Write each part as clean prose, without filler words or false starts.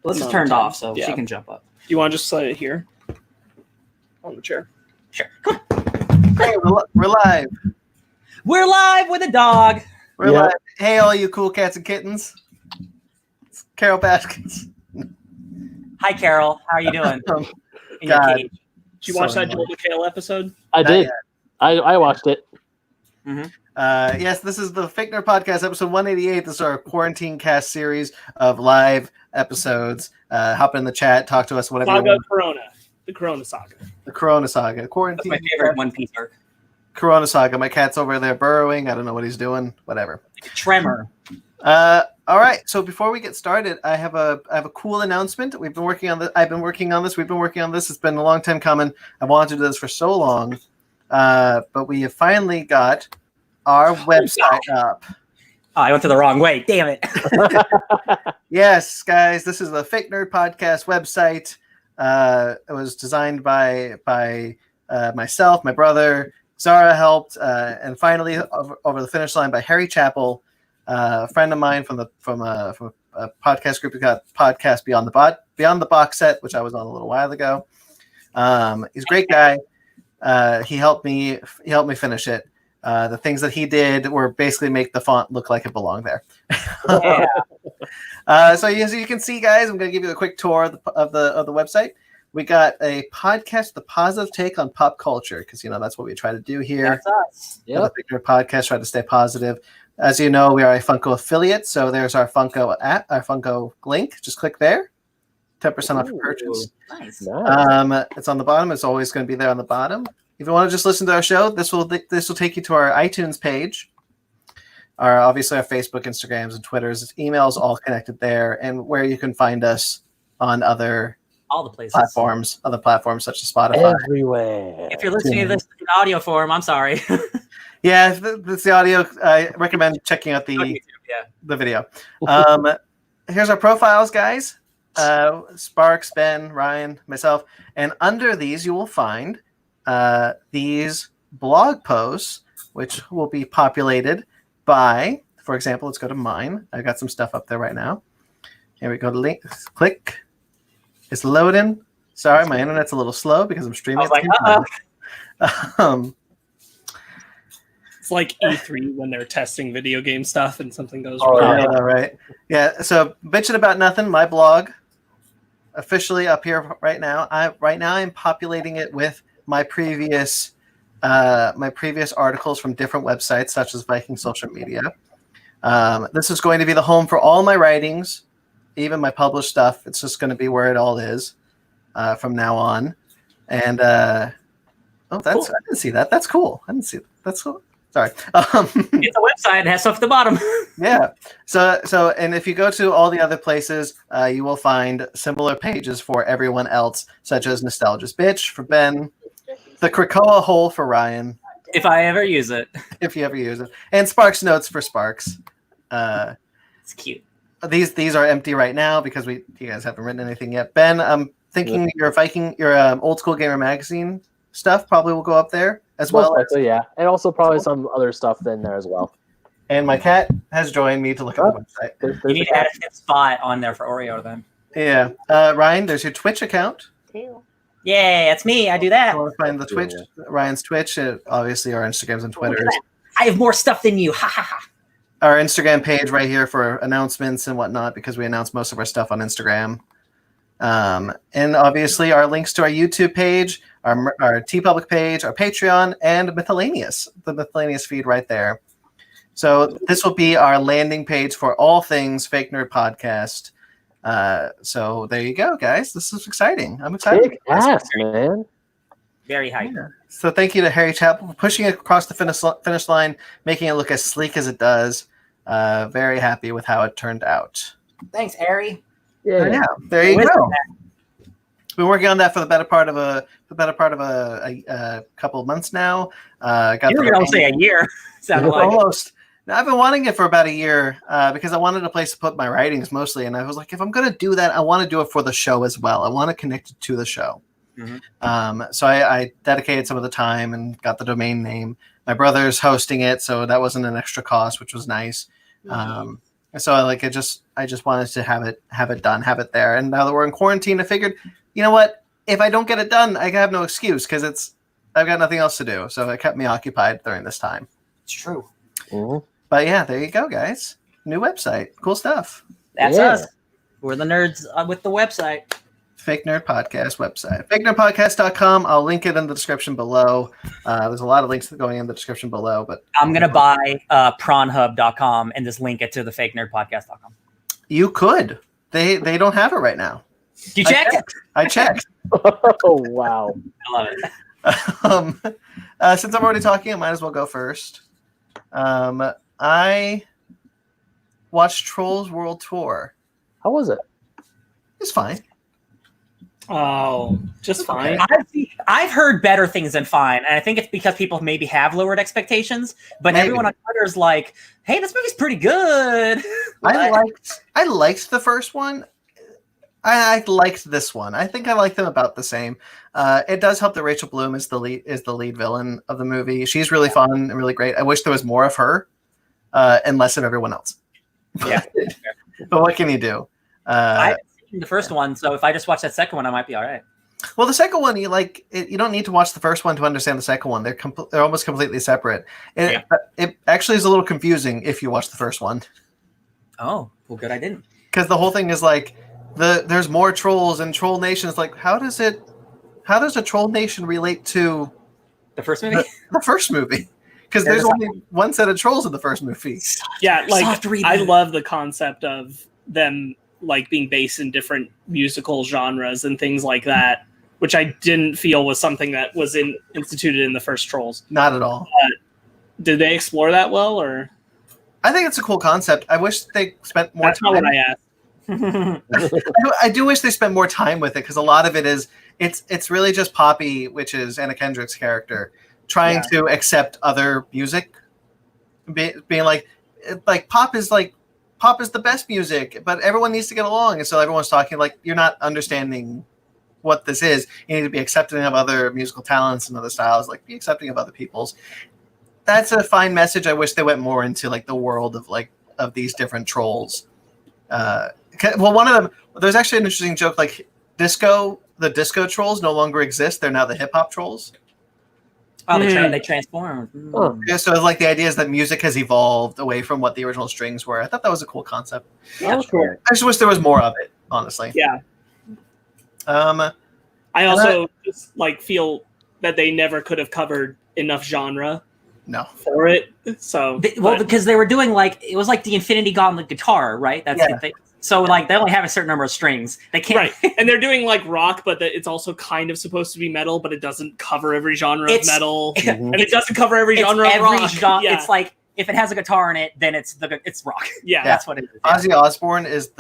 This is turned off, so she can jump up. Do you want to just slide it here on the chair? Sure. Come on. Hey, we're live. We're live with a dog. We're live. Hey, all you cool cats and kittens. It's Carol Baskins. Hi, Carol. How are you doing? God. Did you watch that Joel McHale episode? I did. I watched it. Mm-hmm. Yes, this is the Fake Nerd Podcast, episode 188. This is our quarantine cast series of live episodes. Hop in the chat, talk to us, whatever you want. Corona. The Corona Saga. The Corona Saga. Quarantine. That's my favorite One Piece arc. Corona Saga. My cat's over there burrowing. I don't know what he's doing. Whatever. Tremor. All right. So before we get started, I have a cool announcement. I've been working on this. We've been working on this. It's been a long time coming. I've wanted to do this for so long. But we have finally got our website up. Oh, I went to the wrong way. Damn it. Yes, guys, this is the Fake Nerd Podcast website. It was designed by myself, my brother. Zara helped, and finally over the finish line by Harry Chappell, a friend of mine from a podcast group we got Podcast Beyond the Box Set, which I was on a little while ago. He's a great guy. He helped me finish it. The things that he did were basically make the font look like it belonged there. Yeah. So as you can see, guys, I'm going to give you a quick tour of the website. We got a podcast, the positive take on pop culture, because that's what we try to do here. That's us. Yeah, the Fake Nerd Podcast, try to stay positive. As you know, we are a Funko affiliate, so there's our Funko app, our Funko link. Just click there, 10% off your purchase. Nice. It's on the bottom. It's always going to be there on the bottom. If you want to just listen to our show, this will take you to our iTunes page, obviously our Facebook, Instagrams, and Twitters. Emails all connected there, and where you can find us on all the places, other platforms such as Spotify. Everywhere. If you're listening to this in audio form, I'm sorry. Yeah, if it's the audio. I recommend checking out the video. Here's our profiles, guys. Sparks, Ben, Ryan, myself, and under these you will find these blog posts, which will be populated by, for example, let's go to mine. I got some stuff up there right now. Here we go to link. Click. It's loading. Sorry, my internet's a little slow because I'm streaming. I was like, It's like E3 when they're testing video game stuff and something goes Oh, wrong. Yeah, right. Yeah. So, bitching about nothing. My blog, officially up here right now. I'm populating it with my previous articles from different websites, such as Viking Social Media. This is going to be the home for all my writings, even my published stuff. It's just going to be where it all is from now on. And cool. I didn't see that. That's cool. I didn't see that. That's cool. Sorry. it's a website. It has stuff at the bottom. Yeah. So, and if you go to all the other places, you will find similar pages for everyone else, such as Nostalgia's Bitch for Ben, the Krakoa Hole for Ryan. If I ever use it. If you ever use it. And Sparks Notes for Sparks. It's cute. These are empty right now because you guys haven't written anything yet. Ben, I'm thinking your Old School Gamer magazine stuff probably will go up there as well. So yeah, and also probably some other stuff in there as well. And my cat has joined me to look at the website. You need to add a fifth spot on there for Oreo then. Yeah. Ryan, there's your Twitch account. Yay, that's me. I do that. I want to find the Twitch, Ryan's Twitch, obviously our Instagrams and Twitters. I have more stuff than you. Ha ha ha. Our Instagram page right here for announcements and whatnot, because we announce most of our stuff on Instagram. And obviously our links to our YouTube page, our TeePublic page, our Patreon, and the Miscellaneous feed right there. So this will be our landing page for all things Fake Nerd Podcast. So there you go, guys. This is exciting. I'm excited. Big ass, man. Very hype. Yeah. So thank you to Harry Chappell for pushing it across the finish line, making it look as sleek as it does. Very happy with how it turned out. Thanks, Harry. Yeah, there you go. Been working on that for the better part of a couple of months now. You were going to say a year. Sounded like almost. Now, I've been wanting it for about a year because I wanted a place to put my writings mostly, and I was like, if I'm going to do that, I want to do it for the show as well. I want to connect it to the show. Mm-hmm. So I dedicated some of the time and got the domain name. My brother's hosting it, so that wasn't an extra cost, which was nice. And So I just wanted to have it done, have it there. And now that we're in quarantine, I figured, you know what? If I don't get it done, I have no excuse because I've got nothing else to do. So it kept me occupied during this time. It's true. Mhm. But yeah, there you go, guys. New website. Cool stuff. That's Yeah. us. We're the nerds with the website. Fake Nerd Podcast website. FakeNerdPodcast.com. I'll link it in the description below. There's a lot of links going in the description below. But I'm going to buy prawnhub.com and just link it to the fakenerdpodcast.com. you could. They don't have it right now. You checked? I checked. Oh wow. I love it. Since I'm already talking, I might as well go first. I watched Trolls World Tour. How was it? It's fine. Oh, just fine. I've heard better things than fine, and I think it's because people maybe have lowered expectations. But Maybe. everyone on Twitter is like, "Hey, this movie's pretty good." I liked the first one. I liked this one. I think I like them about the same. It does help that Rachel Bloom is the lead villain of the movie. She's really fun and really great. I wish there was more of her and less of everyone else. Yeah. But what can you do? I haven't seen the first one, so if I just watch that second one, I might be all right. Well, the second one, you don't need to watch the first one to understand the second one. They're almost completely separate. It actually is a little confusing if you watch the first one. Oh, well, good. I didn't. Because the whole thing is like there's more trolls and Troll Nation is like, how does a Troll Nation relate to The first movie? the first movie? Because there's only one set of trolls in the first movie. Yeah, like Soft reboot. I love the concept of them like being based in different musical genres and things like that, which I didn't feel was something that was instituted in the first Trolls. Not at all. Did they explore that well, or? I think it's a cool concept. I wish they spent more That's time. not what I asked. I do wish they spent more time with it because a lot of it is it's really just Poppy, which is Anna Kendrick's character, trying to accept other music, being like pop is the best music, but everyone needs to get along, and so everyone's talking like you're not understanding what this is. You need to be accepting of other musical talents and other styles, like be accepting of other people's. That's a fine message. I wish they went more into like the world of these different trolls. Well, one of them, there's actually an interesting joke, like the disco trolls no longer exist. They're now the hip hop trolls. Oh, they transformed. Oh. Yeah, so like the idea is that music has evolved away from what the original strings were. I thought that was a cool concept. Yeah, sure. I just wish there was more of it, honestly. Yeah. I also just feel that they never could have covered enough genre for it. So because they were doing it was like the Infinity Gauntlet guitar, right? That's the thing. So they only have a certain number of strings. They can't. Right, and they're doing rock, but it's also kind of supposed to be metal, but it doesn't cover every genre of metal, and it doesn't cover every genre of rock. Yeah. It's like if it has a guitar in it, then it's rock. Yeah, That's what it is. Ozzy Osbourne is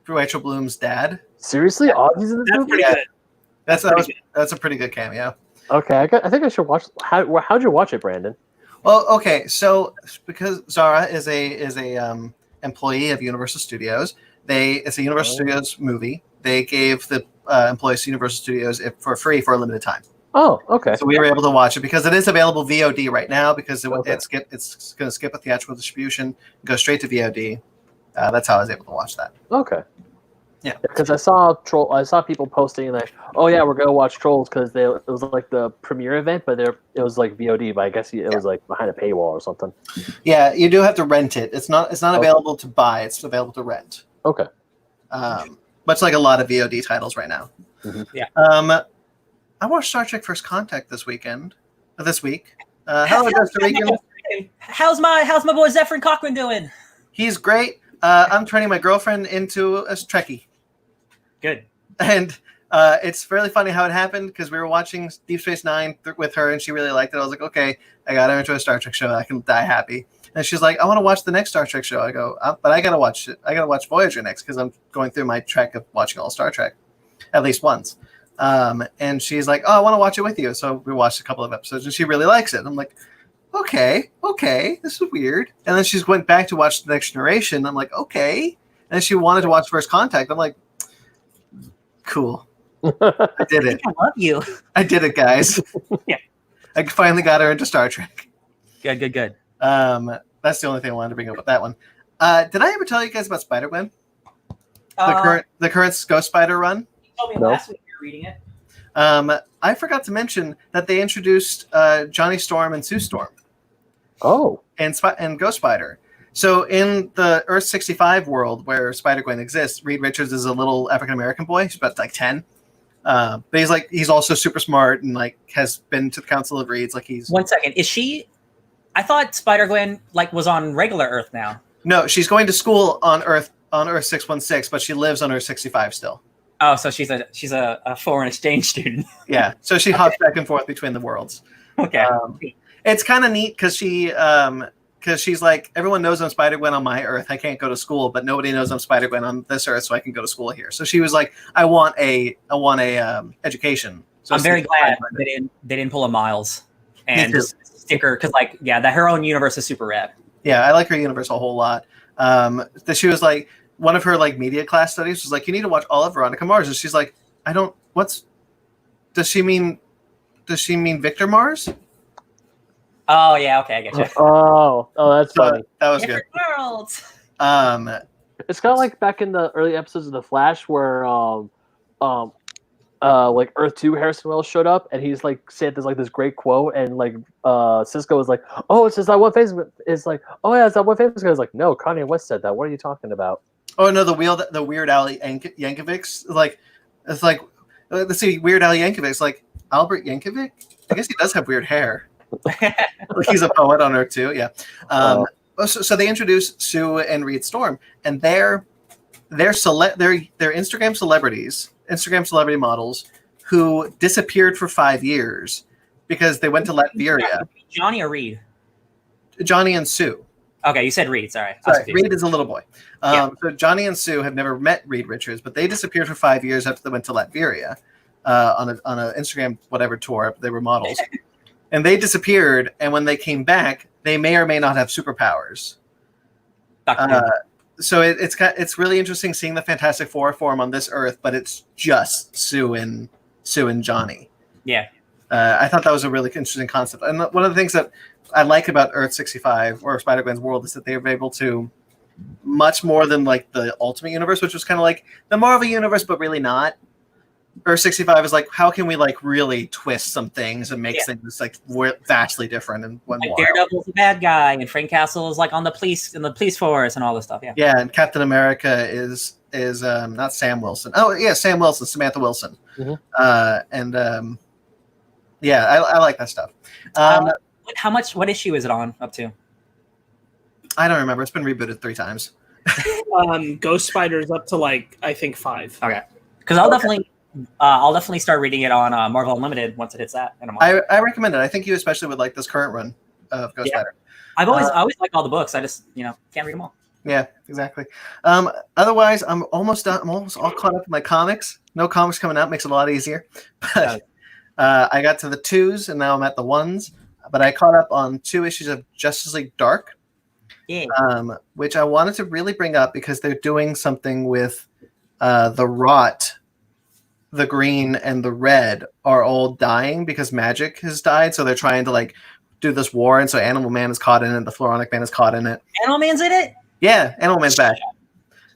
Rachel Bloom's dad. Seriously, Ozzy's in this that's movie? pretty good. That's a pretty good cameo. Okay, I think I should watch. How'd you watch it, Brandon? Well, okay, so because Zara is a employee of Universal Studios, it's a Universal Studios movie. They gave the employees to Universal Studios for free for a limited time. Oh, okay. So we were able to watch it because it is available VOD right now because it's going to skip a theatrical distribution, go straight to VOD. That's how I was able to watch that. Okay. Yeah, because I saw people posting we're gonna watch Trolls because it was like the premiere event, but it was like VOD, but I guess it was like behind a paywall or something. Yeah, you do have to rent it. It's not available to buy. It's available to rent. Okay. Much like a lot of VOD titles right now. Mm-hmm. Yeah. I watched Star Trek First Contact this week. How's my boy Zephyr Cochran doing? He's great. I'm turning my girlfriend into a Trekkie. Good. And it's fairly funny how it happened because we were watching Deep Space Nine with her and she really liked it. I was like, okay, I got her into a Star Trek show. I can die happy. And she's like, I want to watch the next Star Trek show. I go, but I got to watch it. I got to watch Voyager next because I'm going through my trek of watching all Star Trek at least once. And she's like, oh, I want to watch it with you. So we watched a couple of episodes and she really likes it. I'm like, okay, this is weird. And then she went back to watch The Next Generation. I'm like, okay. And she wanted to watch First Contact. I'm like, cool. I did it. I love you. I did it, guys. Yeah. I finally got her into Star Trek. Good. That's the only thing I wanted to bring up with that one. Did I ever tell you guys about Spider-Gwen? The current Ghost Spider run? You told me last week you were reading it. I forgot to mention that they introduced Johnny Storm and Sue Storm. Oh. And Ghost Spider. So in the Earth 65 world where Spider-Gwen exists, Reed Richards is a little African-American boy. He's about like 10. But he's also super smart and like has been to the Council of Reeds. Like he's 1 second. Is she? I thought Spider-Gwen like was on regular Earth now. No, she's going to school on Earth 616, but she lives on Earth 65 still. Oh, so she's a foreign exchange student. Yeah, so she hops back and forth between the worlds. Okay, it's kind of neat because she's like, everyone knows I'm Spider-Gwen on my Earth. I can't go to school, but nobody knows I'm Spider-Gwen on this Earth, so I can go to school here. So she was like, I want a education. So I'm very glad they didn't pull a Miles and just stick her because her own universe is super rad. Yeah, I like her universe a whole lot. She was like, one of her like media class studies was like, you need to watch all of Veronica Mars, and she's like, does she mean Victor Mars? Oh yeah, okay, I get you. Oh, that's funny. That was good. Worlds. It's kind of like back in the early episodes of The Flash where like Earth 2 Harrison Wells showed up and he's like said there's like this great quote and like Cisco was like, oh, it's just that one famous. It's like, oh yeah, it's that one famous guy. Like, no, Kanye West said that. What are you talking about? Oh no, the Weird Al Yankovic's let's see, Weird Al Yankovic's like Albert Yankovic. I guess he does have weird hair. He's a poet on Earth too. Yeah. So they introduced Sue and Reed Storm, and they're Instagram celebrity models who disappeared for 5 years because they went to Latveria. Johnny or Reed? Johnny and Sue. Okay, you said Reed. Sorry. Reed is a little boy. So Johnny and Sue have never met Reed Richards, but they disappeared for 5 years after they went to Latveria on a Instagram whatever tour. They were models, and they disappeared. And when they came back, they may or may not have superpowers. So it's really interesting seeing the Fantastic Four form on this Earth, but it's just Sue and Johnny. Yeah. I thought that was a really interesting concept. And one of the things that I like about Earth 65 or Spider-Gwen's world is that they were able to, much more than like the Ultimate Universe, which was kind of like the Marvel Universe, but really not. Earth 65 is like, how can we like really twist some things and make things like vastly different and one more. Daredevil's a bad guy, and Frank Castle is like on the police force and all this stuff. Yeah. Yeah, and Captain America is not Sam Wilson. Oh yeah, Sam Wilson, Samantha Wilson. Mm-hmm. I like that stuff. What issue is it on up to? I don't remember. It's been rebooted 3 times. Ghost Spider's up to like I think 5. Okay, because I'll definitely start reading it on Marvel Unlimited once it hits that. I recommend it. I think you especially would like this current run of Ghost Spider. I always like all the books. I just can't read them all. Yeah, exactly. Otherwise, I'm almost done. I'm almost all caught up in my comics. No comics coming out makes it a lot easier. But I got to the 2s and now I'm at the 1s. But I caught up on 2 issues of Justice League Dark, which I wanted to really bring up because they're doing something with the Rot. The green and the red are all dying because magic has died. So they're trying to like do this war. And so Animal Man is caught in it. The Floronic Man is caught in it. Animal Man's in it? Yeah, Animal Man's back.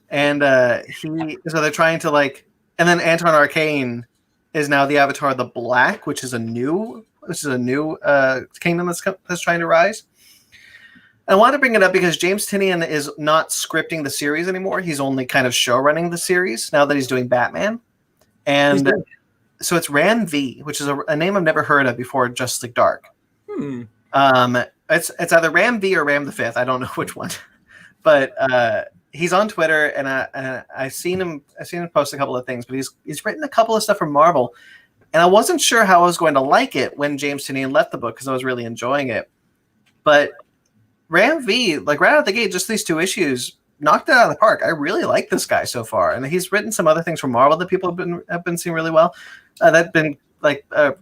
And so they're trying to like, and then Anton Arcane is now the Avatar of the Black, which is a new kingdom that's trying to rise. I want to bring it up because James Tynion is not scripting the series anymore. He's only kind of show running the series now that he's doing Batman. And so it's Ram V, which is a name I've never heard of before Justice League Dark. It's either Ram V or Ram the Fifth. I don't know which one. But he's on Twitter, and I've seen him post a couple of things, but he's written a couple of stuff for Marvel. And I wasn't sure how I was going to like it when James Tynion left the book because I was really enjoying it. But Ram V, like right out of the gate, just these 2 issues, knocked it out of the park. I really like this guy so far, and he's written some other things for Marvel that people have been seeing really well, that've been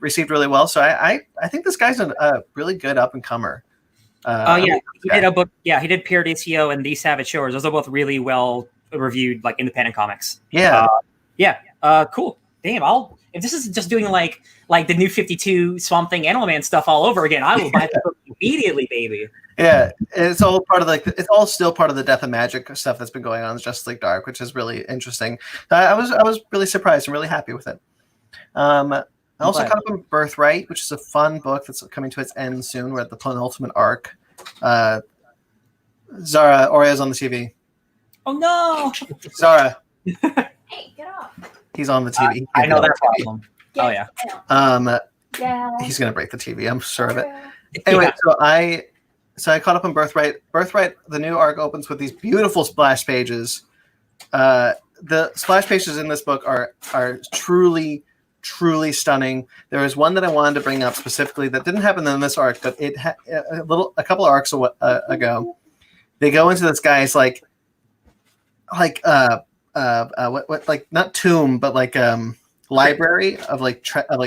received really well. So I think this guy's a really good up and comer. He did a book. Yeah, he did Pure DCO and These Savage Shores. Those are both really well reviewed, like independent comics. Yeah, cool. Damn, if this is just doing like the New 52 Swamp Thing Animal Man stuff all over again, I will buy the book immediately, baby. Yeah, it's all part of it's all still part of the Death and Magic stuff that's been going on in Justice League Dark, which is really interesting. I was really surprised and really happy with it. I also caught up on Birthright, which is a fun book that's coming to its end soon. We're at the penultimate arc. Zara, Oreo's on the TV. Oh no, Zara. Hey, get off. He's on the TV. I know that problem. Oh yeah. He's gonna break the TV. I'm sure of it. Anyway, so I caught up on Birthright. Birthright, the new arc opens with these beautiful splash pages. The splash pages in this book are truly stunning. There was one that I wanted to bring up specifically that didn't happen in this arc, but it a couple of arcs ago. They go into this guy's like not tomb, but like library of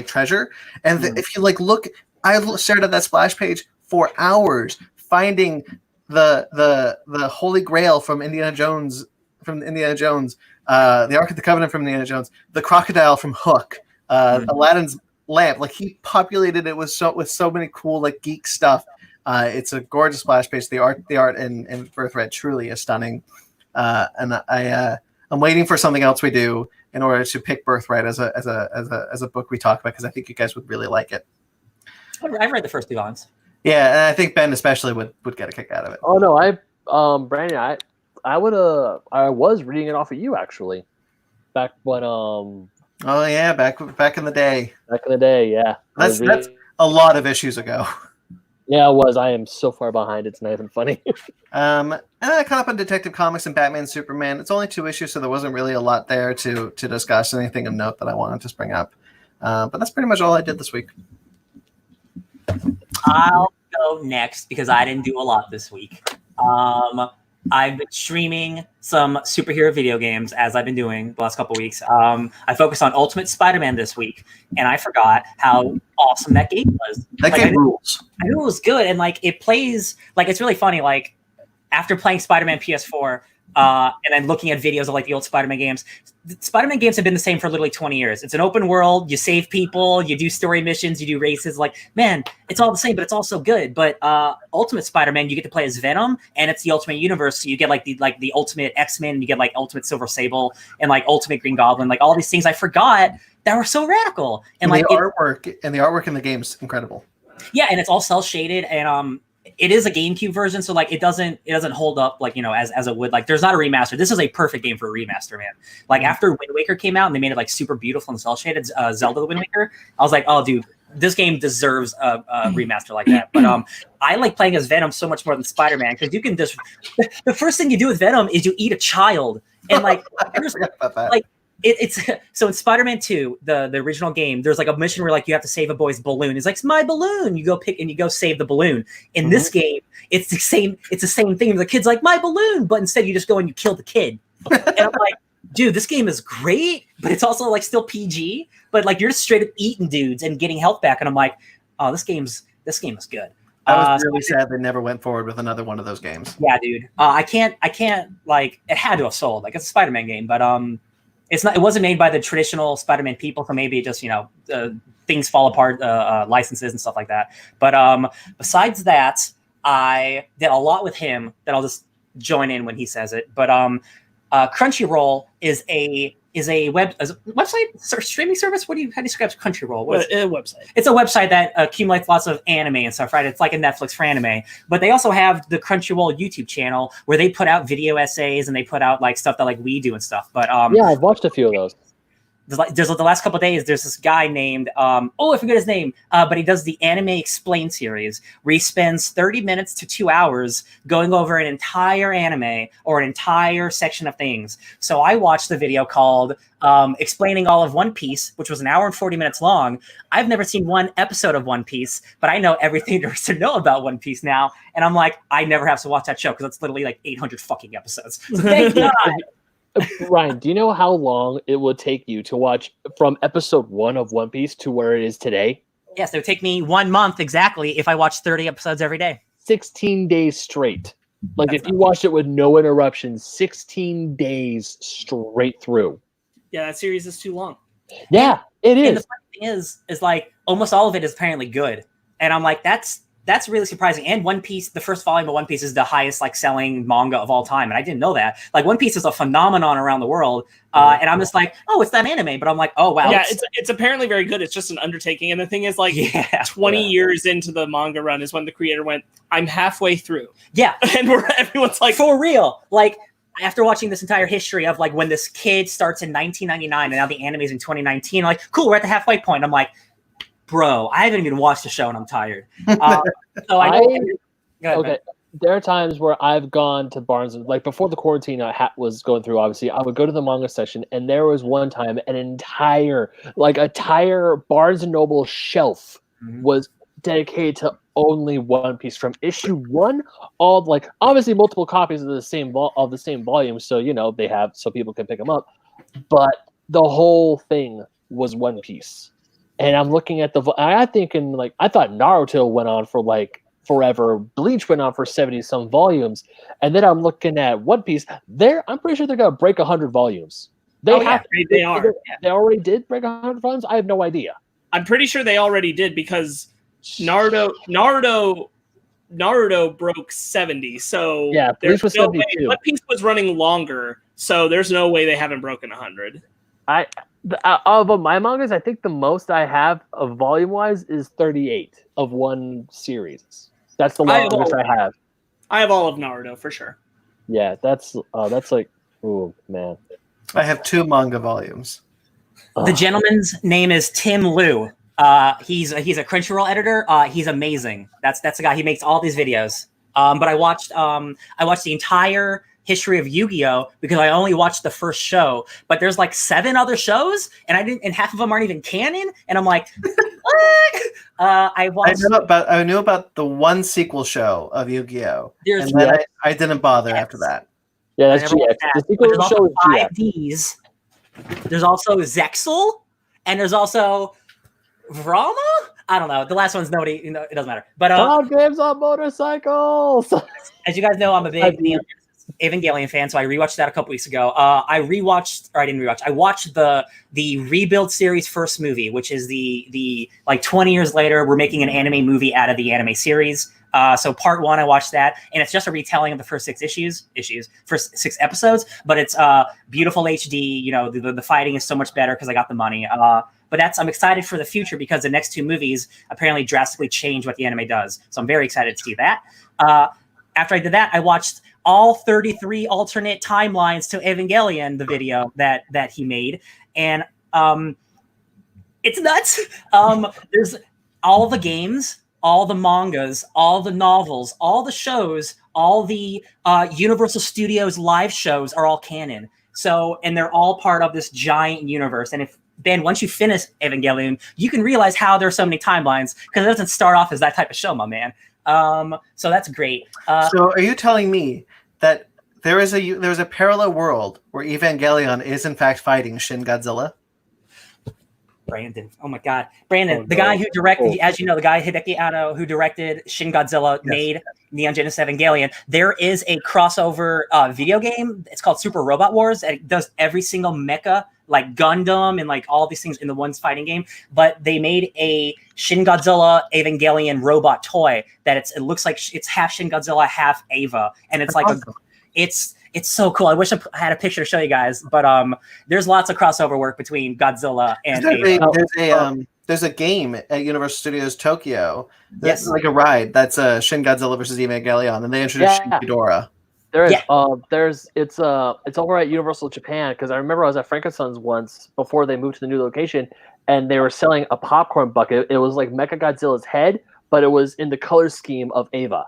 treasure. And if you look, I stared at that splash page for hours, finding the Holy Grail from Indiana Jones, the Ark of the Covenant from Indiana Jones, the crocodile from Hook, Aladdin's lamp. Like, he populated it with so many cool geek stuff. It's a gorgeous splash page. The art in Birthright truly is stunning. And I'm waiting for something else we do in order to pick Birthright as a book we talk about, because I think you guys would really like it. I've read the first 2 volumes. Yeah, and I think Ben especially would get a kick out of it. Oh no, Brandon, I was reading it off of you actually, back when Oh yeah, back in the day. Back in the day, yeah. That's a lot of issues ago. Yeah, it was. I am so far behind. It's not even funny. And I caught up on Detective Comics and Batman Superman. It's only 2 issues, so there wasn't really a lot there to discuss, anything of note that I wanted to bring up. But that's pretty much all I did this week. I'll go next because I didn't do a lot this week. I've been streaming some superhero video games, as I've been doing the last couple weeks. I focused on Ultimate Spider-Man this week, and I forgot how awesome that game was. That game rules. I knew it was good, and it plays it's really funny. After playing Spider-Man PS4, and then looking at videos of the old Spider-Man games, Spider-Man games have been the same for literally 20 years. It's an open world. You save people. You do story missions. You do races. Man, it's all the same, but it's also good. But Ultimate Spider-Man, you get to play as Venom, and it's the Ultimate Universe. So you get the Ultimate X-Men. You get Ultimate Silver Sable and Ultimate Green Goblin. All these things I forgot that were so radical. And the artwork in the game is incredible. Yeah, and it's all cel shaded, and it is a GameCube version, so it doesn't hold up as it would. There's not a remaster. This is a perfect game for a remaster, man. After Wind Waker came out and they made it super beautiful and cel shaded, Zelda the Wind Waker, I was like, oh dude, this game deserves a remaster like that. But I like playing as Venom so much more than Spider-Man, because you can just the first thing you do with Venom is you eat a child, and it's so in Spider-Man 2, the original game, there's a mission where you have to save a boy's balloon. It's my balloon. You go pick and you go save the balloon. In this game, it's the same thing. The kid's my balloon, but instead you just go and you kill the kid. And I'm like, dude, this game is great, but it's also still PG. But you're just straight up eating dudes and getting health back. And I'm like, oh, this game is good. I was really sad they never went forward with another one of those games. Yeah, dude. I can't it had to have sold. It's a Spider-Man game, but it wasn't made by the traditional Spider-Man people, so maybe it just things fall apart, licenses and stuff like that. But besides that, I did a lot with him that I'll just join in when he says it. But Crunchyroll is a website streaming service. How do you describe Crunchyroll? A website. It's a website that accumulates lots of anime and stuff, right? It's like a Netflix for anime, but they also have the Crunchyroll YouTube channel where they put out video essays and they put out stuff that we do and stuff. But yeah, I've watched a few of those. There's the last couple of days, there's this guy named I forget his name, but he does the Anime Explained series where he spends 30 minutes to 2 hours going over an entire anime or an entire section of things. So I watched the video called explaining all of One Piece, which was an hour and 40 minutes long. I've never seen one episode of One Piece, but I know everything there is to know about One Piece now, and I'm like, I never have to watch that show because it's literally 800 fucking episodes. So thank God. Ryan, do you know how long it would take you to watch from episode 1 of One Piece to where it is today? Yes, it would take me 1 month exactly if I watched 30 episodes every day. 16 days straight. If you watched it with no interruptions, 16 days straight through. Yeah, that series is too long. Yeah, it is. And the funny thing is almost all of it is apparently good. And I'm like, that's That's really surprising. And One Piece, the first volume of One Piece is the highest like selling manga of all time, and I didn't know that. Like One Piece is a phenomenon around the world, and I'm just like, oh, it's that anime, but I'm like, oh wow, Yeah, it's apparently very good. It's just an undertaking, and the thing is, like, 20 years into the manga run is when the creator went, "I'm halfway through." Yeah, and everyone's like, for real, like. After watching this entire history of like when this kid starts in 1999 and now the anime's in 2019, I'm like, cool, we're at the halfway point. I'm like, bro, I haven't even watched the show and I'm tired. So I know. Okay, there are times where I've gone to Barnes, like before the quarantine was going through, obviously, I would go to the manga section, and there was one time an entire Barnes & Noble shelf was dedicated to only One Piece from issue 1, all like obviously multiple copies of the same volume, so they have so people can pick them up, but the whole thing was One Piece. And I'm looking at I thought Naruto went on for like forever, Bleach went on for 70 some volumes, and then I'm looking at One Piece. I'm pretty sure they're gonna break 100 volumes. They are. They already did break 100 volumes. I have no idea. I'm pretty sure they already did because Naruto broke 70. So yeah, Bleach was 72. One Piece was running longer, so there's no way they haven't broken 100. Of my mangas, I think the most I have of volume-wise is 38 of one series. That's the longest I have. I have all of Naruto for sure. Yeah, that's like, oh man. I have 2 manga volumes. The gentleman's name is Tim Liu. He's a Crunchyroll editor. He's amazing. That's the guy. He makes all these videos. But I watched the entire history of Yu-Gi-Oh! Because I only watched the first show, but there's like 7 other shows, and half of them aren't even canon. And I'm like, what? I knew about the one sequel show of Yu-Gi-Oh! And then I didn't bother after that. Yeah, that's GX. The sequel show is GX. 5Ds. There's also Zexel, and there's also Vrama. I don't know. The last one's nobody. It doesn't matter. But games on motorcycles. As you guys know, I'm a big Evangelion fan, so I rewatched that a couple weeks ago. I watched the Rebuild series first movie, which is the like 20 years later, we're making an anime movie out of the anime series. So part 1, I watched that, and it's just a retelling of the first 6 first 6 episodes, but it's beautiful HD. The fighting is so much better because I got the money. But I'm excited for the future because the next 2 movies apparently drastically change what the anime does. So I'm very excited to see that. After I did that, I watched all 33 alternate timelines to Evangelion, the video that he made. And it's nuts. There's all the games, all the mangas, all the novels, all the shows, all the Universal Studios live shows are all canon. So, and they're all part of this giant universe. And once you finish Evangelion, you can realize how there are so many timelines because it doesn't start off as that type of show, my man. So that's great. So are you telling me that there's a parallel world where Evangelion is in fact fighting Shin Godzilla? Brandon, oh my God, Brandon, the guy who directed, as you know, the guy Hideki Anno who directed Shin Godzilla made Neon Genesis Evangelion. There is a crossover video game. It's called Super Robot Wars, and it does every single mecha, like Gundam and like all these things in the one fighting game. But they made a Shin Godzilla Evangelion robot toy that it looks like it's half Shin Godzilla, half Ava, and it's like awesome. It's so cool. I wish I had a picture to show you guys, but there's lots of crossover work between Godzilla and Ava. There's a game at Universal Studios Tokyo that's like a ride that's Shin Godzilla versus Evangelion, and they introduced Shin Ghidorah. It's over at Universal Japan because I remember I was at Frankenson's once before they moved to the new location, and they were selling a popcorn bucket. It was like Mecha Godzilla's head, but it was in the color scheme of Ava.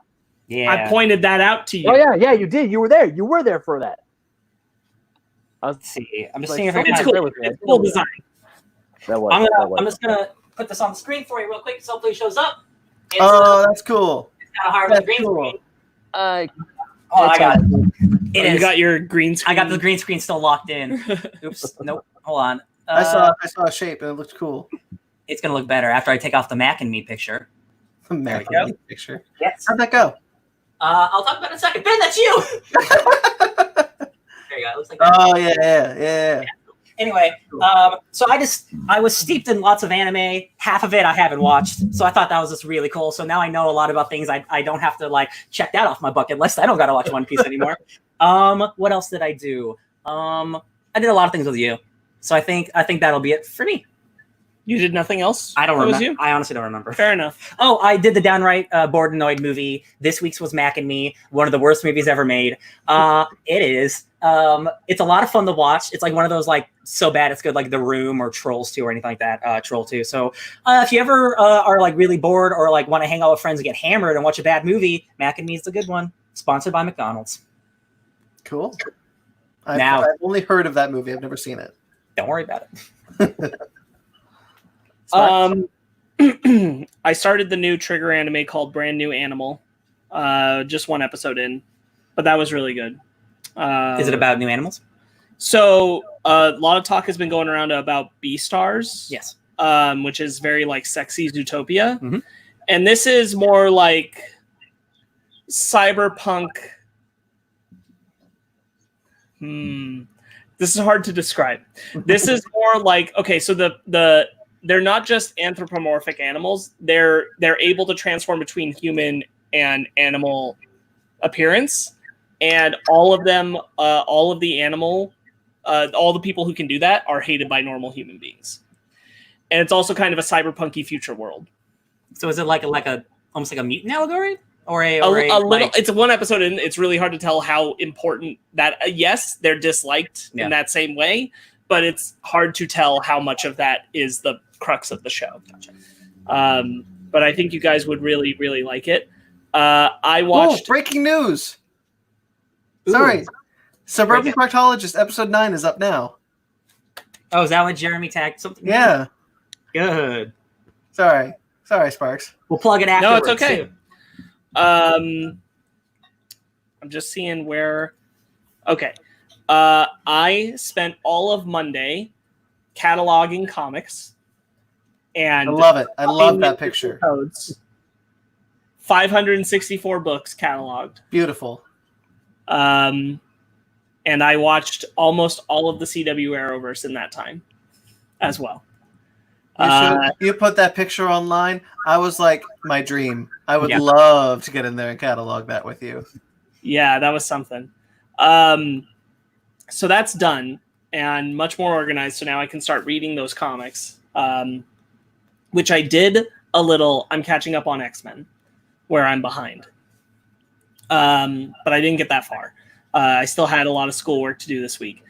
Yeah, I pointed that out to you. Oh yeah, you did. You were there. You were there for that. Let's see. I'm just seeing if I can. It's cool design. I'm just gonna put this on the screen for you real quick, so hopefully it shows up. That's cool. It's kind of hard with the green screen. I got it. You got your green screen. I got the green screen still locked in. Oops. Nope. Hold on. I saw a shape and it looked cool. It's gonna look better after I take off the Mac and Me picture. Mac and Me picture. Yes. How'd that go? I'll talk about it in a second. Ben, that's you. There you go. It looks like that. Oh yeah. Anyway, so I was steeped in lots of anime. Half of it I haven't watched, so I thought that was just really cool. So now I know a lot about things. I don't have to like check that off my bucket list. I don't gotta watch One Piece anymore. What else did I do? I did a lot of things with you. So I think that'll be it for me. You did nothing else? I don't That was remember. you? I honestly don't remember. Fair enough. Oh, I did the downright bored and annoyed movie. This week's was Mac and Me, one of the worst movies ever made. It is. It's a lot of fun to watch. It's like one of those like so bad it's good, like The Room or Trolls 2 or anything like that. Troll 2. So if you ever are like really bored or like want to hang out with friends and get hammered and watch a bad movie, Mac and Me is a good one. Sponsored by McDonald's. Cool. Now- I've only heard of that movie. I've never seen it. Don't worry about it. I started the new Trigger anime called Brand New Animal. Just one episode in, but that was really good. Is it about new animals? So a lot of talk has been going around about Beastars. Yes. Which is very like sexy Zootopia. Mhm. And this is more like cyberpunk. This is hard to describe. This is more like, okay, so they're not just anthropomorphic animals. They're able to transform between human and animal appearance, and all of them, all of the animal, all the people who can do that are hated by normal human beings. And it's also kind of a cyberpunky future world. So is it like a almost like a mutant allegory? Or a little. like... It's one episode in. It's really hard to tell how important that. Yes, they're disliked in that same way, but it's hard to tell how much of that is the crux of the show. Gotcha. But I think you guys would really, really like it. I watched. Breaking news! Ooh. Sorry, Suburban Proctologist episode 9 is up now. Oh, is that what Jeremy tagged something? Yeah. Good. Sorry, Sparks. We'll plug it No, afterwards. it's okay. Too. I'm just seeing where. Okay. I spent all of Monday cataloging comics. And I love it. I love that picture. Codes. 564 books cataloged. Beautiful. And I watched almost all of the CW Arrowverse in that time as well. You put that picture online. I was like, my dream. I would Yeah. love to get in there and catalog that with you. Yeah, that was something. So that's done and much more organized. So now I can start reading those comics, which I did a little. I'm catching up on X-Men, where I'm behind. But I didn't get that far. I still had a lot of schoolwork to do this week.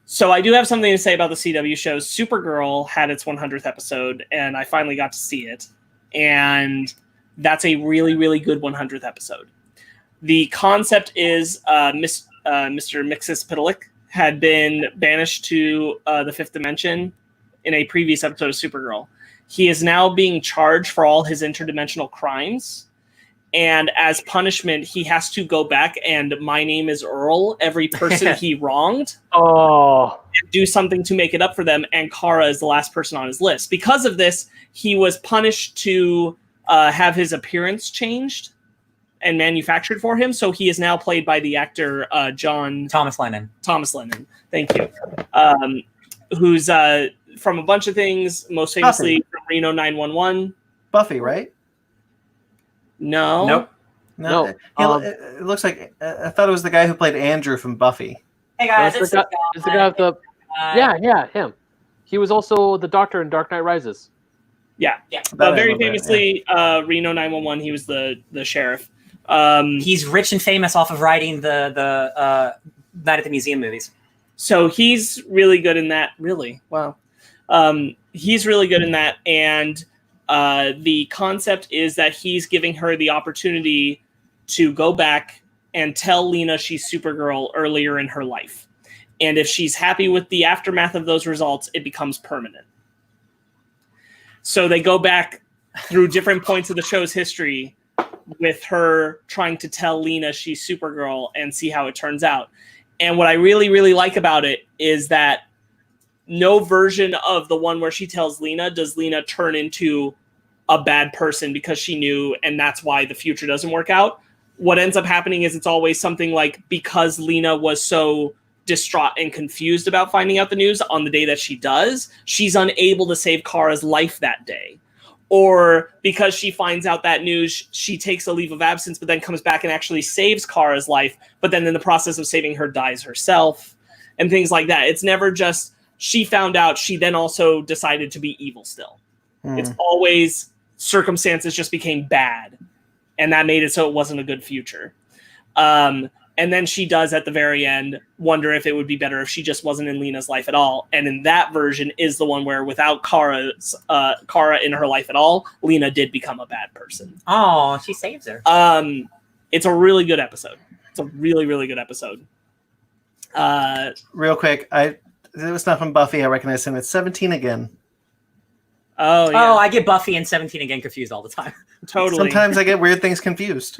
So I do have something to say about the CW shows. Supergirl had its 100th episode, and I finally got to see it. And that's a really, really good 100th episode. The concept is Mr. Mxyzptlk had been banished to the fifth dimension in a previous episode of Supergirl. He is now being charged for all his interdimensional crimes. And as punishment, he has to go back and My Name is Earl every person he wronged. Oh. And do something to make it up for them. And Kara is the last person on his list. Because of this, he was punished to have his appearance changed and manufactured for him. So he is now played by the actor Thomas Lennon. Thomas Lennon. Thank you. Who's from a bunch of things, most famously from Reno 911. Buffy, right? No. Nope. No. It looks like I thought it was the guy who played Andrew from Buffy. Hey guys, It's the guy with the yeah, him. He was also the Doctor in Dark Knight Rises. Yeah. Very famously, Reno 911. He was the sheriff. He's rich and famous off of writing the Night at the Museum movies. So he's really good in that. Really, wow. He's really good in that, and the concept is that he's giving her the opportunity to go back and tell Lena she's Supergirl earlier in her life. And if she's happy with the aftermath of those results, it becomes permanent. So they go back through different points of the show's history with her trying to tell Lena she's Supergirl and see how it turns out. And what I really, really like about it is that no version of the one where she tells Lena does Lena turn into a bad person because she knew and that's why the future doesn't work out. What ends up happening is it's always something like because Lena was so distraught and confused about finding out the news on the day that she does, she's unable to save Kara's life that day. Or because she finds out that news, she takes a leave of absence, but then comes back and actually saves Kara's life, but then in the process of saving her dies herself, and things like that. It's never just she found out, she then also decided to be evil still. It's always circumstances just became bad, and that made it so it wasn't a good future. And then she does at the very end wonder if it would be better if she just wasn't in Lena's life at all. And in that version is the one where without Kara in her life at all, Lena did become a bad person. Oh, she saves her. It's a really good episode. It's a really, really good episode. Real quick, it was not from Buffy. I recognize him. It's 17 again. Oh, yeah. Oh, I get Buffy and 17 again confused all the time. Totally. Sometimes I get weird things confused.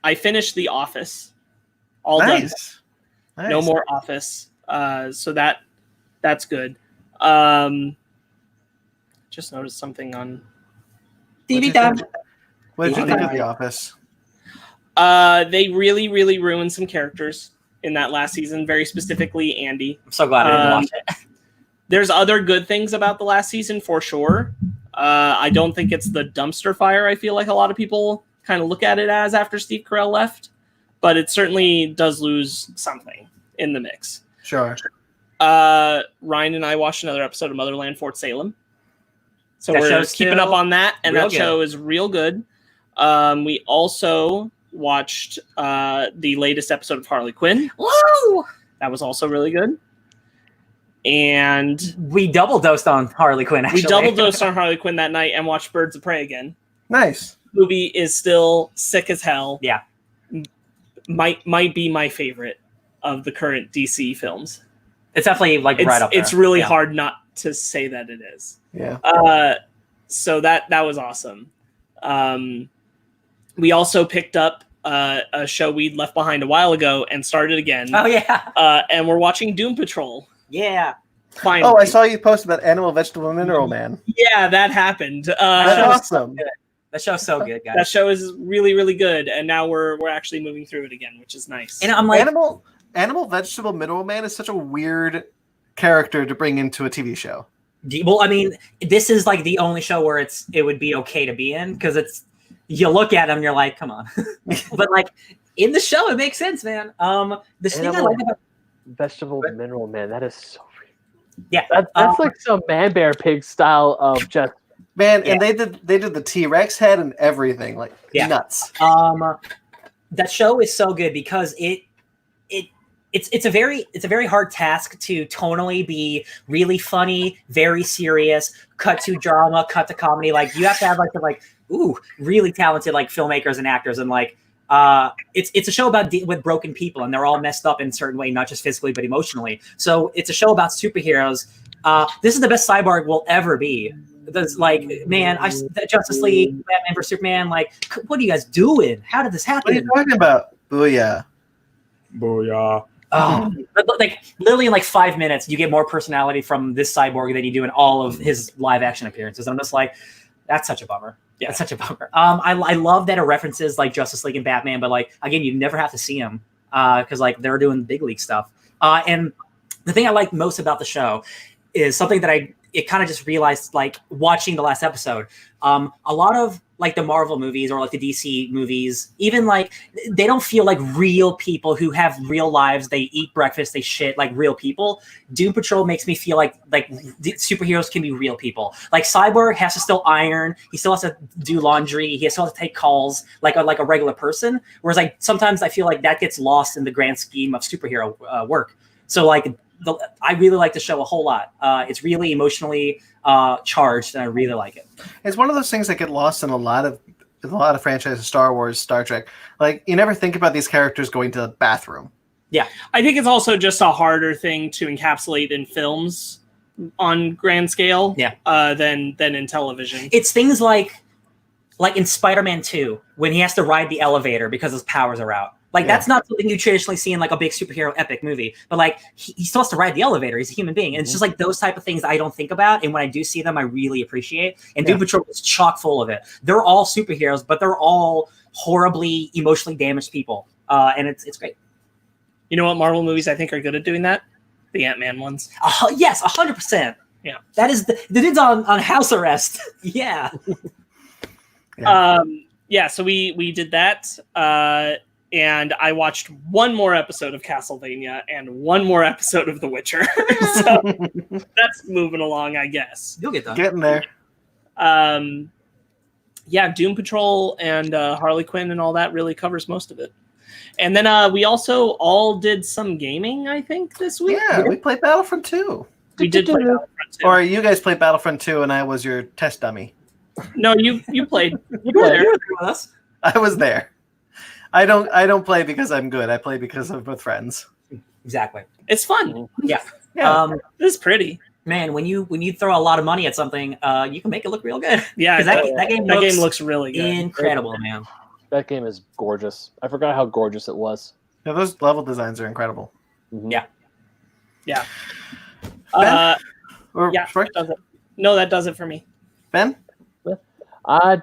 I finished The Office. All Nice. done. No more Office. So that's good. Just noticed something on DVD. What did you think of The Office? they really, really ruined some characters in that last season, very specifically Andy. I'm so glad I didn't watch it. There's other good things about the last season for sure. I don't think it's the dumpster fire I feel like a lot of people kind of look at it as after Steve Carell left, but it certainly does lose something in the mix. Sure. Ryan and I watched another episode of Motherland Fort Salem. So That we're show's keeping up on that, and real that show is real good. We also watched the latest episode of Harley Quinn. Woo! That was also really good. And We double dosed on Harley Quinn, actually. we double dosed on Harley Quinn that night and watched Birds of Prey again. Nice. Movie is still sick as hell. Yeah. Might be my favorite of the current DC films. It's definitely like right up there. It's really Yeah. hard not to say that it is. Yeah. So that was awesome. We also picked up a show we'd left behind a while ago and started again. Oh, yeah. And we're watching Doom Patrol. Yeah. Finally. Oh, I saw you post about Animal, Vegetable, Mineral Man. Yeah, that happened. That's awesome. That show's so good, guys. That show is really, really good, and now we're actually moving through it again, which is nice. And I'm like, Animal, Vegetable, Mineral Man is such a weird character to bring into a TV show. well, I mean, this is like the only show where it would be okay to be in, because it's, you look at him, you're like, come on. But like in the show, it makes sense, man. The thing I like about Vegetable Mineral Man, that is so freaking. Yeah, That's like some Man Bear Pig style of just Man, and they did the T-Rex head and everything, like nuts. that show is so good because it's a very hard task to tonally be really funny, very serious, cut to drama, cut to comedy. Like you have to have really talented like filmmakers and actors, and like it's a show about with broken people, and they're all messed up in a certain way, not just physically but emotionally. So it's a show about superheroes. This is the best Cyborg will ever be. That's like, man, Justice League, Batman vs Superman. Like, what are you guys doing? How did this happen? What are you talking about? Booyah. Booyah. Oh, but like literally in like 5 minutes, you get more personality from this Cyborg than you do in all of his live action appearances. I'm just like, that's such a bummer. Yeah, that's such a bummer. I love that it references like Justice League and Batman, but like again, you never have to see them because like they're doing big league stuff. And the thing I like most about the show is something that it kind of just realized like watching the last episode. A lot of like the Marvel movies or like the DC movies, even like they don't feel like real people who have real lives. They eat breakfast, they shit like real people. Doom Patrol makes me feel like superheroes can be real people. Like Cyborg has to still iron, he still has to do laundry, he still has to take calls like a regular person. Whereas like sometimes I feel like that gets lost in the grand scheme of superhero work. So like I really like the show a whole lot. It's really emotionally charged, and I really like it. It's one of those things that get lost in a lot of franchises, Star Wars, Star Trek. Like you never think about these characters going to the bathroom. Yeah, I think it's also just a harder thing to encapsulate in films on grand scale. Yeah. Than in television. It's things like in Spider-Man 2 when he has to ride the elevator because his powers are out. Like that's not something you traditionally see in like a big superhero epic movie, but like he still has to ride the elevator. He's a human being, and it's just like those type of things I don't think about, and when I do see them, I really appreciate. And Doom Patrol is chock full of it. They're all superheroes, but they're all horribly emotionally damaged people, and it's great. You know what Marvel movies I think are good at doing that? The Ant-Man ones. Yes, 100%. Yeah. That is the dude's on house arrest. Yeah. So we did that. And I watched one more episode of Castlevania and one more episode of The Witcher. So that's moving along, I guess. You'll get done. Getting there. Doom Patrol and Harley Quinn and all that really covers most of it. And then we also all did some gaming, I think, this week. Yeah, we played Battlefront 2. We did play Battlefront 2. Or you guys played Battlefront 2 and I was your test dummy. No, you played. You were there with us. I was there. I don't play because I'm good. I play because I'm with friends. Exactly. It's fun. Yeah. It's pretty. Man, when you throw a lot of money at something, you can make it look real good. Yeah, that game looks really good. Incredible, man. That game is gorgeous. I forgot how gorgeous it was. Yeah, those level designs are incredible. Mm-hmm. Yeah. Ben? That does it for me. Ben? I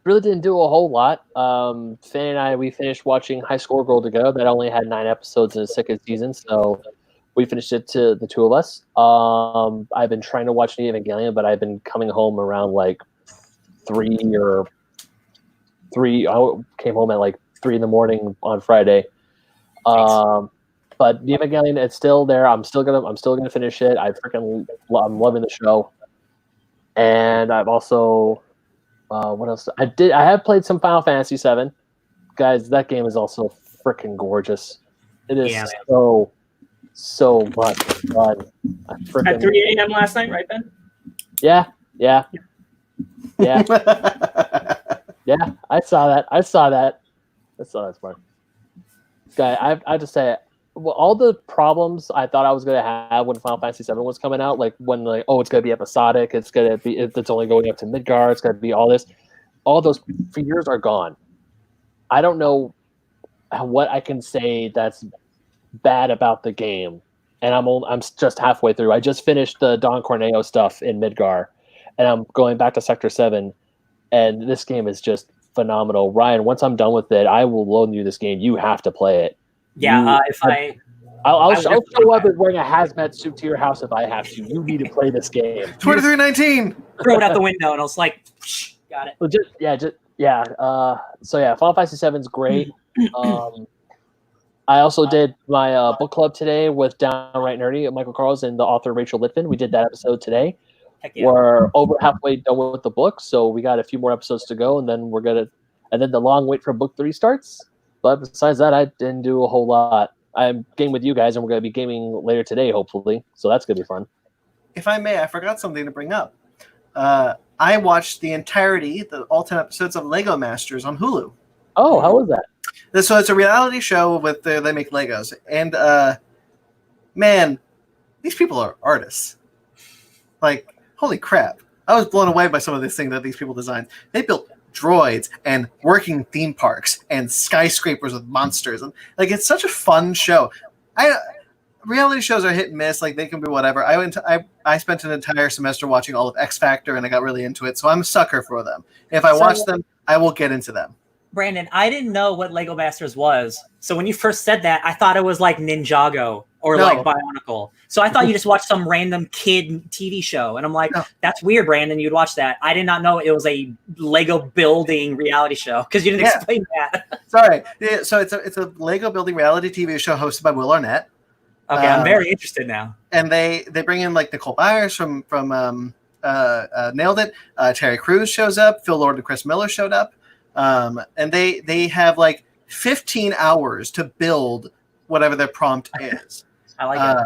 really didn't do a whole lot. Fanny and I, we finished watching High Score Girl to Go. That only had 9 episodes in the second season, so we finished it to the two of us. I've been trying to watch New Evangelion, but I've been coming home around like 3. I came home at like 3 in the morning on Friday. But New Evangelion, it's still there. I'm still gonna finish it. I'm loving the show, and I've also. What else? I have played some Final Fantasy VII. Guys, that game is also freaking gorgeous. It is so much fun. At 3 a.m. last night, right, Ben? Yeah. Yeah, I saw that. That's fun. Guy, I have to say, all the problems I thought I was going to have when Final Fantasy VII was coming out, like when it's going to be episodic, it's only going up to Midgar, it's going to be all this, all those fears are gone. I don't know what I can say that's bad about the game, and I'm just halfway through. I just finished the Don Corneo stuff in Midgar, and I'm going back to Sector 7, and this game is just phenomenal. Ryan, once I'm done with it, I will loan you this game. You have to play it. Yeah, I'll show up and wearing a hazmat suit to your house if I have to. You need to play this game. 2319. Throw it out the window, and I was like, got it. Final Fantasy VII is great. I also did my book club today with Downright Nerdy, Michael Carls, and the author Rachel Litvin. We did that episode today. Heck yeah. We're over halfway done with the book, so we got a few more episodes to go, and then then the long wait for book 3 starts. But besides that, I didn't do a whole lot. I'm gaming with you guys, and we're going to be gaming later today, hopefully. So that's going to be fun. If I may, I forgot something to bring up. I watched the entirety, all 10 episodes of Lego Masters on Hulu. Oh, how was that? So it's a reality show with they make Legos. And, man, these people are artists. Like, holy crap. I was blown away by some of these things that these people designed. They built droids and working theme parks and skyscrapers with monsters, and like it's such a fun show. Reality shows are hit and miss, like they can be whatever. I spent an entire semester watching all of X Factor, and I got really into it, so I'm a sucker for them. If I watch them, I will get into them. Brandon, I didn't know what Lego Masters was, so when you first said that, I thought it was like Ninjago or like Bionicle. So I thought you just watched some random kid TV show, and I'm like, that's weird, Brandon. You'd watch that. I did not know it was a Lego building reality show because you didn't explain that. Sorry. Yeah, so it's a Lego building reality TV show hosted by Will Arnett. Okay, I'm very interested now. And they bring in like Nicole Byers from Nailed It. Terry Crews shows up. Phil Lord and Chris Miller showed up. And they have like 15 hours to build whatever their prompt is. I like it.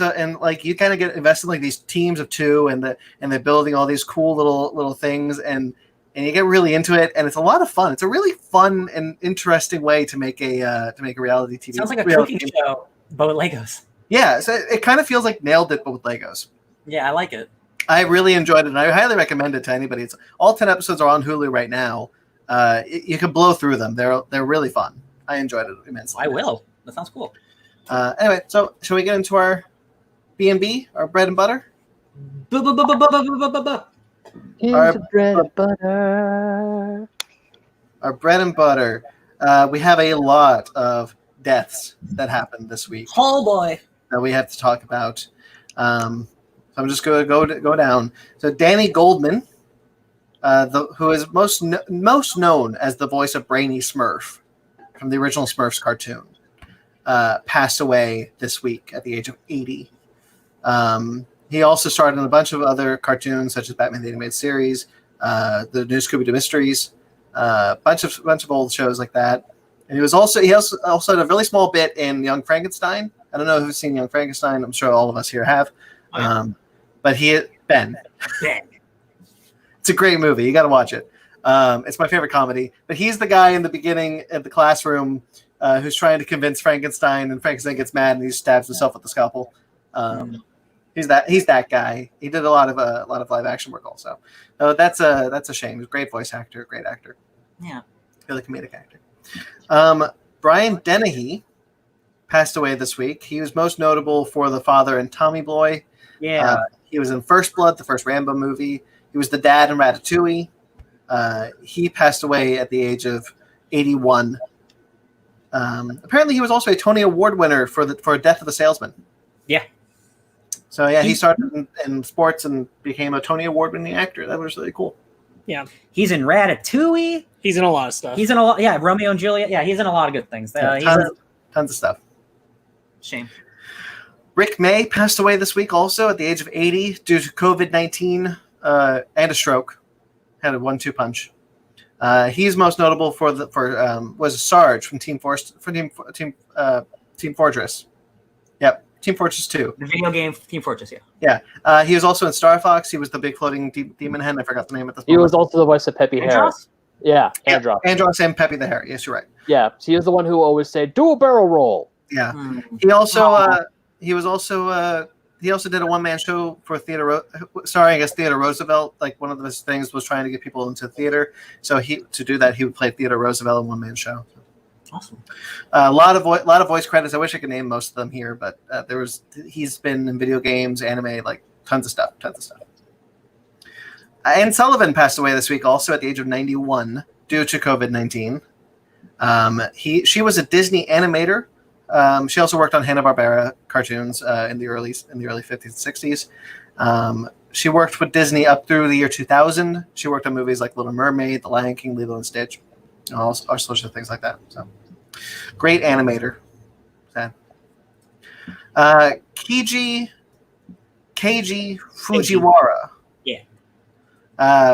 And like you kind of get invested in like these teams of 2, and they're building all these cool little things, and you get really into it, and it's a lot of fun. It's a really fun and interesting way to make a reality TV. Sounds like a cooking show, but with Legos. Yeah, so it kind of feels like Nailed It, but with Legos. Yeah, I like it. I really enjoyed it, and I highly recommend it to anybody. It's all 10 episodes are on Hulu right now. You can blow through them. They're really fun. I enjoyed it immensely. I will. That sounds cool. Anyway, so shall we get into our B&B, our bread and butter? Here's the bread and butter. Our bread and butter. We have a lot of deaths that happened this week Oh boy. that we have to talk about. So I'm just going to go down. So Danny Goldman, who is most known as the voice of Brainy Smurf from the original Smurfs cartoon, passed away this week at the age of 80. He also starred in a bunch of other cartoons, such as Batman the Animated Series, the new Scooby-Doo Mysteries, bunch of old shows like that. And he also had a really small bit in Young Frankenstein. I don't know who's seen Young Frankenstein. I'm sure all of us here have. But Ben. It's a great movie. You got to watch it. It's my favorite comedy. But he's the guy in the beginning at the classroom who's trying to convince Frankenstein, and Frankenstein gets mad and he stabs himself with the scalpel. He's that guy. He did a lot of live action work also. That's a shame. He's a great voice actor, great actor. Yeah, really comedic actor. Brian Dennehy passed away this week. He was most notable for the father in Tommy Boy. Yeah. He was in First Blood, the first Rambo movie. He was the dad in Ratatouille. He passed away at the age of 81. Apparently, he was also a Tony Award winner for Death of a Salesman. Yeah. So yeah, he started in sports and became a Tony Award winning actor. That was really cool. Yeah. He's in Ratatouille. He's in a lot of stuff. He's in a lot. Yeah, Romeo and Juliet. Yeah, he's in a lot of good things. Tons of stuff. Shame. Rick May passed away this week also at the age of 80 due to COVID-19 and a stroke. Had a 1-2 punch. He's most notable was Sarge from Team Fortress. Yep, Team Fortress 2. The video game Team Fortress, yeah. Yeah. He was also in Star Fox. He was the big floating demon hen. I forgot the name at this moment. He was also the voice of Peppy Harris. Yeah, Andros. Andros and Peppy the Hare. Yes, you're right. Yeah, he is the one who always said, "Do a barrel roll." Yeah. He also he also did a one-man show for Theater Roosevelt. Like one of his things was trying to get people into theater. So to do that, he would play Theater Roosevelt in one-man show. Awesome. A lot of voice credits. I wish I could name most of them here, but he's been in video games, anime, like tons of stuff. Anne Sullivan passed away this week also at the age of 91 due to COVID-19. She was a Disney animator. She also worked on Hanna-Barbera cartoons in the early 50s and 60s. She worked with Disney up through the year 2000. She worked on movies like Little Mermaid, The Lion King, Lilo and Stitch, and all sorts of things like that. So, great animator. Sad. Keiji Fujiwara.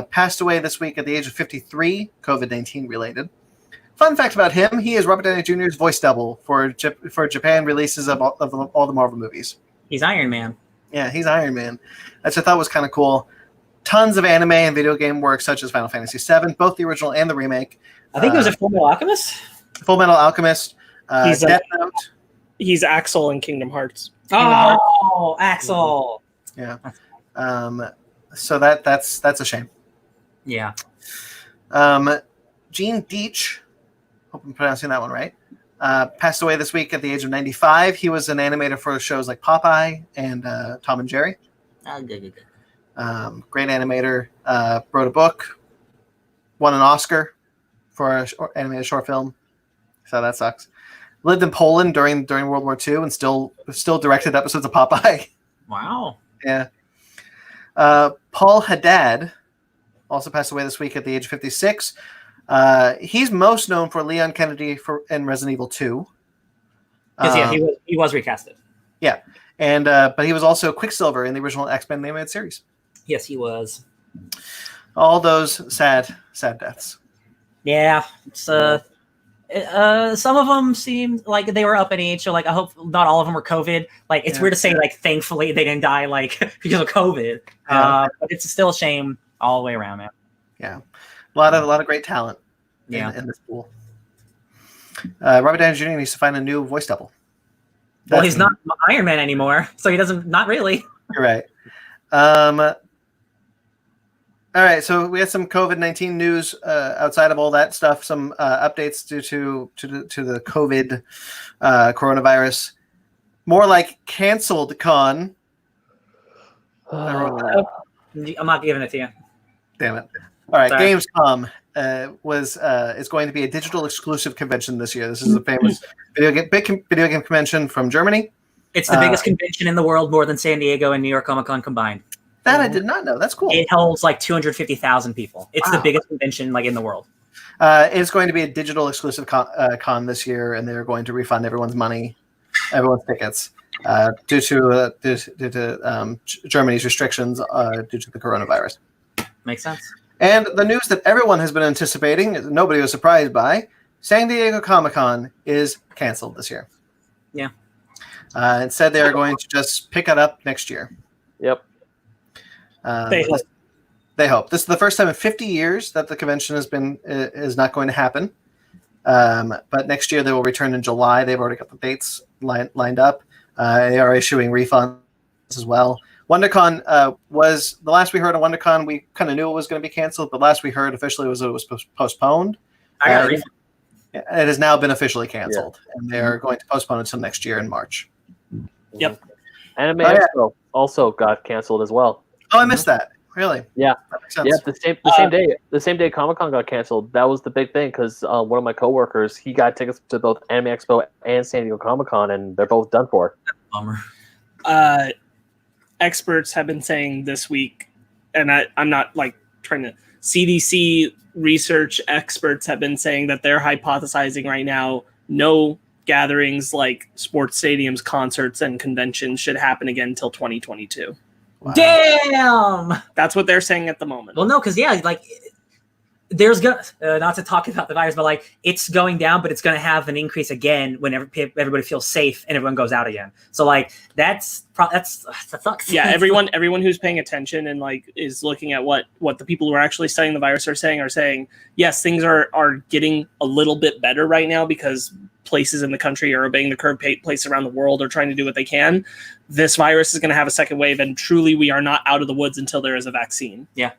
Passed away this week at the age of 53, COVID-19 related. Fun fact about him, he is Robert Downey Jr.'s voice double for Japan releases of all the Marvel movies. He's Iron Man. Yeah, he's Iron Man. Which I thought was kind of cool. Tons of anime and video game work, such as Final Fantasy VII, both the original and the remake. I think he was a Full Metal Alchemist. Full Metal Alchemist. Death Note. He's Axel in Kingdom Hearts. Oh, Axel. Yeah. So that's a shame. Yeah. Gene Deitch, hope I'm pronouncing that one right, passed away this week at the age of 95. He was an animator for shows like Popeye and Tom and Jerry. Good. Great animator. Wrote a book. Won an Oscar for an animated short film. So that sucks. Lived in Poland during World War II and still directed episodes of Popeye. Wow. Yeah. Paul Haddad also passed away this week at the age of 56. He's most known for Leon Kennedy in Resident Evil 2. He was recasted. Yeah, and but he was also Quicksilver in the original X-Men animated series. Yes, he was. All those sad deaths. Yeah, some of them seemed like they were up in age. So like, I hope not all of them were COVID. Like, it's weird to say like, thankfully they didn't die like because of COVID. But it's still a shame all the way around, man. Yeah, a lot of great talent. In this pool. Robert Downey Jr. needs to find a new voice double. Well, he's not Iron Man anymore, so he doesn't. Not really. You're right. All right, so we had some COVID-19 news outside of all that stuff. Some updates due to the COVID coronavirus. More like canceled con. I'm not giving it to you. Damn it. All right, Sorry. Gamescom is going to be a digital exclusive convention this year. This is a famous video game convention from Germany. It's the biggest convention in the world, more than San Diego and New York Comic Con combined. That I did not know. That's cool. It holds like 250,000 people. It's the Wow. biggest convention like in the world. It's going to be a digital exclusive con this year, and they're going to refund everyone's tickets due to Germany's restrictions due to the coronavirus. Makes sense. And the news that everyone has been anticipating, nobody was surprised by, San Diego Comic-Con is canceled this year. Yeah. Instead, they are going to just pick it up next year. Yep. They hope. This is the first time in 50 years that the convention is not going to happen. But next year they will return in July. They've already got the dates lined up. They are issuing refunds as well. WonderCon was the last we heard of WonderCon. We kind of knew it was going to be canceled, but last we heard officially was it was postponed. I got a refund. It has now been officially canceled, and they are going to postpone it until next year in March. Yep. Anime Expo also got canceled as well. Oh, I missed that. Really? Yeah. That makes sense. Yeah, the same day Comic-Con got canceled. That was the big thing because one of my coworkers, he got tickets to both Anime Expo and San Diego Comic-Con, and they're both done for. Bummer. Experts have been saying this week, and I'm not like trying to. CDC research experts have been saying that they're hypothesizing right now no gatherings like sports stadiums, concerts, and conventions should happen again until 2022. Wow. Damn. That's what they're saying at the moment. Well, no, because like there's not to talk about the virus, but like it's going down, but it's going to have an increase again whenever everybody feels safe and everyone goes out again. So like that sucks. Yeah, everyone who's paying attention and like is looking at what the people who are actually studying the virus are saying yes, things are getting a little bit better right now because places in the country are obeying the curve. Places around the world are trying to do what they can. This virus is going to have a second wave, and truly, we are not out of the woods until there is a vaccine. Yeah,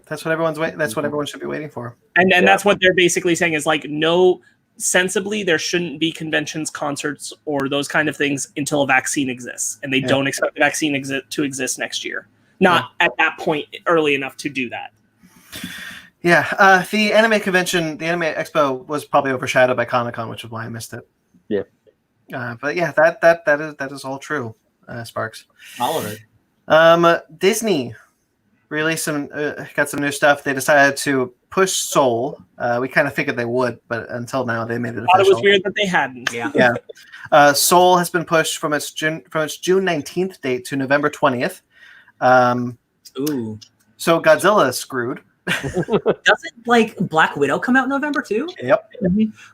that's what everyone's waiting. That's what everyone should be waiting for. And that's what they're basically saying is like, no, sensibly, there shouldn't be conventions, concerts, or those kind of things until a vaccine exists. And they don't expect the vaccine to exist next year. Not at that point early enough to do that. Yeah, the anime convention, the Anime Expo was probably overshadowed by Comic-Con, which is why I missed it. Yeah. But yeah, that is all true, Sparks. All of it. Disney released got some new stuff. They decided to push Soul. We kind of figured they would, but until now they made it official. I thought it was weird that they hadn't. Yeah. Soul has been pushed from its June 19th date to November 20th. Ooh. So Godzilla is screwed. Doesn't like Black Widow come out in November too? Yep.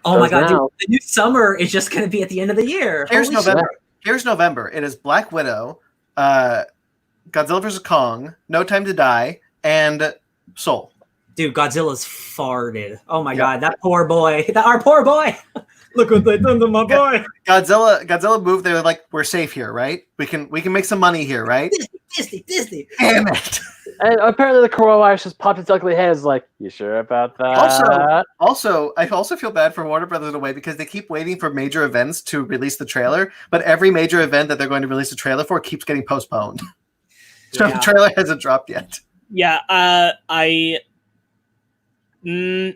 Oh my god, dude, the new summer is just going to be at the end of the year. Here's Holy November. shit. Here's November. It is Black Widow, Godzilla vs. Kong, No Time to Die, and Soul. Dude, Godzilla's farted. Oh my god, that poor boy. Our poor boy. Look what they done to my boy. Godzilla moved. They were like, "We're safe here, right? We can make some money here, right?" Disney. Damn it. And apparently the coronavirus just popped its ugly head. It's like, you sure about that? Also, I also feel bad for Warner Brothers in a way because they keep waiting for major events to release the trailer, but every major event that they're going to release the trailer for keeps getting postponed. So the trailer hasn't dropped yet. Yeah, I would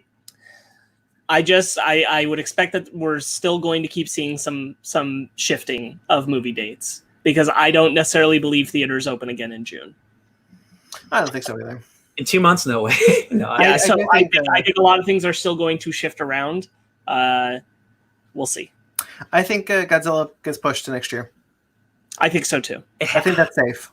expect that we're still going to keep seeing some shifting of movie dates because I don't necessarily believe theaters open again in June. I don't think so either. In 2 months, no way. No, Yeah, I think a lot of things are still going to shift around. We'll see. I think Godzilla gets pushed to next year. I think so too. I think that's safe.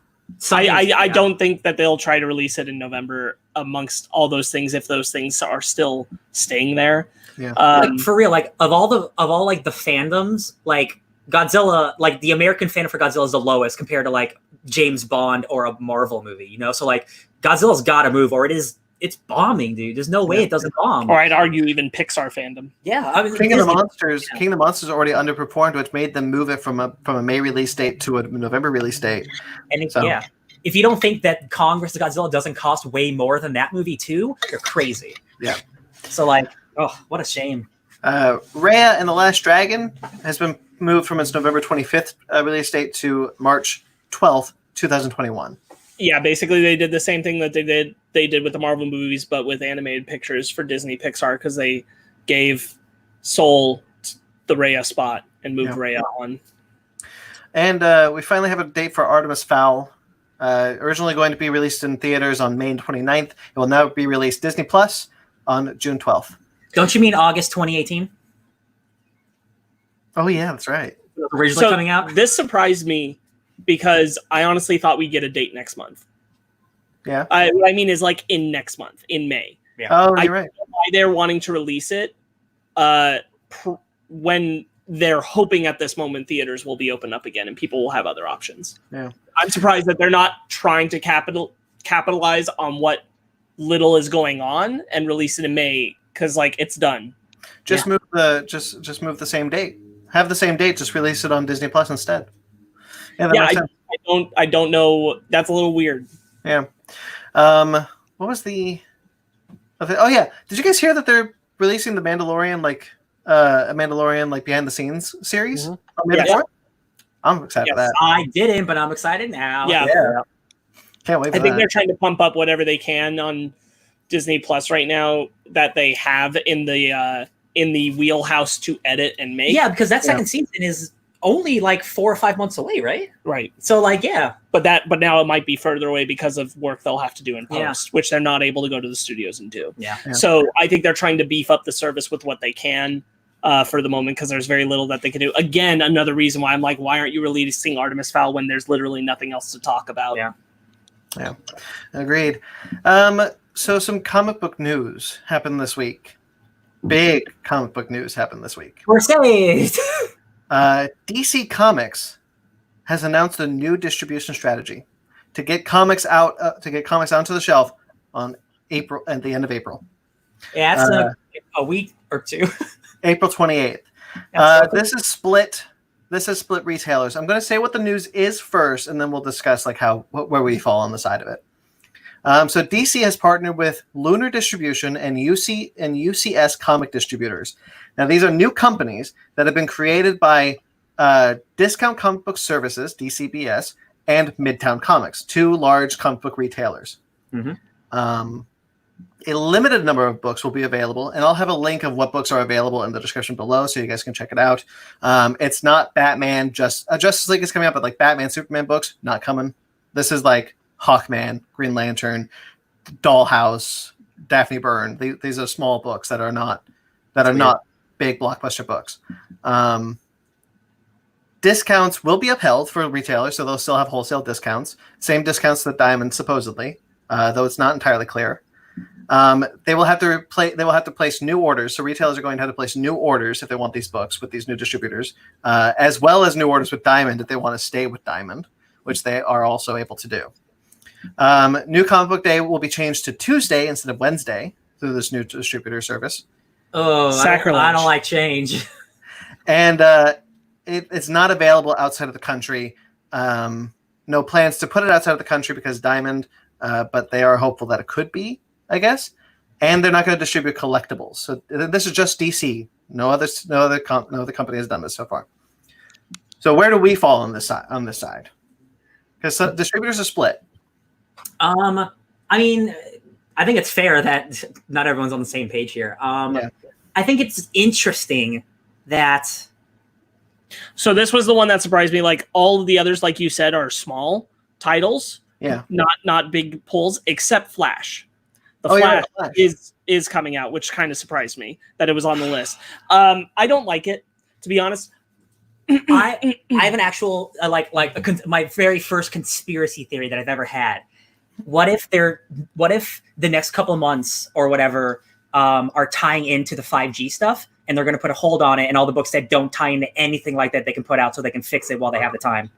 I don't think that they'll try to release it in November amongst all those things if those things are still staying there. Yeah. Like, for real, like of all like the fandoms, like Godzilla, like the American fandom for Godzilla is the lowest compared to like James Bond or a Marvel movie, you know? So like Godzilla's got to move or it's bombing, dude. There's no way it doesn't bomb. Or I'd argue even Pixar fandom. Yeah, I mean, King of the Monsters already underperformed, which made them move it from a May release date to a November release date. And if you don't think that Kong vs. Godzilla doesn't cost way more than that movie too, you're crazy. Yeah. So like, oh, what a shame. Raya and the Last Dragon has been moved from its November 25th release date to March 12th, 2021. Yeah, basically they did the same thing that they did with the Marvel movies, but with animated pictures for Disney Pixar, because they gave Soul the Rhea spot and moved Rhea on. And we finally have a date for Artemis Fowl. Originally going to be released in theaters on May 29th. It will now be released Disney Plus on June 12th. Don't you mean August 2018? Oh, yeah, that's right. Originally coming out? This surprised me because I honestly thought we'd get a date next month. Yeah. What I mean is like in next month, in May. Yeah. Oh, you're I right. don't know why they're wanting to release it when they're hoping at this moment theaters will be open up again and people will have other options. Yeah. I'm surprised that they're not trying to capitalize on what little is going on and release it in May, because like it's done. Just move the same date. Have the same date, just release it on Disney Plus instead. Yeah, that makes sense. I don't know. That's a little weird. Yeah. What was the? Oh yeah. Did you guys hear that they're releasing the Mandalorian a Mandalorian behind the scenes series? On May the 4th? I'm excited for that. I didn't, but I'm excited now. Yeah. Can't wait for I think that. they're trying to pump up whatever they can on Disney Plus right now that they have in the wheelhouse to edit and make. Yeah, because that second season is only like 4 or 5 months away, right? Right. So yeah. But now it might be further away because of work they'll have to do in post, which they're not able to go to the studios and do. Yeah. So I think they're trying to beef up the service with what they can for the moment, because there's very little that they can do. Again, another reason why I'm like, why aren't you releasing Artemis Fowl when there's literally nothing else to talk about? Yeah. Agreed. So some comic book news happened this week. Big comic book news happened this week. We're saved. DC Comics has announced a new distribution strategy to get comics out onto the shelf at the end of April. Yeah, it's a week or two. April 28th. This is split retailers. I'm going to say what the news is first, and then we'll discuss where we fall on the side of it. So DC has partnered with Lunar Distribution and UCS Comic Distributors. Now, these are new companies that have been created by Discount Comic Book Services, DCBS, and Midtown Comics, two large comic book retailers. Mm-hmm. A limited number of books will be available, and I'll have a link of what books are available in the description below so you guys can check it out. It's not Batman, Justice League is coming out, but like Batman, Superman books, not coming. This is like Hawkman, Green Lantern, Dollhouse, Daphne Byrne. These are small books that are not big blockbuster books. Discounts will be upheld for retailers, so they'll still have wholesale discounts. Same discounts that Diamond supposedly, though it's not entirely clear. They will have to place new orders. So retailers are going to have to place new orders if they want these books with these new distributors, as well as new orders with Diamond if they want to stay with Diamond, which they are also able to do. New Comic Book Day will be changed to Tuesday instead of Wednesday through this new distributor service. Oh, sacrilege. I don't like change. And it's not available outside of the country. No plans to put it outside of the country because Diamond, but they are hopeful that it could be, I guess. And they're not going to distribute collectibles. So this is just DC. No other company has done this so far. So where do we fall on this side? Because distributors are split. I mean, I think it's fair that not everyone's on the same page here. I think it's interesting that. So this was the one that surprised me. Like all of the others, like you said, are small titles. Yeah. Not big pulls, except Flash. The Flash is coming out, which kind of surprised me that it was on the list. I don't like it, to be honest. I have an actual my very first conspiracy theory that I've ever had. What if the next couple of months or whatever are tying into the 5G stuff, and they're going to put a hold on it, and all the books that don't tie into anything like that they can put out so they can fix it while they have the time.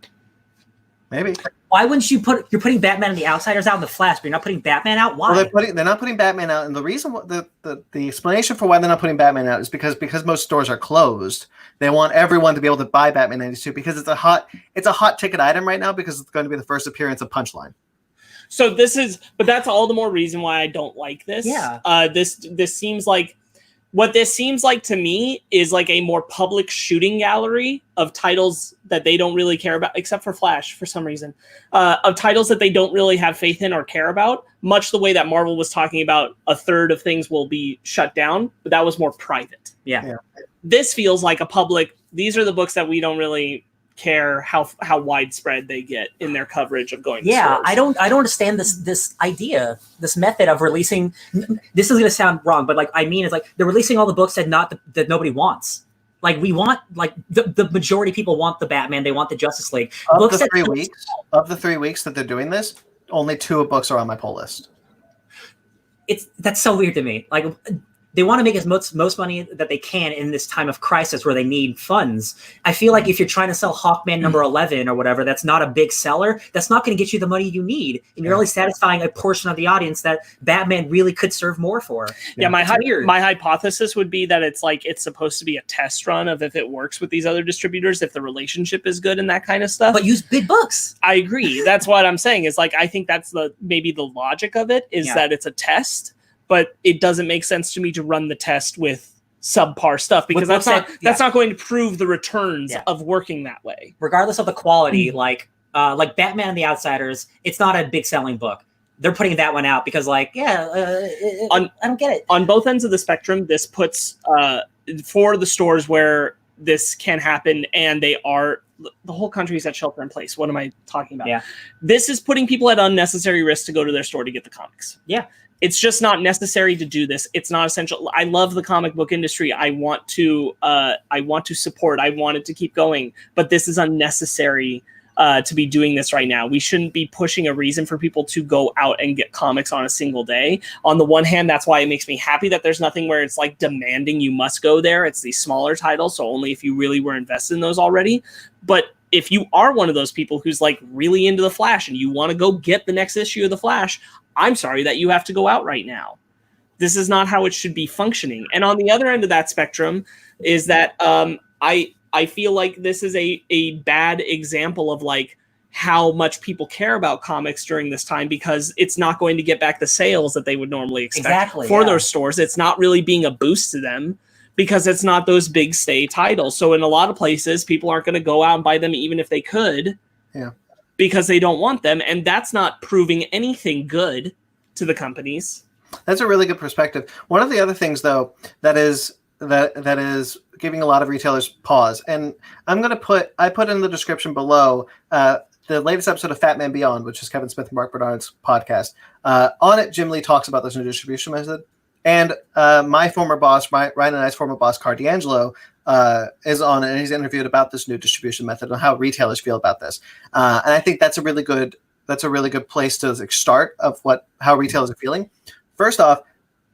Maybe. Why wouldn't you you're putting Batman and the Outsiders out in the Flash, but you're not putting Batman out? Why? Well, they're not putting Batman out, and the reason the explanation for why they're not putting Batman out is because most stores are closed. They want everyone to be able to buy Batman 92 because it's a hot ticket item right now because it's going to be the first appearance of Punchline. So but that's all the more reason why I don't like this. Yeah. This seems like What this seems like to me is like a more public shooting gallery of titles that they don't really care about, except for Flash for some reason, of titles that they don't really have faith in or care about, much the way that Marvel was talking about a third of things will be shut down, but that was more private. Yeah. This feels like a public, these are the books that we don't really care how widespread they get in their coverage of going to stores. I don't understand this idea, this method of releasing. This is going to sound wrong, but like I mean, it's like they're releasing all the books that nobody wants. Like we want, like the majority of people want the Batman, they want the Justice League. Of the 3 weeks that they're doing this, only 2 books are on my pull list. That's so weird to me. Like they want to make as most money that they can in this time of crisis where they need funds. I feel like if you're trying to sell Hawkman number 11 or whatever, that's not a big seller. That's not going to get you the money you need. And you're only satisfying a portion of the audience that Batman really could serve more for. Yeah, my hypothesis would be that it's supposed to be a test run of if it works with these other distributors, if the relationship is good and that kind of stuff. But use big books. I agree. That's what I'm saying is like, I think that's maybe the logic of it is that it's a test. But it doesn't make sense to me to run the test with subpar stuff because that's not going to prove the returns of working that way. Regardless of the quality, like Batman and the Outsiders, it's not a big selling book. They're putting that one out because I don't get it. On both ends of the spectrum, this puts for the stores where this can happen and they are the whole country's at shelter in place. What am I talking about? Yeah. This is putting people at unnecessary risk to go to their store to get the comics. Yeah. It's just not necessary to do this. It's not essential. I love the comic book industry. I want to support. I want it to keep going. But this is unnecessary to be doing this right now. We shouldn't be pushing a reason for people to go out and get comics on a single day. On the one hand, that's why it makes me happy that there's nothing where it's like demanding you must go there. It's these smaller titles, so only if you really were invested in those already. But if you are one of those people who's like really into the Flash and you want to go get the next issue of the Flash, I'm sorry that you have to go out right now. This is not how it should be functioning. And on the other end of that spectrum is that I feel like this is a bad example of like how much people care about comics during this time because it's not going to get back the sales that they would normally expect for those stores. It's not really being a boost to them because it's not those big stay titles. So in a lot of places, people aren't going to go out and buy them even if they could. Yeah. Because they don't want them, and that's not proving anything good to the companies. That's a really good perspective. One of the other things, though, that is giving a lot of retailers pause, and I put in the description below the latest episode of Fat Man Beyond, which is Kevin Smith and Mark Bernard's podcast. On it, Jim Lee talks about this new distribution method, and my former boss, Ryan and I's former boss, Car D'Angelo, is on it, and he's interviewed about this new distribution method and how retailers feel about this. And I think that's a really good place to start of how retailers are feeling. First off,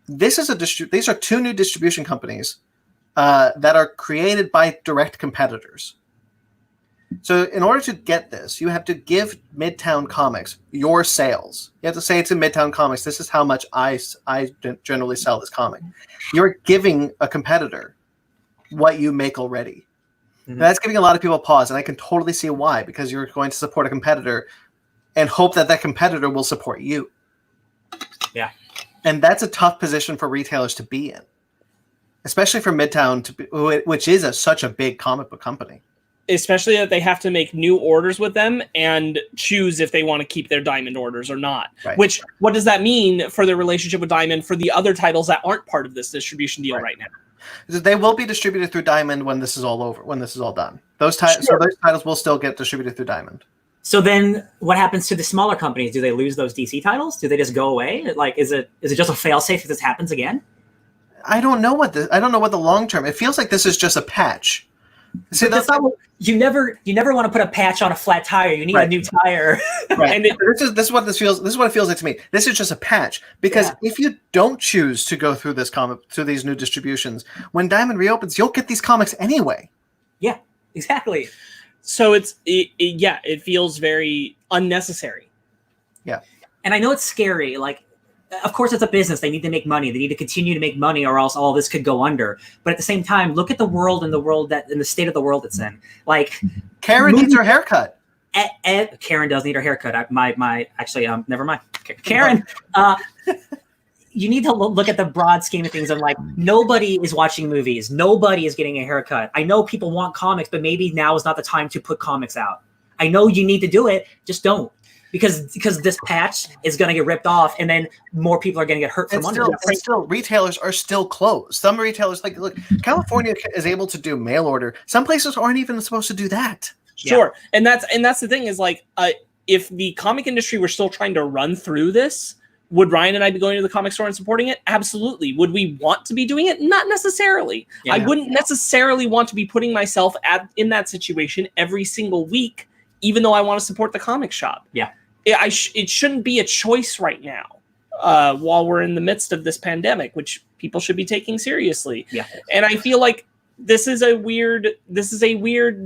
these are 2 new distribution companies that are created by direct competitors. So in order to get this, you have to give Midtown Comics your sales. You have to say to Midtown Comics, this is how much I generally sell this comic. You're giving a competitor what you make already. Mm-hmm. That's giving a lot of people pause, and I can totally see why, because you're going to support a competitor and hope that competitor will support you. Yeah. And that's a tough position for retailers to be in, especially for Midtown, which is such a big comic book company. Especially that they have to make new orders with them and choose if they want to keep their Diamond orders or not. Right. Which, what does that mean for their relationship with Diamond for the other titles that aren't part of this distribution deal right now? They will be distributed through Diamond when this is all over, when this is all done. Those titles will still get distributed through Diamond. So then what happens to the smaller companies? Do they lose those DC titles? Do they just go away? Like, is it just a failsafe if this happens again? I don't know what the long term. It feels like this is just a patch. See, that's not what, you never want to put a patch on a flat tire. You need a new tire. Right. And this is what it feels like to me. This is just a patch because if you don't choose to go through these new distributions, when Diamond reopens, you'll get these comics anyway. Yeah, exactly. So it feels very unnecessary. Yeah. And I know it's scary. Like, of course, it's a business. They need to make money. They need to continue to make money, or else all this could go under. But at the same time, look at the world and the state of the world it's in. Like, Karen needs her haircut. Karen does need her haircut. Never mind. Karen, you need to look at the broad scheme of things. And like, nobody is watching movies. Nobody is getting a haircut. I know people want comics, but maybe now is not the time to put comics out. I know you need to do it. Just don't. Because this patch is going to get ripped off, and then more people are going to get hurt from under it. And still, retailers are still closed. Some retailers, like, look, California is able to do mail order. Some places aren't even supposed to do that. Sure, yeah. and that's the thing is like, if the comic industry were still trying to run through this, would Ryan and I be going to the comic store and supporting it? Absolutely. Would we want to be doing it? Not necessarily. Yeah. I wouldn't necessarily want to be putting myself in that situation every single week, even though I want to support the comic shop. Yeah. It shouldn't be a choice right now while we're in the midst of this pandemic, which people should be taking seriously. Yeah. And I feel like this is a weird,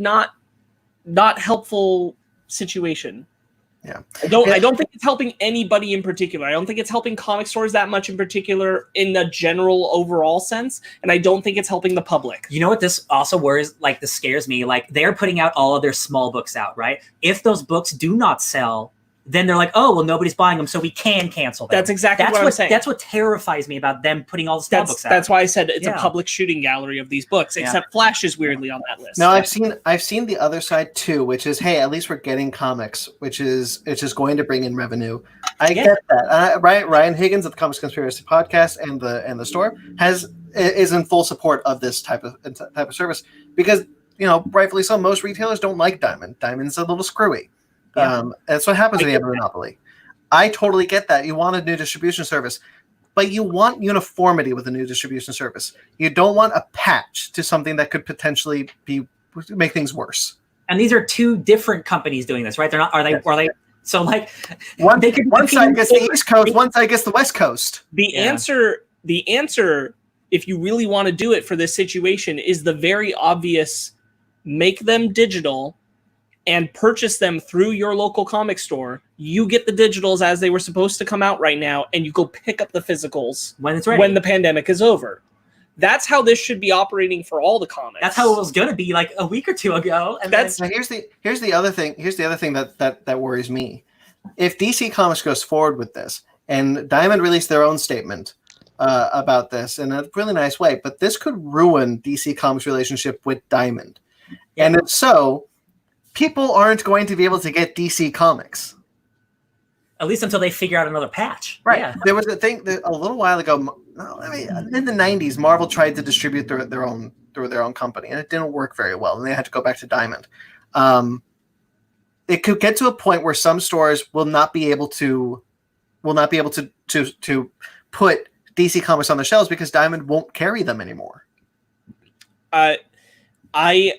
not helpful situation. Yeah. I don't think it's helping anybody in particular. I don't think it's helping comic stores that much in particular in the general overall sense. And I don't think it's helping the public. You know what this also worries, like this scares me? Like they're putting out all of their small books out, right? If those books do not sell, then they're like, oh, well, nobody's buying them, so we can cancel them. That's exactly what I'm saying. That's what terrifies me about them putting all the small books out. That's why I said it's a public shooting gallery of these books, except Flash is weirdly on that list. No, I've seen the other side too, which is, hey, at least we're getting comics, which is going to bring in revenue. I get that. Ryan Higgins of the Comics Conspiracy Podcast and the store is in full support of this type of service because, you know, rightfully so, most retailers don't like Diamond. Diamond's a little screwy. That's what happens when you have a monopoly. I totally get that. You want a new distribution service, but you want uniformity with a new distribution service. You don't want a patch to something that could potentially make things worse. And these are two different companies doing this, right? They're not. Are they? Yes. Are they? So like, one side gets the East Coast, one side gets the West Coast. The answer, if you really want to do it for this situation, is the very obvious: make them digital and purchase them through your local comic store. You get the digitals as they were supposed to come out right now, and you go pick up the physicals when it's ready. When the pandemic is over. That's how this should be operating for all the comics. That's how it was going to be like a week or two ago. And here's the other thing. Here's the other thing that worries me. If DC Comics goes forward with this, and Diamond released their own statement about this in a really nice way, but this could ruin DC Comics' relationship with Diamond. Yeah. And if so, people aren't going to be able to get DC Comics. At least until they figure out another patch. Right. Yeah. There was a thing that a little while ago, in the 90s, Marvel tried to distribute through their own company, and it didn't work very well, and they had to go back to Diamond. It could get to a point where some stores will not be able to put DC Comics on the shelves because Diamond won't carry them anymore. I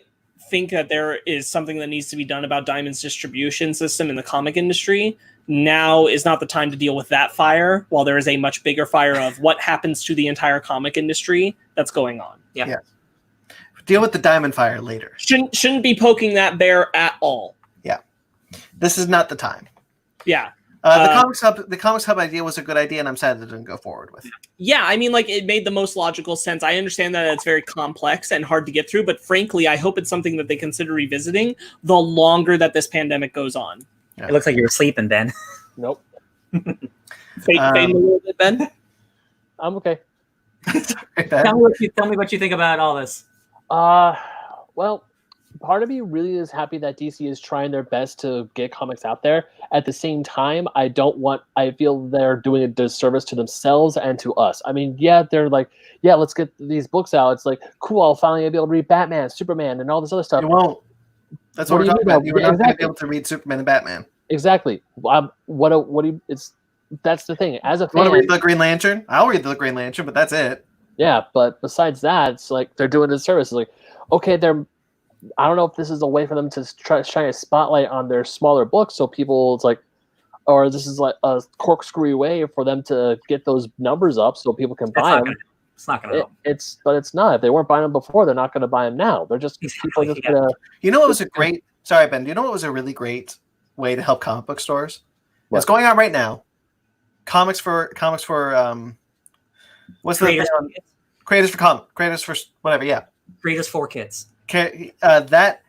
think that there is something that needs to be done about Diamond's distribution system in the comic industry. Now is not the time to deal with that fire, while there is a much bigger fire of what happens to the entire comic industry that's going on. Yeah. Deal with the Diamond fire later. Shouldn't be poking that bear at all. Yeah. This is not the time. Yeah. The Comics Hub idea was a good idea, and I'm sad that it didn't go forward with. Yeah, I mean, like, it made the most logical sense. I understand that it's very complex and hard to get through, but frankly, I hope it's something that they consider revisiting the longer that this pandemic goes on. Yeah. It looks like you're sleeping, Ben. Nope. Fade a little bit, Ben? I'm okay. Sorry, tell me what you think about all this. Well, part of me really is happy that DC is trying their best to get comics out there. At the same time, I feel they're doing a disservice to themselves and to us. I mean, yeah, they're like, yeah, let's get these books out. It's like, cool, I'll finally be able to read Batman, Superman, and all this other stuff. You won't. That's what we're talking about. You're not going to be able to read Superman and Batman. Exactly. That's the thing. As a fan, you want to read the Green Lantern? I'll read the Green Lantern, but that's it. Yeah, but besides that, it's like they're doing a disservice. It's like, okay, I don't know if this is a way for them to shine a spotlight on their smaller books, so people, it's like, or this is like a corkscrew way for them to get those numbers up so people can buy them. It's not going to help. But it's not. If they weren't buying them before, they're not going to buy them now. They're just people are just going to. You know what was a great? Sorry, Ben. Do you know what was a really great way to help comic book stores? What's going on right now? Comics for what's Creators the Creators for whatever. Yeah. Creators for Kids. That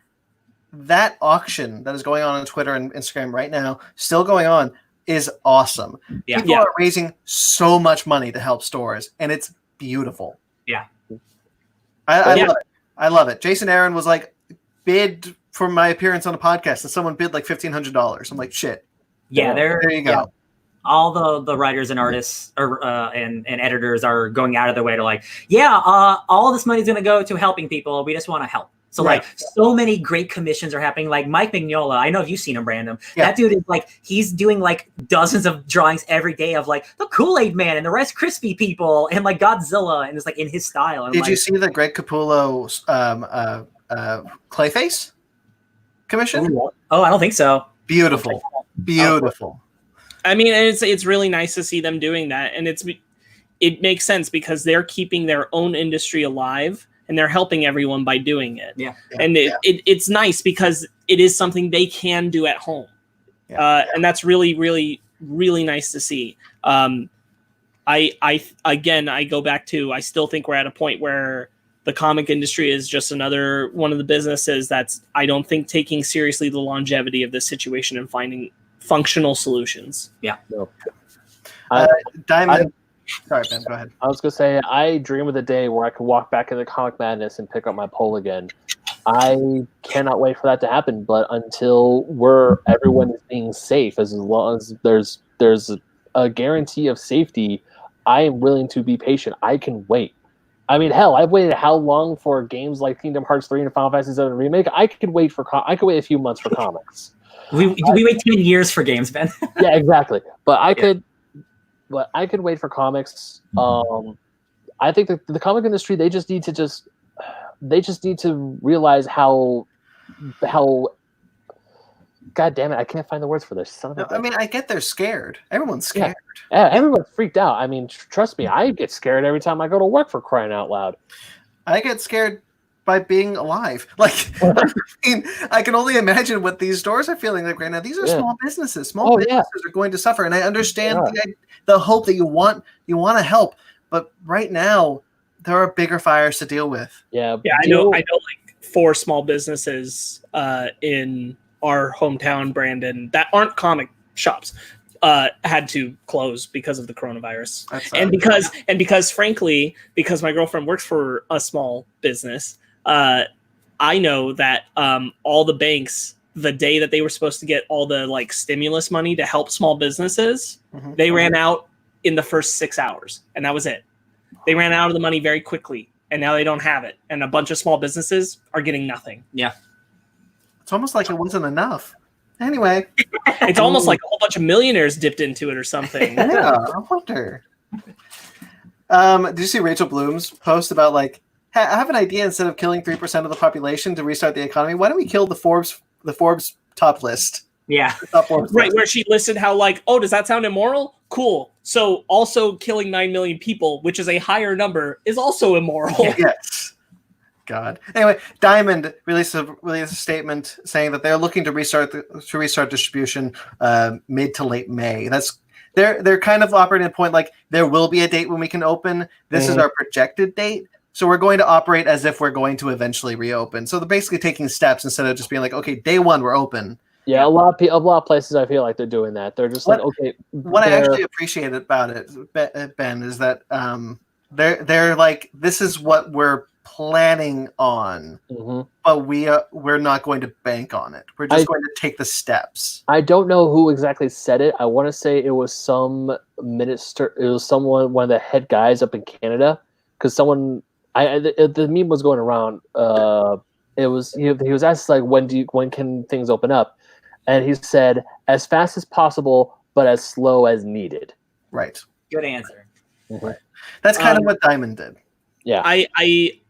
auction that is going on Twitter and Instagram right now, still going on. is awesome. Yeah. People are raising so much money to help stores, and it's beautiful. Yeah. I love it. I love it. Jason Aaron was like, bid for my appearance on a podcast, and someone bid like $1,500. I'm like, shit. Yeah, there you go. Yeah. All the writers and artists and editors are going out of their way to like, all this money is going to go to helping people. We just want to help. So like so many great commissions are happening. Like Mike Mignola, I know if you've seen him, Brandon. Yeah. That dude is like, he's doing like dozens of drawings every day of like the Kool-Aid Man and the Rice Krispie people and like Godzilla, and it's like in his style. And Did you see the Greg Capullo Clayface commission? Ooh, oh, I don't think so. Beautiful. I mean, and it's really nice to see them doing that, and it makes sense because they're keeping their own industry alive. And they're helping everyone by doing it. Yeah. And it's nice because it is something they can do at home. And that's really, really, really nice to see. I go back to, I still think we're at a point where the comic industry is just another one of the businesses that's, I don't think, taking seriously the longevity of this situation and finding functional solutions. Yeah. No. Diamond. Sorry, Ben, go ahead. I was going to say, I dream of the day where I can walk back into Comic Madness and pick up my pole again. I cannot wait for that to happen, but until everyone is being safe, as long as there's a guarantee of safety, I am willing to be patient. I can wait. I mean, hell, I've waited how long for games like Kingdom Hearts 3 and Final Fantasy VII Remake? I could wait a few months for comics. We wait 10 years for games, Ben. Yeah, exactly. But I could wait for comics. I think the comic industry, they just need to realize how God damn it, I can't find the words for this. Son of a bitch. I mean, I get they're scared. Everyone's scared. Yeah, everyone's freaked out. I mean, trust me, I get scared every time I go to work, for crying out loud. I get scared by being alive. Like, I mean, I can only imagine what these stores are feeling like right now. These are small businesses. Small businesses are going to suffer, and I understand the hope that you want to help, but right now there are bigger fires to deal with. Yeah. I know. Like 4 small businesses in our hometown, Brandon, that aren't comic shops, had to close because of the coronavirus. And because frankly, because my girlfriend works for a small business, I know that all the banks, the day that they were supposed to get all the like stimulus money to help small businesses, they ran out in the first 6 hours, and that was it. They ran out of the money very quickly, and now they don't have it. And a bunch of small businesses are getting nothing. Yeah. It's almost like it wasn't enough. Anyway. It's almost like a whole bunch of millionaires dipped into it or something. Yeah, I wonder. Did you see Rachel Bloom's post about like, I have an idea, instead of killing 3% of the population to restart the economy, why don't we kill the Forbes top list? Yeah. Right, where she listed how like, oh, does that sound immoral? Cool. So also killing 9 million people, which is a higher number, is also immoral. Yes. God. Anyway, Diamond released a statement saying that they're looking to restart distribution mid to late May. They're kind of operating at a point like there will be a date when we can open. This is our projected date. So we're going to operate as if we're going to eventually reopen. So they're basically taking steps instead of just being like, okay, day one, we're open. Yeah, a lot of places I feel like they're doing that. They're just like, okay. What I actually appreciate about it, Ben, is that they're like, this is what we're planning on, but we're not going to bank on it. We're just going to take the steps. I don't know who exactly said it. I want to say it was some minister. It was one of the head guys up in Canada, because someone. The meme was going around. It was he was asked like, when can things open up, and he said as fast as possible, but as slow as needed. Right. Good answer. Right. That's kind of what Diamond did. Yeah. I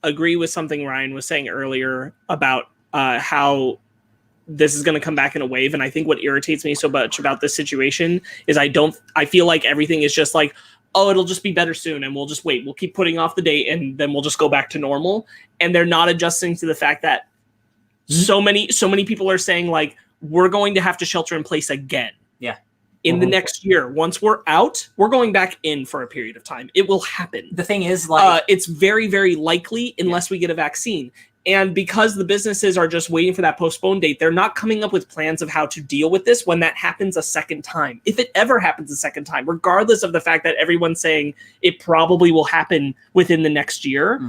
agree with something Ryan was saying earlier about how this is going to come back in a wave, and I think what irritates me so much about this situation is I feel like everything is just like, oh, it'll just be better soon, and we'll just wait. We'll keep putting off the date, and then we'll just go back to normal. And they're not adjusting to the fact that so many people are saying, like, we're going to have to shelter in place again. Yeah. In the next year. Once we're out, we're going back in for a period of time. It will happen. The thing is, like... it's very, very likely, unless we get a vaccine. And because the businesses are just waiting for that postponed date, they're not coming up with plans of how to deal with this when that happens a second time. If it ever happens a second time, regardless of the fact that everyone's saying it probably will happen within the next year,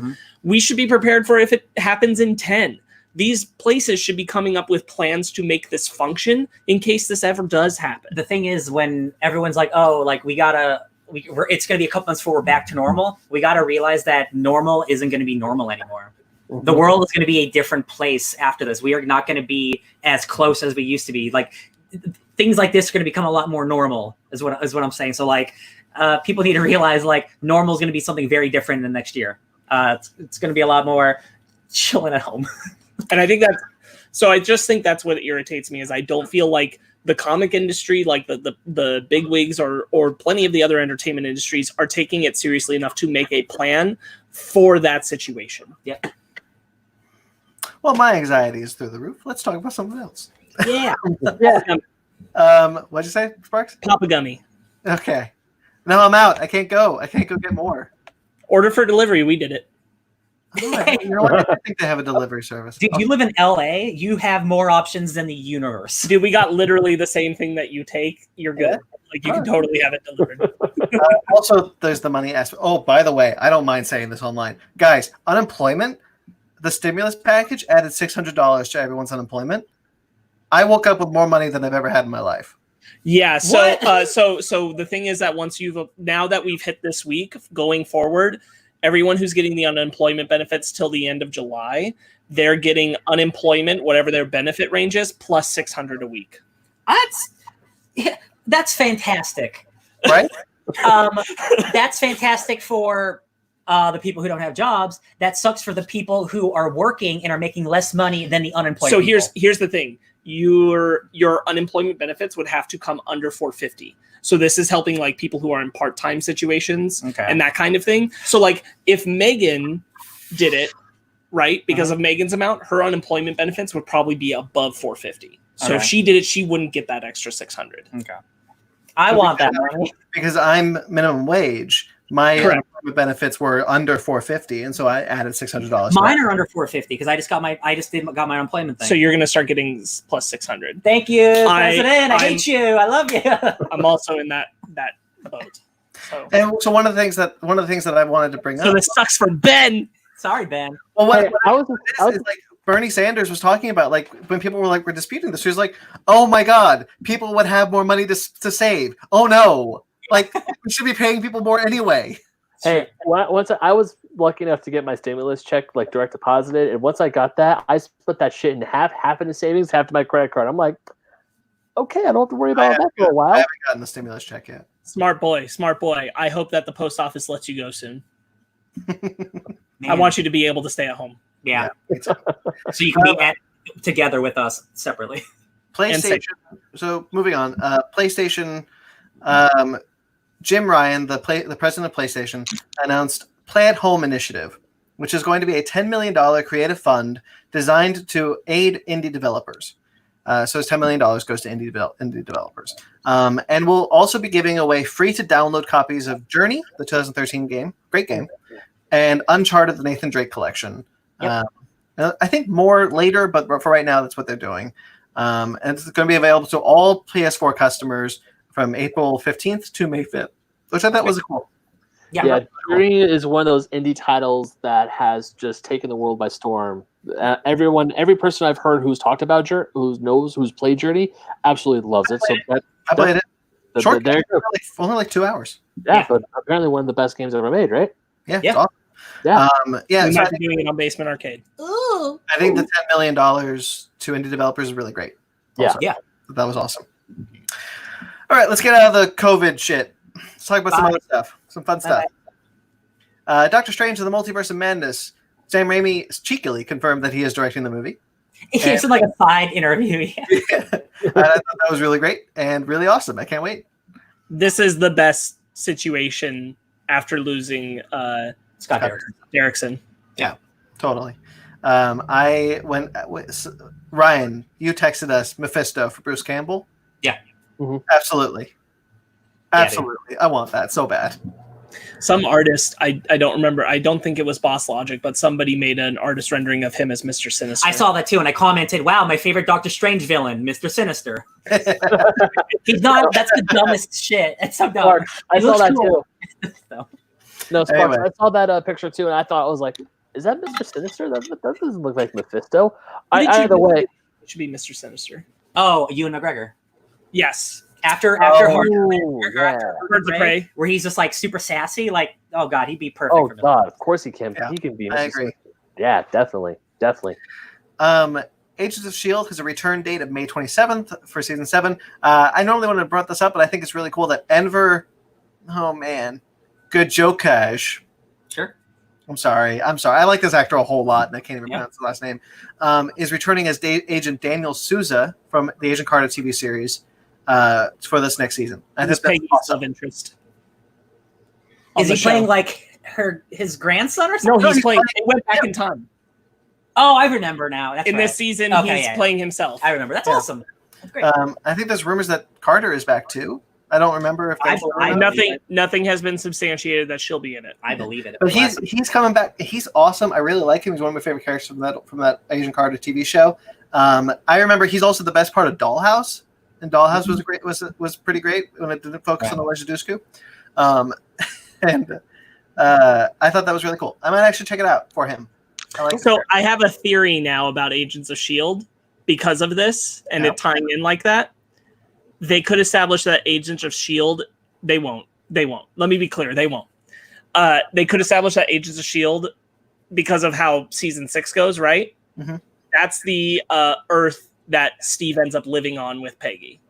we should be prepared for if it happens in 10. These places should be coming up with plans to make this function in case this ever does happen. The thing is, when everyone's like, oh, like it's going to be a couple months before we're back to normal, we got to realize that normal isn't going to be normal anymore. The world is going to be a different place after this. We are not going to be as close as we used to be. Like things like this are going to become a lot more normal is what I'm saying. So like people need to realize like normal is going to be something very different in the next year. It's going to be a lot more chilling at home. And I just think that's what irritates me is I don't feel like the comic industry, like the big wigs or plenty of the other entertainment industries are taking it seriously enough to make a plan for that situation. Yep. Well, my anxiety is through the roof. Let's talk about something else. Yeah. What'd you say, Sparks? Papa Gummy. Okay. No, I'm out. I can't go. I can't go get more. Order for delivery. We did it. Oh, you know what? I think they have a delivery service. Dude, you live in LA. You have more options than the universe. Dude, we got literally the same thing that you take. You're good. Like you can totally have it delivered. Also, there's the money aspect. Oh, by the way, I don't mind saying this online. Guys, unemployment, the stimulus package added $600 to everyone's unemployment. I woke up with more money than I've ever had in my life. Yeah. So, so the thing is that now that we've hit this week going forward, everyone who's getting the unemployment benefits till the end of July, they're getting unemployment, whatever their benefit range is, plus $600 a week. That's fantastic. Right? That's fantastic for the people who don't have jobs. That sucks for the people who are working and are making less money than the unemployed So people. here's the thing. Your unemployment benefits would have to come under $450. So this is helping like people who are in part-time situations and that kind of thing. So like if Megan did it, right, because of Megan's amount, her unemployment benefits would probably be above $450. So if she did it, she wouldn't get that extra $600. Okay. I want that money. Because I'm minimum wage. My unemployment benefits were under $450, and so I added $600. Mine are under $450 because I just got my unemployment thing. So you're gonna start getting plus $600. Thank you, President. I hate you. I love you. I'm also in that boat. So one of the things that I wanted to bring up. So this sucks for Ben. Sorry, Ben. Well, what is like Bernie Sanders was talking about, like when people were disputing this, he was like, "Oh my God, people would have more money to save. Oh no, like we should be paying people more anyway." Hey, once I was lucky enough to get my stimulus check like direct deposited, and once I got that, I split that shit in half into savings, half to my credit card. I'm like, okay, I don't have to worry about that for a while. I haven't gotten the stimulus check yet. Smart boy. I hope that the post office lets you go soon. I want you to be able to stay at home. Yeah. So you can be together with us separately. PlayStation. So moving on. PlayStation. Jim Ryan, the president of PlayStation, announced Play at Home Initiative, which is going to be a $10 million creative fund designed to aid indie developers. So it's $10 million goes to indie developers. And we'll also be giving away free-to-download copies of Journey, the 2013 game, great game, and Uncharted, the Nathan Drake collection. Yep. I think more later, but for right now, that's what they're doing. And it's going to be available to all PS4 customers from April 15th to May 5th, which I thought was cool. Yeah, Journey is one of those indie titles that has just taken the world by storm. Every person I've heard who's talked about who's played Journey, absolutely loves it. I played it. Short game, only like 2 hours. Yeah, but apparently one of the best games ever made, right? Yeah. Yeah. Awesome. We might be doing it on Basement Arcade. I think the $10 million to indie developers is really great. Also. Yeah. That was awesome. All right, let's get out of the COVID shit. Let's talk about some other stuff, some fun stuff. Doctor Strange and the Multiverse of Madness. Sam Raimi cheekily confirmed that he is directing the movie. It's like a side interview. I thought that was really great and really awesome. I can't wait. This is the best situation after losing Scott Derrickson. Yeah, totally. Ryan, you texted us Mephisto for Bruce Campbell. Yeah. Mm-hmm. Absolutely. I want that so bad. Some artist, I don't remember. I don't think it was Boss Logic, but somebody made an artist rendering of him as Mr. Sinister. I saw that too, and I commented, "Wow, my favorite Doctor Strange villain, Mr. Sinister." He's not. That's the dumbest shit. It's so dumb. Sparks, I He saw looks that cool. too. So, No, Sparks, Anyway. I saw that picture too, and I thought, I was like, is that Mr. Sinister? That doesn't look like Mephisto. Either way. It should be Mr. Sinister. oh, Ewan McGregor. Yes. After Ooh, after Birds of Prey. where he's just like super sassy, like, oh god, he'd be perfect. Oh for God, of course he can. Yeah, He can be. I agree. Yeah, definitely. Agents of S.H.I.E.L.D. has a return date of May 27th for season 7. I normally wouldn't have brought this up, but I think it's really cool that Enver, Gajokaj. Sure. I'm sorry. I like this actor a whole lot, and I can't even Yeah. pronounce the last name. Is returning as Agent Daniel Souza from the Agent Carter TV series for this next season. I Who's think that's Peggy's awesome. love interest? Is On he the playing show. like his grandson or No, something? he's he's playing. playing- It went back in time. Oh, I remember now. That's In right. this season, Okay, he's yeah. playing himself. I remember. That's Yeah. awesome. That's great. I think there's rumors that Carter is back too. I don't remember if that's I true or not. Nothing has been substantiated that she'll be in it. I believe it. But he's coming back. He's awesome. I really like him. He's one of my favorite characters from that Agent Carter TV show. I remember he's also the best part of Dollhouse, and Dollhouse was pretty great when it didn't focus on the Legidusku. And I thought that was really cool. I might actually check it out for him. So I have a theory now about Agents of S.H.I.E.L.D. because of this and it tying in like that. They could establish that Agents of S.H.I.E.L.D. They won't. Let me be clear. They won't. They could establish that Agents of S.H.I.E.L.D. because of how season 6 goes, right? Mm-hmm. That's the Earth that Steve ends up living on with Peggy.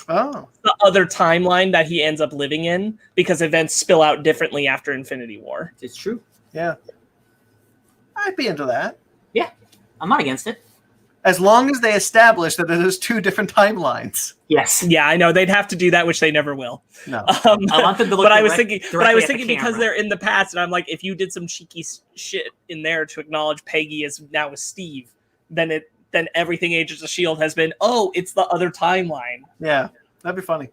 Oh. The other timeline that he ends up living in because events spill out differently after Infinity War. It's true. Yeah. I'd be into that. Yeah, I'm not against it. As long as they establish that it is 2 different timelines. Yes. Yeah, I know they'd have to do that, which they never will. No. I want them to look but I was thinking directly at the because camera. they're in the past, and I'm like, if you did some cheeky shit in there to acknowledge Peggy as now with Steve, then everything Agents of S.H.I.E.L.D. has been, it's the other timeline. Yeah, that'd be funny.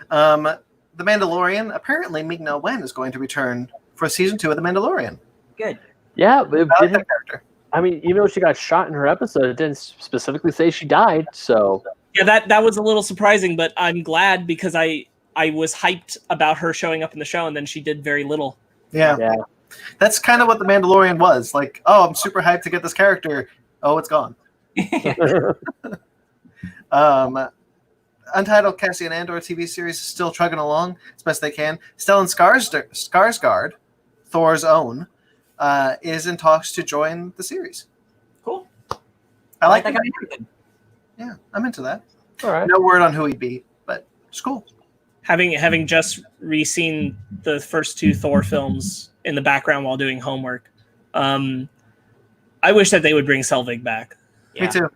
The Mandalorian, apparently Ming-Na Wen is going to return for season 2 of The Mandalorian. Good. Yeah, but I like that character. I mean, even though she got shot in her episode, it didn't specifically say she died. So Yeah, that was a little surprising, but I'm glad because I was hyped about her showing up in the show, and then she did very little. Yeah. That's kind of what The Mandalorian was. Like, I'm super hyped to get this character. Oh, it's gone. Untitled Cassian Andor TV series is still chugging along as best they can. Stellan Skarsgård, Thor's own, is in talks to join the series. Cool. I like that that. guy. Yeah, I'm into that. all right. No word on who he'd be, but it's cool. Having just re-seen the first 2 Thor films in the background while doing homework, I wish that they would bring Selvig back. Yeah. Me too.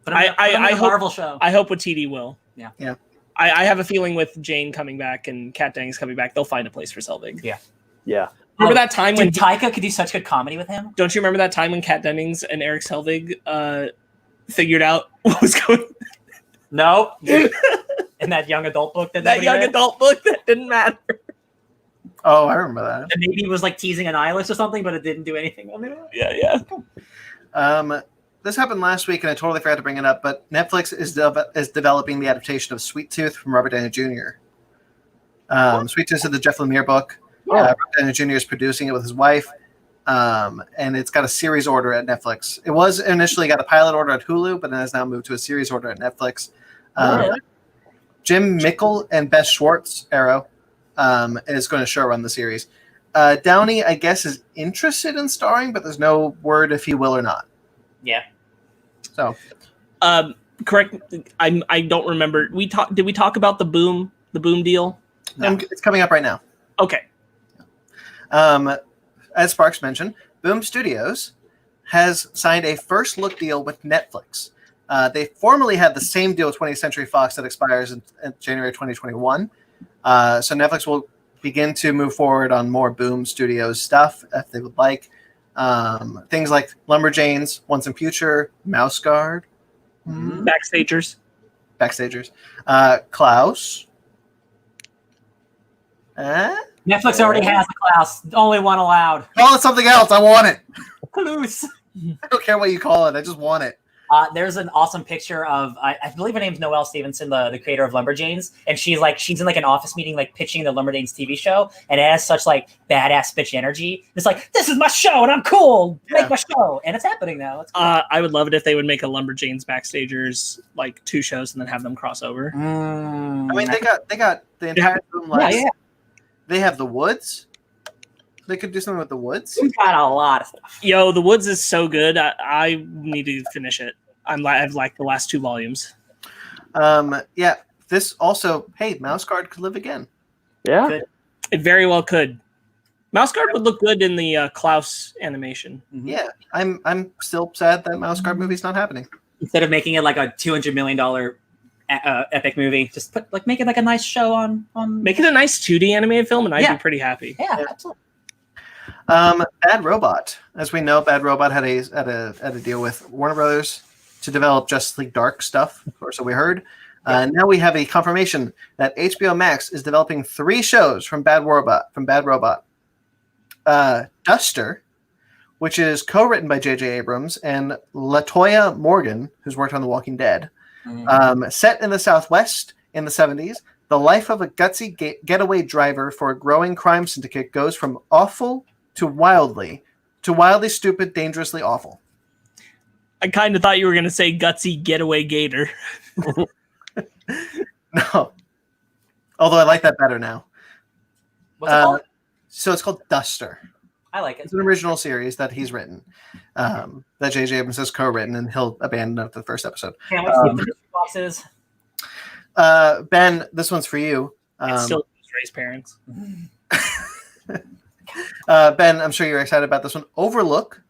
Put him in I a hope- Marvel show. I hope with TD will. Yeah. Yeah. I have a feeling with Jane coming back and Kat Dennings coming back, they'll find a place for Selvig. Yeah. Remember that time when Dude, Taika could do such good comedy with him. Don't you remember that time when Kat Dennings and Eric Selvig figured out what was going No. In that young adult book that that young adult book that didn't matter? Oh, I remember that. And maybe he was like teasing an eyelash or something, but it didn't do anything. Yeah. This happened last week, and I totally forgot to bring it up, but Netflix is developing the adaptation of Sweet Tooth from Robert Downey Jr. Sweet Tooth is the Jeff Lemire book. Robert Downey Jr. is producing it with his wife, and it's got a series order at Netflix. It was initially got a pilot order at Hulu, but it has now moved to a series order at Netflix. Jim Mickle and Beth Schwartz, Arrow, is going to showrun the series. Downey, I guess, is interested in starring, but there's no word if he will or not. Yeah. So, correct. I don't remember. Did we talk about the boom deal? No. it's coming up right now. Okay. As Sparks mentioned, Boom Studios has signed a first look deal with Netflix. They formerly had the same deal with 20th Century Fox that expires in January 2021. So Netflix will begin to move forward on more Boom Studios stuff if they would like. Things like Lumberjanes, Once and Future, Mouse Guard, Backstagers. Klaus, Netflix already has the class. Only one allowed. Call it something else. I want it. Loose. I don't care what you call it. I just want it. There's an awesome picture of I believe her name's Noelle Stevenson, the creator of Lumberjanes, and she's in like an office meeting, like pitching the Lumberjanes TV show, and it has such like badass bitch energy. It's like, this is my show and I'm cool. Make my show, and it's happening now. It's cool. I would love it if they would make a Lumberjanes Backstagers like 2 shows and then have them cross over. I mean, they got the entire room. Like, they have the woods. They could do something with the woods. We've got a lot of stuff. Yo, the woods is so good. I need to finish it. I've liked the last 2 volumes. Yeah. This also, hey, Mouse Guard could live again. Yeah. Good. It very well could. Mouse Guard would look good in the Klaus animation. Mm-hmm. Yeah. I'm still sad that Mouse Guard movie's not happening. Instead of making it like a $200 million epic movie, just make it like a nice show on. Make it a nice 2D animated film, and I'd be pretty happy. Yeah, absolutely. Bad Robot. As we know, Bad Robot had a deal with Warner Brothers to develop Justice League Dark stuff, or so we heard. Now we have a confirmation that HBO Max is developing 3 shows from Bad Robot. Duster, which is co-written by J.J. Abrams and LaToya Morgan, who's worked on The Walking Dead. Set in the Southwest in the 70s, the life of a gutsy getaway driver for a growing crime syndicate goes from awful to wildly stupid, dangerously awful. I kind of thought you were going to say gutsy getaway gator. No. Although I like that better now. What's it called? So it's called Duster. I like it. It's an original series that he's written, that J.J. Abrams has co-written, and he'll abandon after the first episode. Can't wait to see what the mystery box is. Ben, this one's for you. It's still Ray's parents. Ben, I'm sure you're excited about this one. Overlook,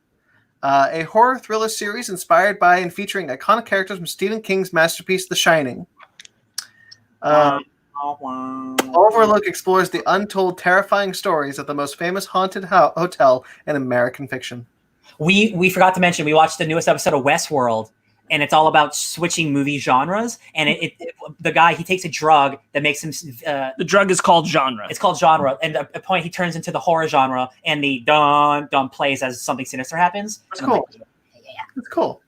a horror thriller series inspired by and featuring iconic characters from Stephen King's masterpiece, The Shining. Overlook explores the untold, terrifying stories of the most famous haunted hotel in American fiction. We forgot to mention, we watched the newest episode of Westworld, and it's all about switching movie genres. And the guy, he takes a drug that makes him... the drug is called genre. It's called genre. And at a point, he turns into the horror genre, and the dun plays as something sinister happens. That's cool. That's cool.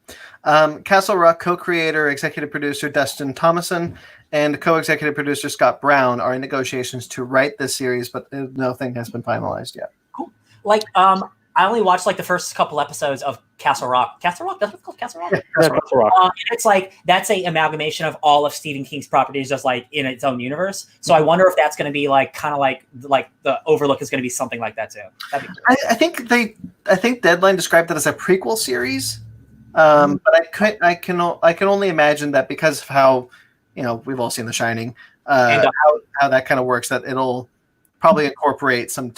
Castle Rock co-creator, executive producer Dustin Thomason, and co-executive producer Scott Brown are in negotiations to write this series, but nothing has been finalized yet. Cool. Like, I only watched like the first couple episodes of Castle Rock. Castle Rock? That's what it's called? Castle Rock? Yeah, Castle Rock. And it's like, that's a amalgamation of all of Stephen King's properties, just like in its own universe. So I wonder if that's going to be like, kind of like the Overlook is going to be something like that too. That'd be cool. I think Deadline described it as a prequel series. But I can only imagine that because of how, we've all seen The Shining, how that kind of works, that it'll probably incorporate some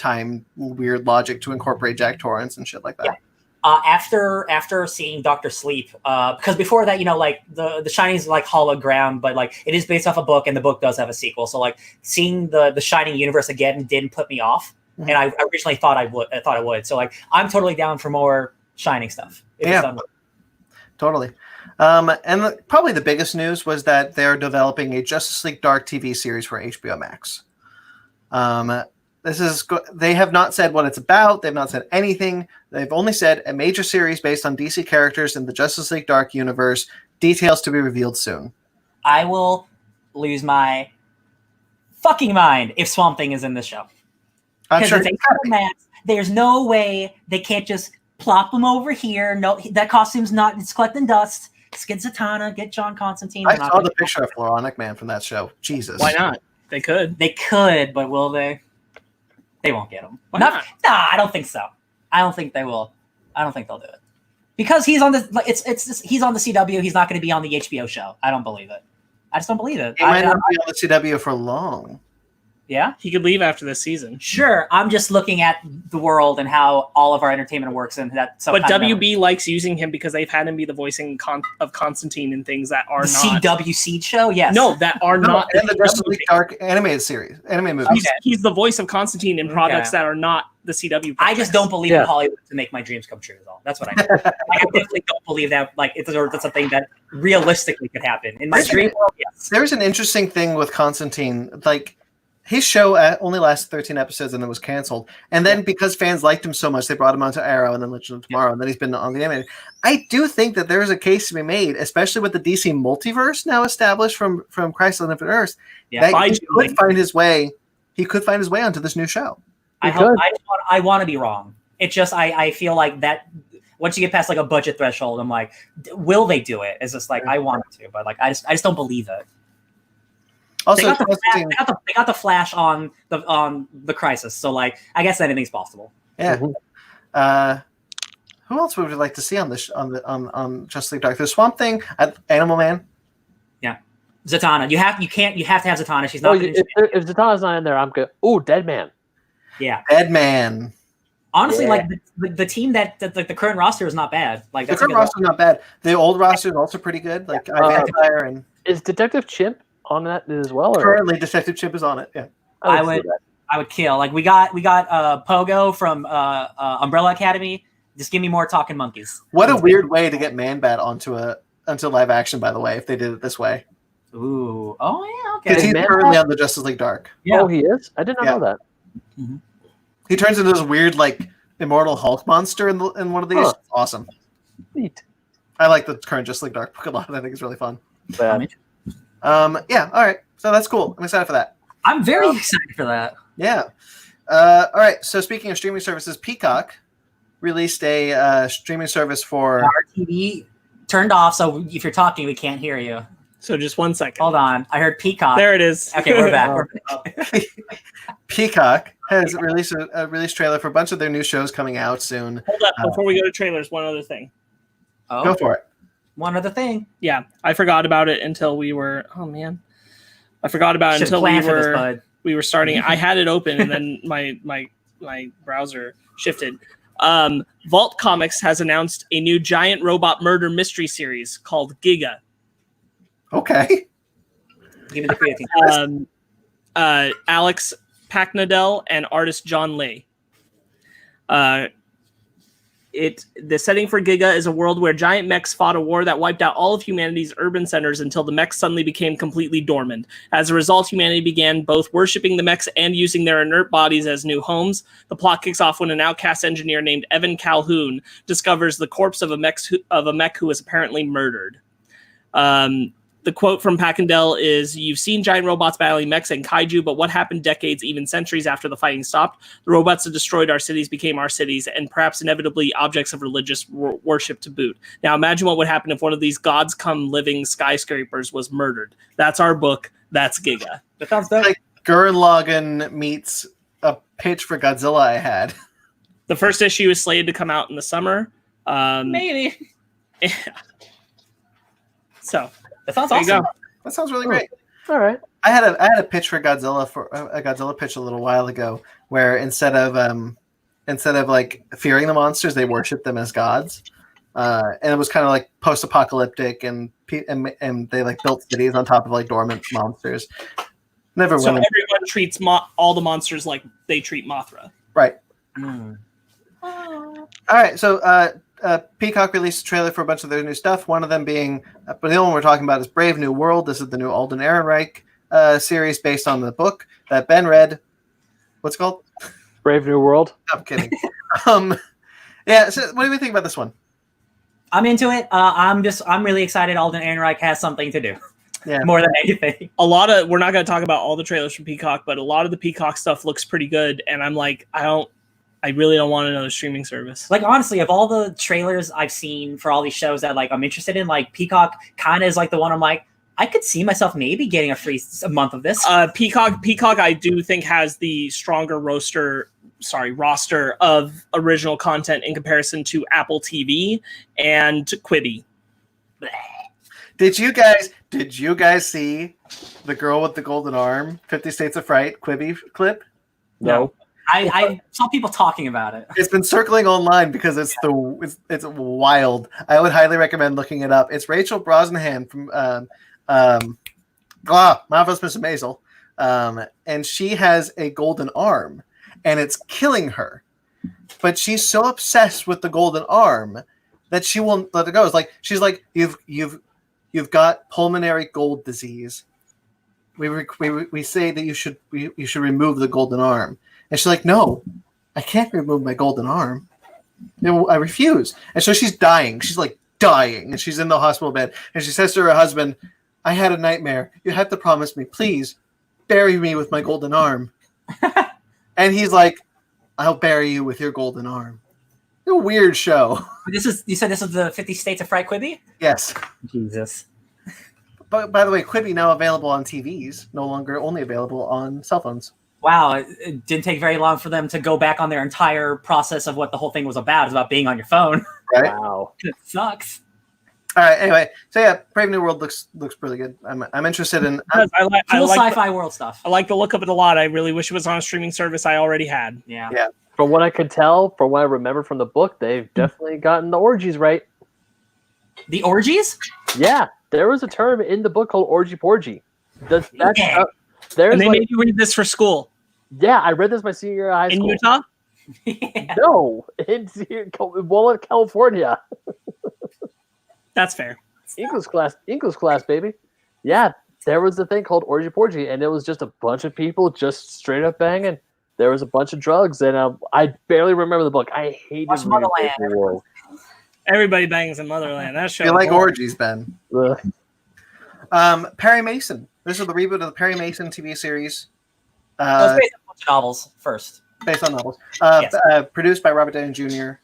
weird logic to incorporate Jack Torrance and shit like that. Yeah. After seeing Dr. Sleep, because before that, like the Shining is like hologram, but like it is based off a book, and the book does have a sequel. So like seeing the Shining universe again didn't put me off, and I originally thought it would. So like I'm totally down for more Shining stuff. Totally. Probably the biggest news was that they're developing a Justice League Dark TV series for HBO Max. They have not said what it's about. They've not said anything. They've only said a major series based on DC characters in the Justice League Dark universe. Details to be revealed soon. I will lose my fucking mind if Swamp Thing is in this show. I'm sure there's no way they can't just plop him over here. No, that costume's not. It's collecting dust. Let's get Zatanna, get John Constantine. I saw the picture of Floronic Man from that show. Jesus. Why not? They could. They could, but will they? They won't get him. Why not? Nah, I don't think so. I don't think they will. I don't think they'll do it because he's on the. He's on the CW. He's not going to be on the HBO show. I don't believe it. I just don't believe it. He might not be on the CW for long. Yeah, he could leave after this season. Sure, I'm just looking at the world and how all of our entertainment works, and that. But WB likes using him because they've had him be the voicing of Constantine in things that are not CW Seed show. Yes, no, that are not and the Justice League Dark animated movies. He's the voice of Constantine in products that are not the CW. Projects. I just don't believe in Hollywood to make my dreams come true. Is all. That's what I mean. I definitely don't believe that. Like that's something that realistically could happen in my dream world. Yes, there's an interesting thing with Constantine, like. his show only lasted 13 episodes and then was canceled. And then because fans liked him so much, they brought him onto Arrow and then Legend of Tomorrow, and then he's been on the animated. I do think that there is a case to be made, especially with the DC multiverse now established from Crisis on Infinite Earths, that he could find his way. He could find his way onto this new show. I want to be wrong. It's just I feel like that once you get past like a budget threshold, I'm like, will they do it? It's just like I want to, but like I just don't believe it. Also, they got the Flash on the Crisis, so like I guess anything's possible. Yeah. Who else would we like to see on this on Justice League Dark? There's Swamp Thing, Animal Man. Yeah, Zatanna. You have to have Zatanna. She's not. If Zatanna's not in there, I'm good. Ooh, Dead Man. Yeah, Dead Man. Honestly, like the team that the current roster is not bad. Like the current roster is not bad. The old roster is also pretty good. Like Vampire and is Detective Chimp on that as well? Or? Currently, Detective Chimp is on it. Yeah, I would kill. Like we got Pogo from Umbrella Academy. Just give me more talking monkeys. What a weird way to get Man-Bat onto live action. By the way, if they did it this way. Ooh. Oh yeah. Okay. Because he's currently on the Justice League Dark. Yeah. Oh, he is. I did not know that. Mm-hmm. He turns into this weird, like, Immortal Hulk monster in one of these. Huh. Awesome. Neat. I like the current Justice League Dark book a lot. I think it's really fun. Yeah. Yeah. All right. So that's cool. I'm excited for that. I'm very excited for that. Yeah. All right. So speaking of streaming services, Peacock released a streaming service for our TV turned off. So if you're talking, we can't hear you. So just 1 second. Hold on. I heard Peacock. There it is. Okay, we're back. Peacock has released a release trailer for a bunch of their new shows coming out soon. Hold up. Before we go to trailers, one other thing. Oh, go for it. One other thing. Yeah, I forgot about it until we were. Oh man, I forgot about it until we were starting. I had it open and then my browser shifted. Vault Comics has announced a new giant robot murder mystery series called Giga. Okay. Give me the creative Alex Packnadell and artist John Lee. The setting for Giga is a world where giant mechs fought a war that wiped out all of humanity's urban centers until the mechs suddenly became completely dormant. As a result, humanity began both worshipping the mechs and using their inert bodies as new homes. The plot kicks off when an outcast engineer named Evan Calhoun discovers the corpse of a mech who was apparently murdered. The quote from Packendell is, "You've seen giant robots battling mechs and kaiju, but what happened decades, even centuries after the fighting stopped? The robots that destroyed our cities became our cities, and perhaps inevitably objects of religious worship to boot. Now imagine what would happen if one of these gods come living skyscrapers was murdered." That's our book. That's Giga. That sounds dope. Like Gurren Lagann meets a pitch for Godzilla I had. The first issue is slated to come out in the summer. Maybe. Yeah. So... That sounds awesome. That sounds really great. All right. I had a pitch for Godzilla a Godzilla pitch a little while ago, where instead of like fearing the monsters, they worship them as gods, and it was kind of like post-apocalyptic, and they like built cities on top of like dormant monsters. So everyone treats all the monsters like they treat Mothra. Right. Mm. All right. So. Peacock released a trailer for a bunch of their new stuff. One of them being, but the one we're talking about is Brave New World. This is the new Alden Ehrenreich series based on the book that Ben read. What's it called? Brave New World. I'm kidding. Yeah. So, what do you think about this one? I'm into it. I'm really excited. Alden Ehrenreich has something to do. Yeah. More than anything. We're not going to talk about all the trailers from Peacock, but a lot of the Peacock stuff looks pretty good, and I'm like, I really don't want another streaming service. Like, honestly, of all the trailers I've seen for all these shows that like I'm interested in, like Peacock kind of is like the one I'm like, I could see myself maybe getting a month of this. Peacock, I do think has the stronger roster of original content in comparison to Apple TV and Quibi. Did you guys see the girl with the golden arm, 50 States of Fright Quibi clip? No. I saw people talking about it. It's been circling online because it's wild. I would highly recommend looking it up. It's Rachel Brosnahan from Marvelous Mrs. Maisel, and she has a golden arm, and it's killing her. But she's so obsessed with the golden arm that she won't let it go. It's like she's like, you've got pulmonary gold disease. we say that you should remove the golden arm. And she's like, no, I can't remove my golden arm. No, I refuse. And so she's dying. She's like dying, and she's in the hospital bed. And she says to her husband, I had a nightmare. You have to promise me, please, bury me with my golden arm. And he's like, I'll bury you with your golden arm. A weird show. You said this is the 50 States of Fright Quibi? Yes. Jesus. But by the way, Quibi now available on TVs, no longer only available on cell phones. Wow, it didn't take very long for them to go back on their entire process of what the whole thing was about. It's about being on your phone. Right? Wow. It sucks. All right. Anyway, so yeah, Brave New World looks really good. I'm interested in. I Cool like sci-fi world stuff. I like the look of it a lot. I really wish it was on a streaming service I already had. Yeah. Yeah. From what I could tell, from what I remember from the book, they've definitely gotten the orgies right. The orgies? Yeah, there was a term in the book called orgy porgy. There's And they made you read this for school yeah, I read this my senior year of high in school. Utah. Yeah. No, in Walnut, California. That's fair. English class, baby. Yeah, there was a thing called orgy porgy, and it was just a bunch of people just straight up banging. There was a bunch of drugs, and I barely remember the book. I hated Watch reading Motherland. Brave New World. Everybody bangs in Motherland. That show. You like orgies, Ben? Ugh. Perry Mason. This is the reboot of the Perry Mason TV series. It was based on a bunch of novels first. Based on novels. Yes. Produced by Robert Downey Jr.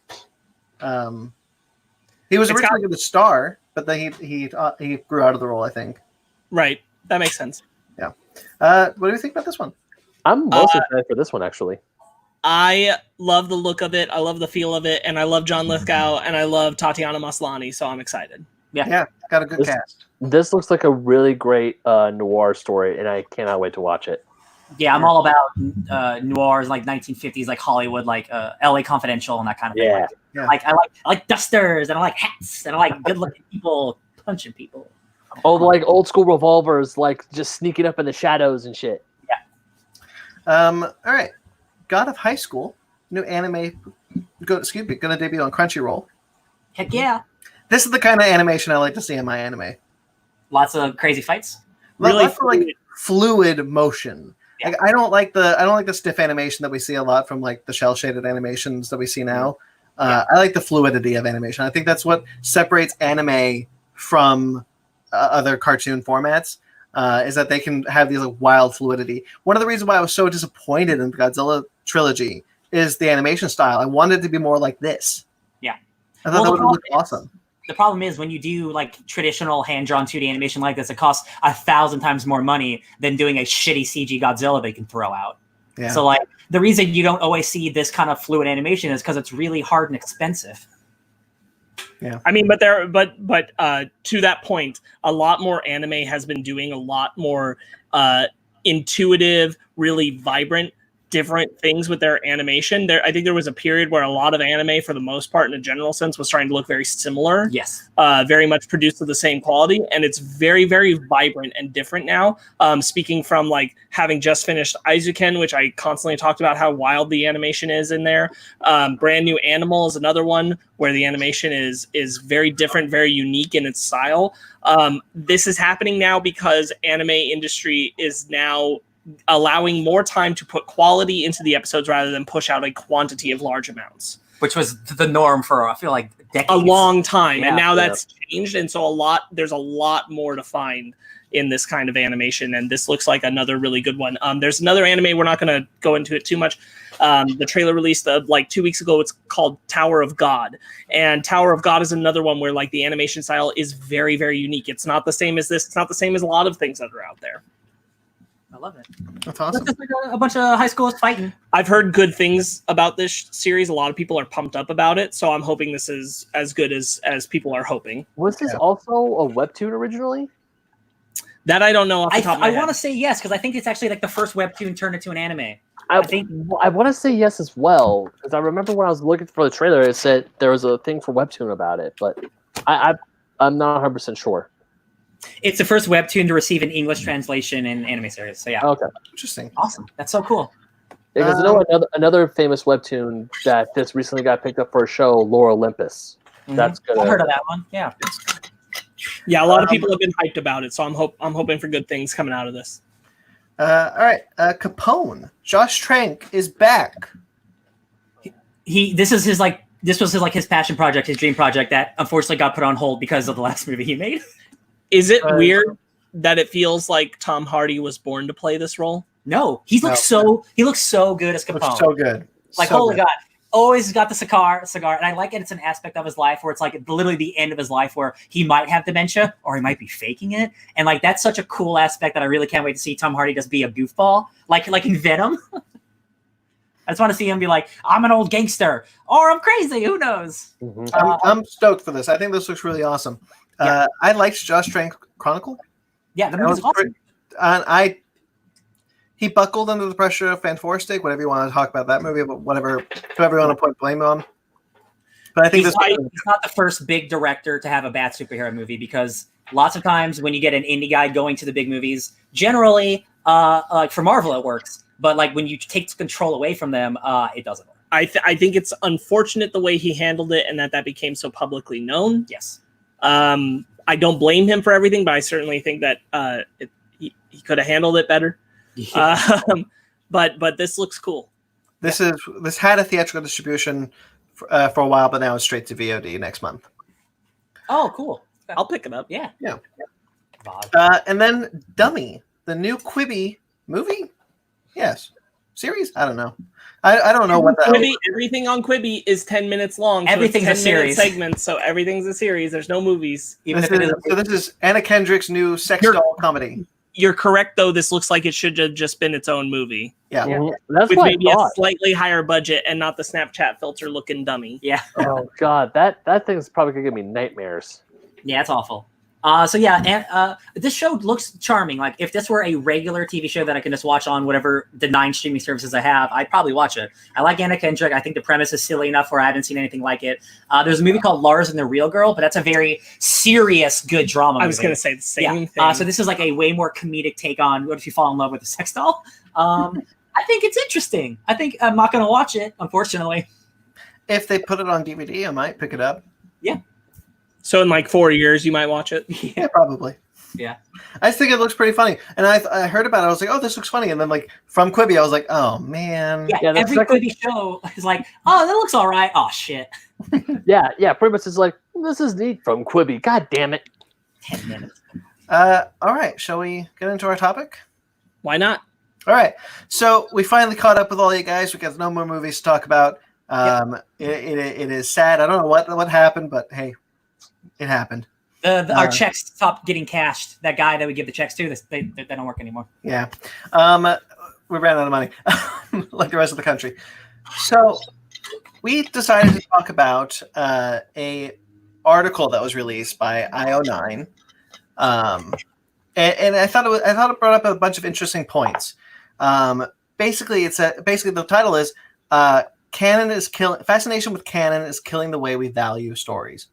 He was originally going to star, but then he grew out of the role, I think. Right. That makes sense. What do you think about this one? I'm most excited for this one, actually. I love the look of it. I love the feel of it, and I love John Lithgow, and I love Tatiana Maslany. So I'm excited. Yeah, got a good cast. This looks like a really great noir story, and I cannot wait to watch it. Yeah, I'm all about noirs, like 1950s, like Hollywood, like LA Confidential and that kind of thing. Yeah. Yeah. Like I like dusters and I like hats and I like good-looking people punching people. Oh, like old school revolvers, like just sneaking up in the shadows and shit. All right. God of High School, new anime. Going to debut on Crunchyroll. Heck yeah. This is the kind of animation I like to see in my anime. Lots of crazy fights. Really Lots of like fluid motion. Yeah. Like, I don't like the stiff animation that we see a lot from like the shell shaded animations that we see now. I like the fluidity of animation. I think that's what separates anime from other cartoon formats. Is that they can have these like wild fluidity. One of the reasons why I was so disappointed in the Godzilla trilogy is the animation style. I wanted it to be more like this. Yeah. I thought that would look awesome. The problem is when you do like traditional hand-drawn 2D animation like this, it costs 1,000 times more money than doing a shitty CG Godzilla they can throw out. Yeah. So like the reason you don't always see this kind of fluid animation is because it's really hard and expensive. Yeah. I mean, but to that point, a lot more anime has been doing a lot more intuitive, really vibrant, different things with their animation. I think there was a period where a lot of anime, for the most part, in a general sense, was trying to look very similar. Yes. Very much produced to the same quality, and it's very, very vibrant and different now. Speaking from like having just finished Aizuken, which I constantly talked about how wild the animation is in there. Brand New Animal is another one where the animation is very different, very unique in its style. This is happening now because anime industry is now allowing more time to put quality into the episodes rather than push out a quantity of large amounts. Which was the norm for, I feel like, decades. A long time. Yeah, and now that's changed. And so there's a lot more to find in this kind of animation. And this looks like another really good one. There's another anime. We're not going to go into it too much. The trailer released like 2 weeks ago. It's called Tower of God. And Tower of God is another one where like the animation style is very, very unique. It's not the same as this. It's not the same as a lot of things that are out there. I love it. That's awesome. It's just like a bunch of high schoolers fighting. I've heard good things about this series. A lot of people are pumped up about it, so I'm hoping this is as good as people are hoping. Was this also a webtoon originally? That I don't know off the top of my I head. want to say yes, because I think it's actually like the first webtoon turned into an anime. I want to say yes as well, because I remember when I was looking for the trailer, it said there was a thing for webtoon about it, but I'm not 100% sure. It's the first webtoon to receive an English translation in anime series. So yeah. Okay. Interesting. Awesome. That's so cool. Because I know another famous webtoon that just recently got picked up for a show, Lore Olympus. That's good. I've heard of that one. Yeah. Yeah, a lot of people have been hyped about it, so I'm hoping for good things coming out of this. All right, Capone. Josh Trank is back. This was his passion project, his dream project that unfortunately got put on hold because of the last movie he made. Is it weird that it feels like Tom Hardy was born to play this role? No, he looks so good as Capone. Looks so good. Like, so holy good. God. Always got the cigar, and I like it. It's an aspect of his life where it's like literally the end of his life where he might have dementia or he might be faking it, and like that's such a cool aspect that I really can't wait to see Tom Hardy just be a goofball, like in Venom. I just want to see him be like, I'm an old gangster, or I'm crazy. Who knows? Mm-hmm. I'm stoked for this. I think this looks really awesome. Yeah. I liked Josh Trank Chronicle. Yeah, the movie's awesome. And he buckled under the pressure of Fantastic, whatever you want to talk about that movie, but whoever you want to put blame on. But I think he's not the first big director to have a bad superhero movie, because lots of times when you get an indie guy going to the big movies, generally, like for Marvel it works, but like when you take control away from them, it doesn't work. I think it's unfortunate the way he handled it and that became so publicly known. Yes. I don't blame him for everything, but I certainly think that he could have handled it better. Yeah. But this looks cool. This had a theatrical distribution for a while, but now it's straight to VOD next month. Oh, cool. I'll pick it up. Yeah. And then Dummy, the new Quibi movie. Yes, series. I don't know. I don't know what that. Everything on Quibi is 10 minutes long. Everything's a series. Segments, so everything's a series. There's no movies. This is Anna Kendrick's new sex doll comedy. You're correct, though. This looks like it should have just been its own movie. Yeah. That's with what maybe I a thought. slightly higher budget and not the Snapchat filter looking dummy. Yeah. Oh God, that thing's probably gonna give me nightmares. Yeah, it's awful. And this show looks charming. Like, if this were a regular TV show that I can just watch on whatever the 9 streaming services I have, I'd probably watch it. I like Anna Kendrick. I think the premise is silly enough where I haven't seen anything like it. There's a movie called Lars and the Real Girl, but that's a very serious, good drama movie. I was going to say the same thing. So this is like a way more comedic take on what if you fall in love with a sex doll. I think it's interesting. I think I'm not going to watch it, unfortunately. If they put it on DVD, I might pick it up. Yeah. So in like 4 years, you might watch it? Yeah, probably. Yeah. I just think it looks pretty funny. And I heard about it. I was like, oh, this looks funny. And then like from Quibi, I was like, oh, man. Yeah, every Quibi show is like, oh, that looks all right. Oh, shit. Yeah, pretty much it's like, this is neat from Quibi. God damn it. 10 minutes. All right. Shall we get into our topic? Why not? All right. So we finally caught up with all you guys. We got no more movies to talk about. It is sad. I don't know what happened, but hey, it happened. Our checks stopped getting cashed. That guy that we give the checks to, they don't work anymore. Yeah. We ran out of money, like the rest of the country. So we decided to talk about a article that was released by IO9. And I thought it brought up a bunch of interesting points. Basically the title is Fascination with Canon is killing the way we value stories.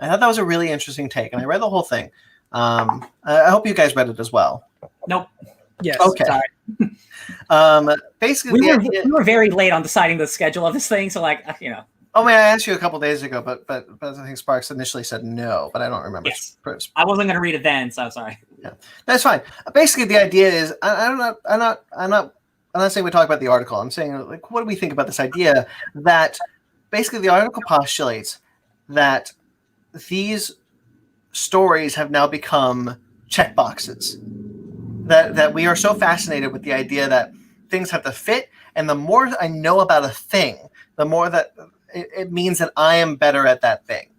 I thought that was a really interesting take, and I read the whole thing. I hope you guys read it as well. Nope. Yes. Okay. Sorry. Basically, we were very late on deciding the schedule of this thing, so like Oh man, I asked you a couple days ago, but I think Sparks initially said no, but I don't remember. Yes. I wasn't going to read it then, so sorry. Yeah, that's fine. Basically, the idea is I'm not saying we talk about the article. I'm saying, like, what do we think about this idea that basically the article postulates that these stories have now become checkboxes. That we are so fascinated with the idea that things have to fit, and the more I know about a thing, the more that it means that I am better at that thing.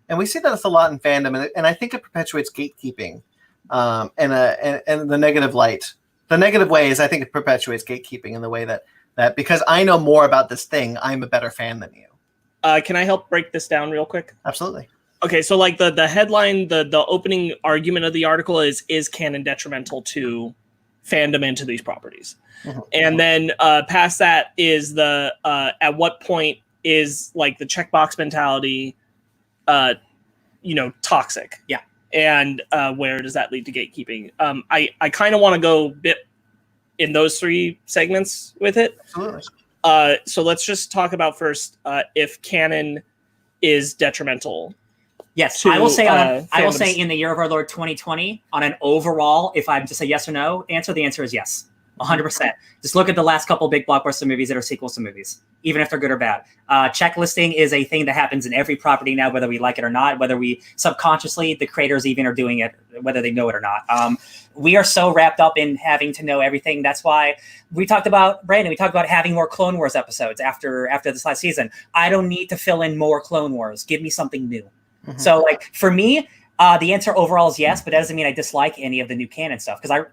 And we see that a lot in fandom, and I think it perpetuates gatekeeping and the negative light. The negative way is I think it perpetuates gatekeeping in the way that because I know more about this thing, I'm a better fan than you. Can I help break this down real quick? Absolutely. Okay, so like the headline, the opening argument of the article is canon detrimental to fandom and to these properties? Mm-hmm. And then past that is the at what point is like the checkbox mentality toxic? Yeah. And where does that lead to gatekeeping? I kind of want to go bit in those 3 segments with it. Absolutely. So let's just talk about first if canon is detrimental. Yes, to, I will say fandoms. in the year of our Lord 2020, on an overall, if I'm to say yes or no answer, the answer is yes. 100%. Just look at the last couple big blockbuster movies that are sequels to movies, even if they're good or bad. Checklisting is a thing that happens in every property now, whether we like it or not, whether we subconsciously, the creators even are doing it, whether they know it or not. We are so wrapped up in having to know everything. That's why we talked about, Brandon, we talked about having more Clone Wars episodes after this last season. I don't need to fill in more Clone Wars. Give me something new. Mm-hmm. So like for me, the answer overall is yes, but that doesn't mean I dislike any of the new canon stuff because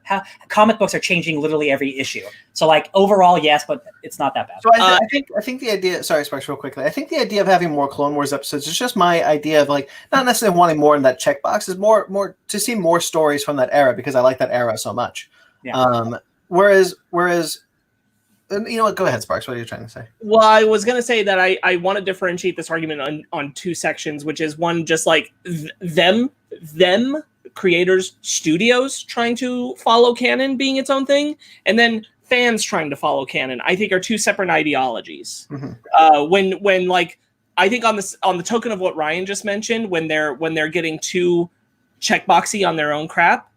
comic books are changing literally every issue. So like overall, yes, but it's not that bad. So I think the idea. Sorry, Sparks, real quickly. I think the idea of having more Clone Wars episodes is just my idea of like not necessarily wanting more in that checkbox. Is more to see more stories from that era because I like that era so much. Yeah. Whereas. You know what? Go ahead, Sparks. What are you trying to say? Well, I was going to say that I want to differentiate this argument on two sections, which is one, just like them creators, studios trying to follow canon being its own thing, and then fans trying to follow canon. I think are two separate ideologies. Mm-hmm. When like I think on the token of what Ryan just mentioned, when they're getting too checkboxy on their own crap,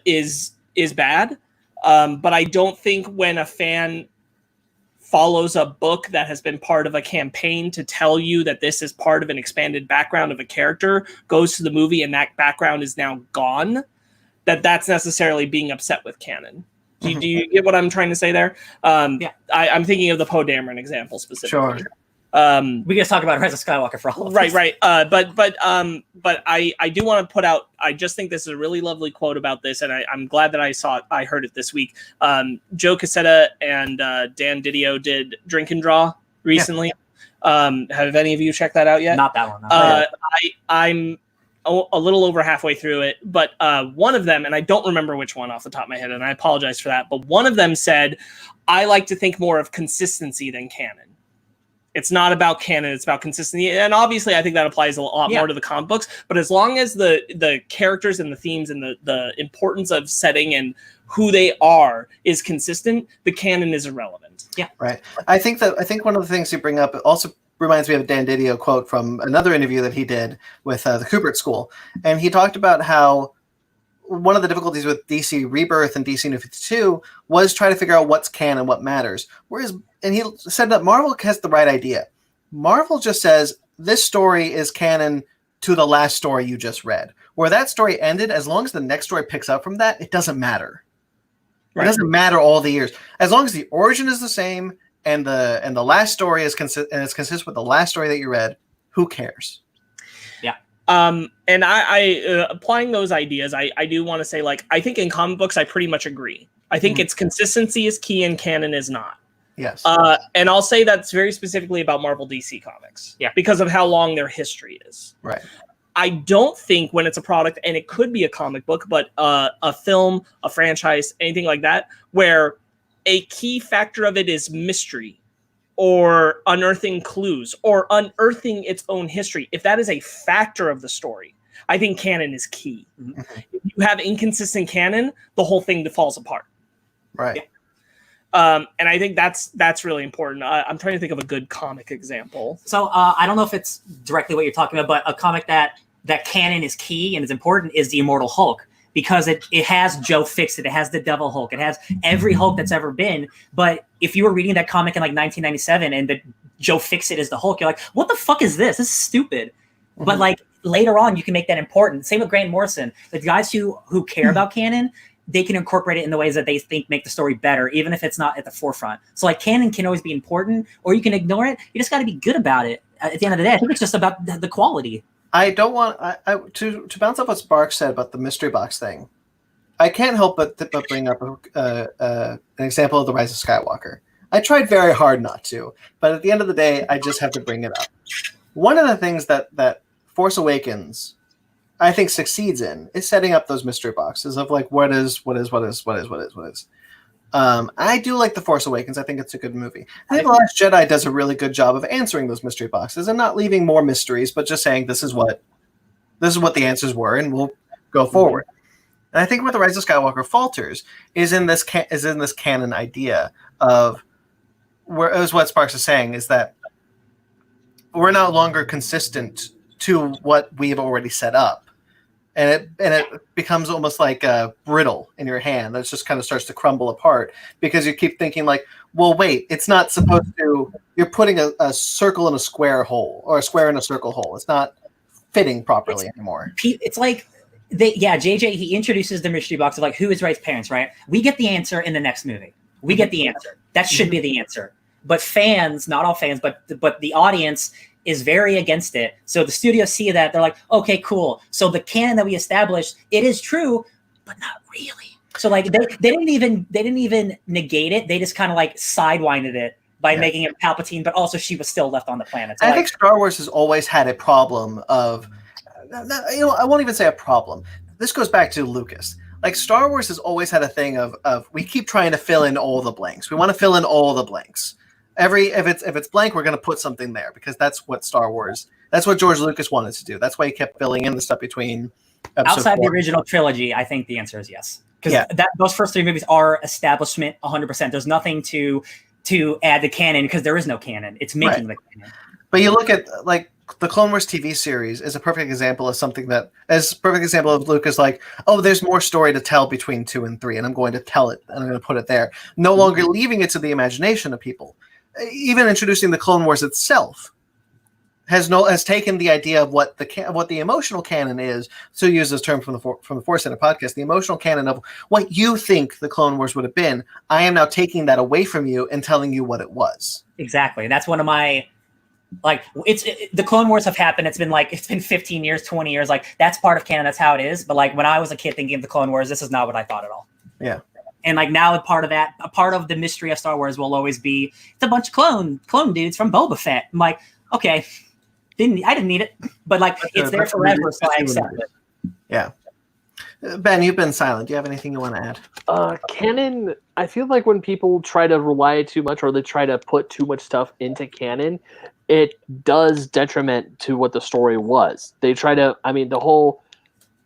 is bad. But I don't think when a fan follows a book that has been part of a campaign to tell you that this is part of an expanded background of a character, goes to the movie and that background is now gone, that's necessarily being upset with canon. Do you get what I'm trying to say there? Yeah. I'm thinking of the Poe Dameron example specifically. Sure. We just talk about Rise of Skywalker for all of right. But I do want to put out. I just think this is a really lovely quote about this, and I'm glad that I heard it this week. Joe Quesada and Dan Didio did Drink and Draw recently. Yeah. Have any of you checked that out yet? Not that one. I'm a little over halfway through it, but one of them, and I don't remember which one off the top of my head, and I apologize for that, but one of them said, "I like to think more of consistency than canon. It's not about canon, it's about consistency." And obviously I think that applies a lot more to the comic books, but as long as the characters and the themes and the importance of setting and who they are is consistent, the canon is irrelevant. Yeah. Right. I think one of the things you bring up also reminds me of a Dan Didio quote from another interview that he did with the Kubert School. And he talked about how one of the difficulties with DC Rebirth and DC New 52 was try to figure out what's canon, what matters. And he said that Marvel has the right idea. Marvel just says, this story is canon to the last story you just read. Where that story ended, as long as the next story picks up from that, it doesn't matter. Right. It doesn't matter all the years. As long as the origin is the same and the last story is consistent with the last story that you read, who cares? Yeah. And I applying those ideas, I do want to say, like, I think in comic books, I pretty much agree. I think its consistency is key and canon is not. Yes. And I'll say that's very specifically about Marvel DC comics. Yeah. Because of how long their history is. Right. I don't think when it's a product, and it could be a comic book, but a film, a franchise, anything like that, where a key factor of it is mystery or unearthing clues or unearthing its own history. If that is a factor of the story, I think canon is key. Mm-hmm. If you have inconsistent canon, the whole thing falls apart. Right. Yeah. And I think that's really important. I'm trying to think of a good comic example. So I don't know if it's directly what you're talking about, but a comic that canon is key and is important is the Immortal Hulk, because it has Joe Fixit, it has the Devil Hulk, it has every Hulk that's ever been. But if you were reading that comic in like 1997 and the Joe Fixit is the Hulk, you're like, what the fuck is this? This is stupid. Mm-hmm. But like later on, you can make that important. Same with Grant Morrison. The guys who care about canon, they can incorporate it in the ways that they think make the story better, even if it's not at the forefront. So like canon can always be important, or you can ignore it. You just got to be good about it. At the end of the day, I think it's just about the quality. I don't want to bounce off what Sparks said about the mystery box thing. I can't help but bring up an example of the Rise of Skywalker. I tried very hard not to, but at the end of the day, I just have to bring it up. One of the things that Force Awakens, I think, succeeds in is setting up those mystery boxes of like what is. I do like The Force Awakens. I think it's a good movie. I think The Last Jedi does a really good job of answering those mystery boxes and not leaving more mysteries, but just saying this is what the answers were, and we'll go forward. And I think where The Rise of Skywalker falters is in this canon idea of where, as what Sparks is saying, is that we're no longer consistent to what we've already set up. And it becomes almost like brittle in your hand. It just kind of starts to crumble apart because you keep thinking like, well, wait, it's not supposed to. You're putting a circle in a square hole or a square in a circle hole. It's not fitting properly anymore. It's like JJ, he introduces the mystery box of like who is Ray's parents, right? We get the answer in the next movie. We get the answer. That should be the answer. But fans, not all fans, but the audience is very against it. So the studios see that, they're like, okay, cool. So the canon that we established, it is true, but not really. So like they didn't even negate it. They just kind of like sidewinded it by making it Palpatine, but also she was still left on the planet. So I think Star Wars has always had a problem of, I won't even say a problem. This goes back to Lucas. Like Star Wars has always had a thing of we keep trying to fill in all the blanks. We want to fill in all the blanks. If it's blank, we're going to put something there because that's what that's what George Lucas wanted to do. That's why he kept filling in the stuff between outside the original trilogy. I think the answer is yes, because those first 3 movies are establishment 100%. There's nothing to add to canon because there is no canon. It's making the canon. But you look at like the Clone Wars TV series is a perfect example of something that is a perfect example of Lucas like, oh, there's more story to tell between 2 and 3, and I'm going to tell it and I'm going to put it there. No longer leaving it to the imagination of people. Even introducing the Clone Wars itself has taken the idea of what the emotional canon is. So use this term from the Force Center podcast, the emotional canon of what you think the Clone Wars would have been. I am now taking that away from you and telling you what it was. Exactly. That's one of my the Clone Wars have happened. It's been 15 years, 20 years. Like that's part of canon. That's how it is. But like when I was a kid thinking of the Clone Wars, this is not what I thought at all. Yeah. And like now, a part of the mystery of Star Wars will always be it's a bunch of clone dudes from Boba Fett. I'm like, okay, I didn't need it, but like it's there forever, so I accept it. Yeah. Ben, you've been silent. Do you have anything you want to add? Canon. I feel like when people try to rely too much or they try to put too much stuff into canon, it does detriment to what the story was. They try to. I mean, the whole.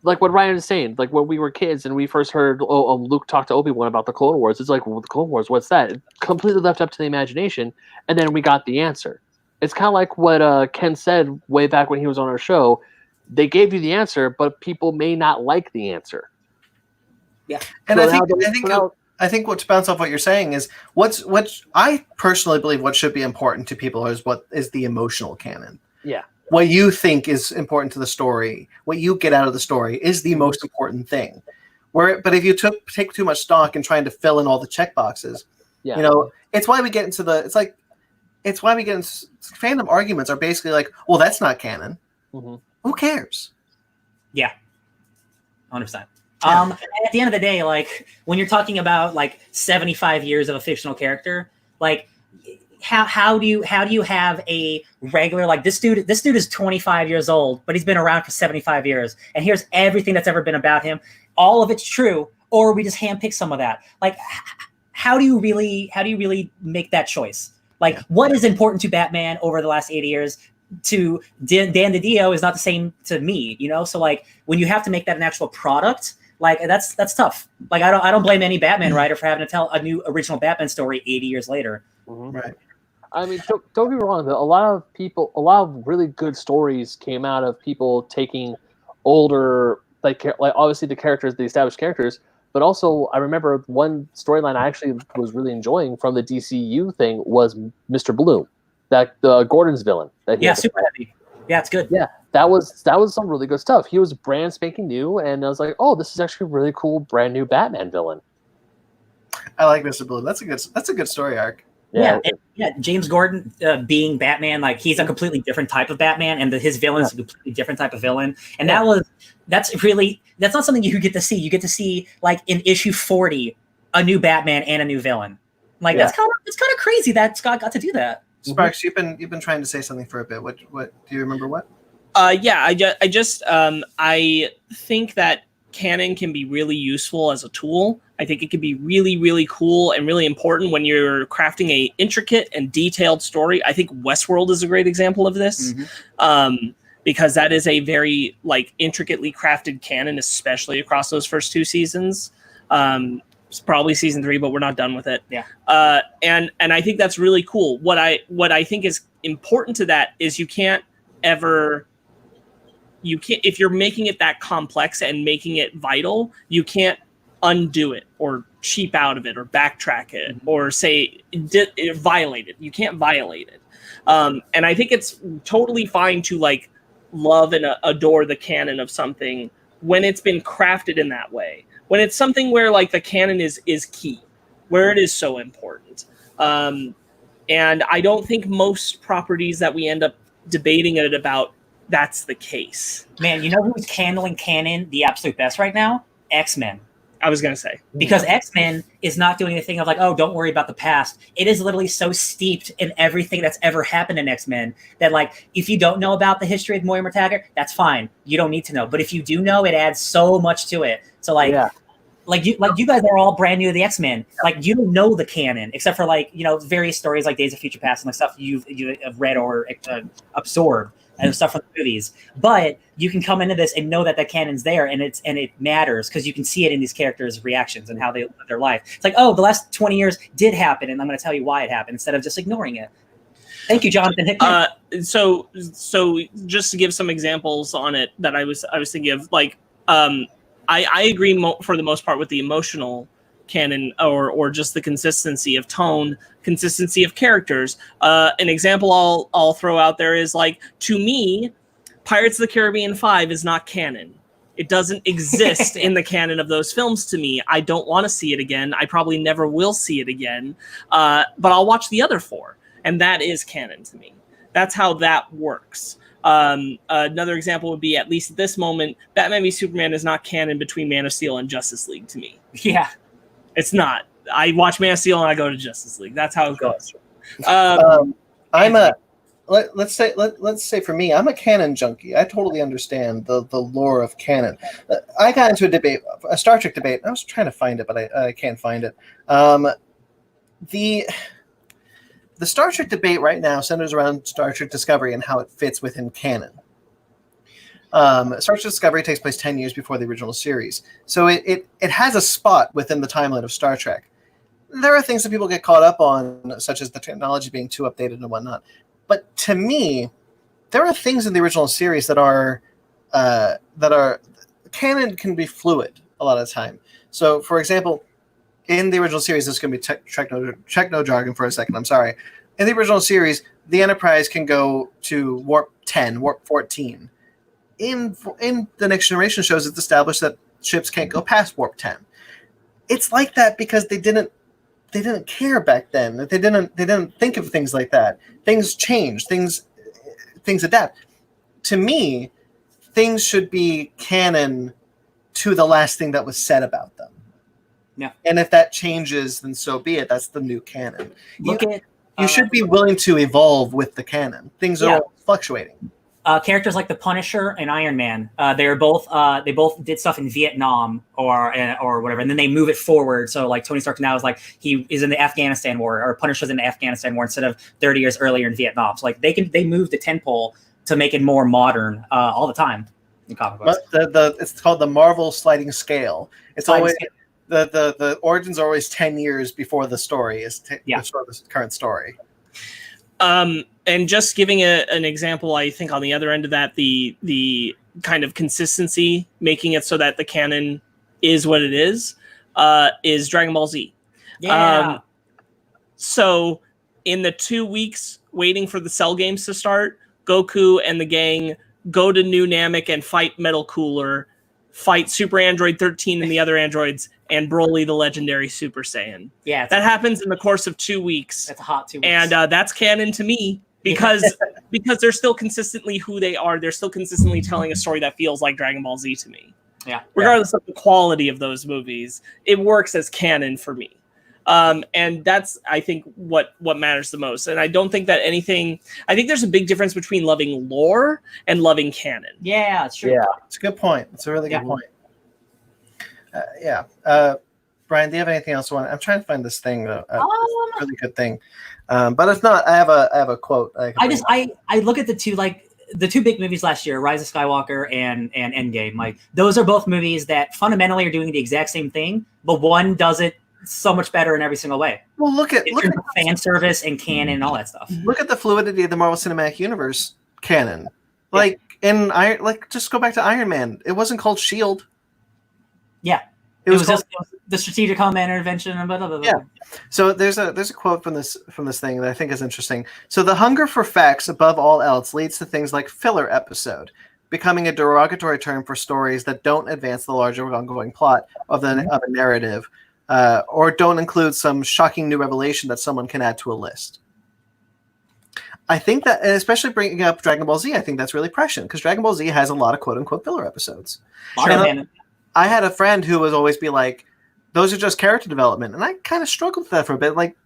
Like what Ryan is saying, like when we were kids and we first heard Luke talk to Obi-Wan about the Clone Wars, it's like, well, the Clone Wars, what's that? It completely left up to the imagination, and then we got the answer. It's kind of like what Ken said way back when he was on our show. They gave you the answer, but people may not like the answer. Yeah, and so I think what to bounce off what you're saying is what I personally believe what should be important to people is what is the emotional canon. Yeah. What you think is important to the story, what you get out of the story is the most important thing. But if you take too much stock in trying to fill in all the check boxes, it's why we get into fandom arguments are basically like, well, that's not canon. Mm-hmm. Who cares? Yeah. 100%. Yeah. At the end of the day, like when you're talking about like 75 years of a fictional character, like how do you have a regular like this dude is 25 years old, but he's been around for 75 years, and here's everything that's ever been about him. All of it's true, or we just handpick some of that. Like, how do you really make that choice? Like, what is important to Batman over the last 80 years? To Dan DiDio is not the same to me, So like when you have to make that an actual product, like that's tough. Like I don't blame any Batman writer for having to tell a new original Batman story 80 years later. Mm-hmm. Right. I mean, don't be wrong. But a lot of really good stories came out of people taking older, like obviously the established characters, but also I remember one storyline I actually was really enjoying from the DCU thing was Mr. Bloom, that Gordon's villain. Super heavy. Yeah, it's good. Yeah, that was some really good stuff. He was brand spanking new, and I was like, oh, this is actually a really cool, brand new Batman villain. I like Mr. Bloom. That's a good story arc. Yeah, James Gordon being Batman, like he's a completely different type of Batman, and his villain is a completely different type of villain. And that's not something you get to see. You get to see like in issue 40 a new Batman and a new villain. Like it's kind of crazy that Scott got to do that. Sparks, you've been trying to say something for a bit. What do you remember? What? I think that canon can be really useful as a tool. I think it can be really, really cool and really important when you're crafting a intricate and detailed story. I think Westworld is a great example of this, because that is a very like intricately crafted canon, especially across those first 2 seasons. It's probably season 3, but we're not done with it. Yeah. And I think that's really cool. What I think is important to that is you can't ever you can't, if you're making it that complex and making it vital, you can't undo it or cheap out of it or backtrack it or say violate it. You can't violate it. And I think it's totally fine to like love and adore the canon of something when it's been crafted in that way. When it's something where like the canon is key, where it is so important. And I don't think most properties that we end up debating it about, that's the case. Man, you know who's handling canon the absolute best right now? X-Men. I was going to say. Because X-Men is not doing the thing of like, oh, don't worry about the past. It is literally so steeped in everything that's ever happened in X-Men that like, if you don't know about the history of Moira McTaggart, that's fine. You don't need to know. But if you do know, it adds so much to it. So like, like you guys are all brand new to the X-Men. Like you don't know the canon except for like, you know, various stories like Days of Future Past and like stuff you have read or absorbed and stuff from the movies. But you can come into this and know that the canon's there and it matters because you can see it in these characters' reactions and how they live their life. It's like, oh, the last 20 years did happen and I'm going to tell you why it happened instead of just ignoring it. Thank you, Jonathan Hickman. So just to give some examples on it that I was thinking of, like, I agree for the most part with the emotional canon or just the consistency of tone, consistency of characters. An example I'll throw out there is like, to me, Pirates of the Caribbean 5 is not canon. It doesn't exist in the canon of those films to me. I don't want to see it again. I probably never will see it again. But I'll watch the other 4. And that is canon to me. That's how that works. Another example would be, at least at this moment, Batman v Superman is not canon between Man of Steel and Justice League to me. Yeah. It's not. I watch Man of Steel and I go to Justice League. That's how it goes. Let's say for me, I'm a canon junkie. I totally understand the lore of canon. I got into a Star Trek debate. I was trying to find it, but I can't find it. The Star Trek debate right now centers around Star Trek Discovery and how it fits within canon. Star Trek Discovery takes place 10 years before the original series. So it has a spot within the timeline of Star Trek. There are things that people get caught up on, such as the technology being too updated and whatnot. But to me, there are things in the original series that are canon can be fluid a lot of the time. So, for example, in the original series, this is going to be techno jargon for a second. I'm sorry. In the original series, the Enterprise can go to warp 10, warp 14. In the Next Generation shows, it's established that ships can't go past warp 10. It's like that because they didn't care back then. They didn't think of things like that. Things change. Things adapt. To me, things should be canon to the last thing that was said about them. Yeah. And if that changes, then so be it. That's the new canon. You should be willing to evolve with the canon. Things are fluctuating. Characters like the Punisher and Iron Man, they both did stuff in Vietnam or whatever, and then they move it forward. So like Tony Stark now is like he is in the Afghanistan war, or Punisher's in the Afghanistan war instead of 30 years earlier in Vietnam. So like they move the tentpole to make it more modern all the time in comic books. But it's called the Marvel sliding scale. It's always the origins are always 10 years before the story is the current story. And just giving an example, I think on the other end of that, the kind of consistency, making it so that the canon is what it is Dragon Ball Z. Yeah. So in the 2 weeks waiting for the Cell games to start, Goku and the gang go to New Namek and fight Metal Cooler, fight Super Android 13 and the other androids, and Broly the legendary Super Saiyan. Yeah. That happens in the course of 2 weeks. That's a hot 2 weeks. And that's canon to me because they're still consistently who they are. They're still consistently telling a story that feels like Dragon Ball Z to me. Yeah. Regardless of the quality of those movies, it works as canon for me. And that's, I think, what matters the most. And I don't think that I think there's a big difference between loving lore and loving canon. Yeah, it's true. Yeah, it's a good point. It's a really good point. Brian, do you have anything else? I'm trying to find this thing, though. Really good thing. But if not, I have a quote. I look at the two big movies last year, Rise of Skywalker and Endgame. Like those are both movies that fundamentally are doing the exact same thing, but one does it so much better in every single way. Well, look at fan service and canon and all that stuff. Look at the fluidity of the Marvel Cinematic Universe canon. Like just go back to Iron Man. It wasn't called SHIELD. Yeah. It was just the Strategic Homeland Intervention and blah, blah, blah. Yeah. So there's a quote from this thing that I think is interesting. So the hunger for facts above all else leads to things like filler episode, becoming a derogatory term for stories that don't advance the larger ongoing plot of a narrative, or don't include some shocking new revelation that someone can add to a list. I think that, and especially bringing up Dragon Ball Z, I think that's really prescient because Dragon Ball Z has a lot of quote-unquote filler episodes. Sure. I had a friend who would always be like, those are just character development. And I kind of struggled with that for a bit. Like,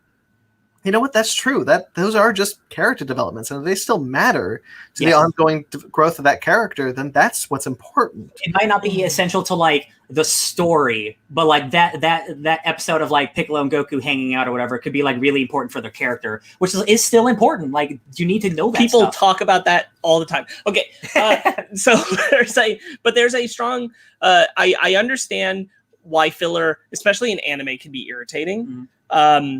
you know what? That's true. Those are just character developments. And if they still matter to the ongoing growth of that character, then that's what's important. It might not be essential to like the story, but like that episode of like Piccolo and Goku hanging out or whatever could be like really important for their character, which is still important. Like you need to know that people stuff. Talk about that all the time. Okay. So there's a strong, I understand why filler, especially in anime, can be irritating. Mm-hmm.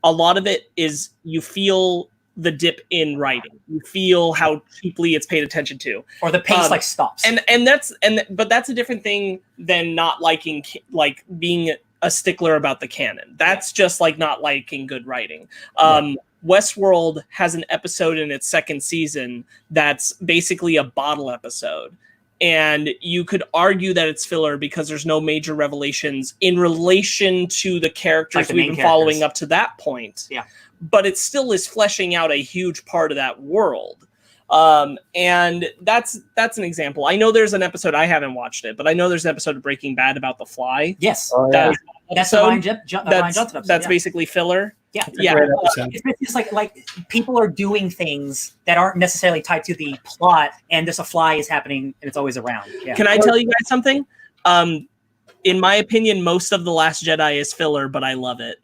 A lot of it is you feel the dip in writing. You feel how cheaply it's paid attention to, or the pace like stops. But that's a different thing than not liking, like being a stickler about the canon. That's just like not liking good writing. Westworld has an episode in its second season that's basically a bottle episode. And you could argue that it's filler because there's no major revelations in relation to the characters like we've been following up to that point. Yeah. But it still is fleshing out a huge part of that world. And that's an example. I know there's an episode, I haven't watched it, but I know there's an episode of Breaking Bad about the fly. Yes. Oh, yeah. That's the Ryan Johnson episode. That's basically filler. Yeah. It's just like people are doing things that aren't necessarily tied to the plot, and just a fly is happening, and it's always around. Yeah. Can I tell you guys something? In my opinion, most of The Last Jedi is filler, but I love it.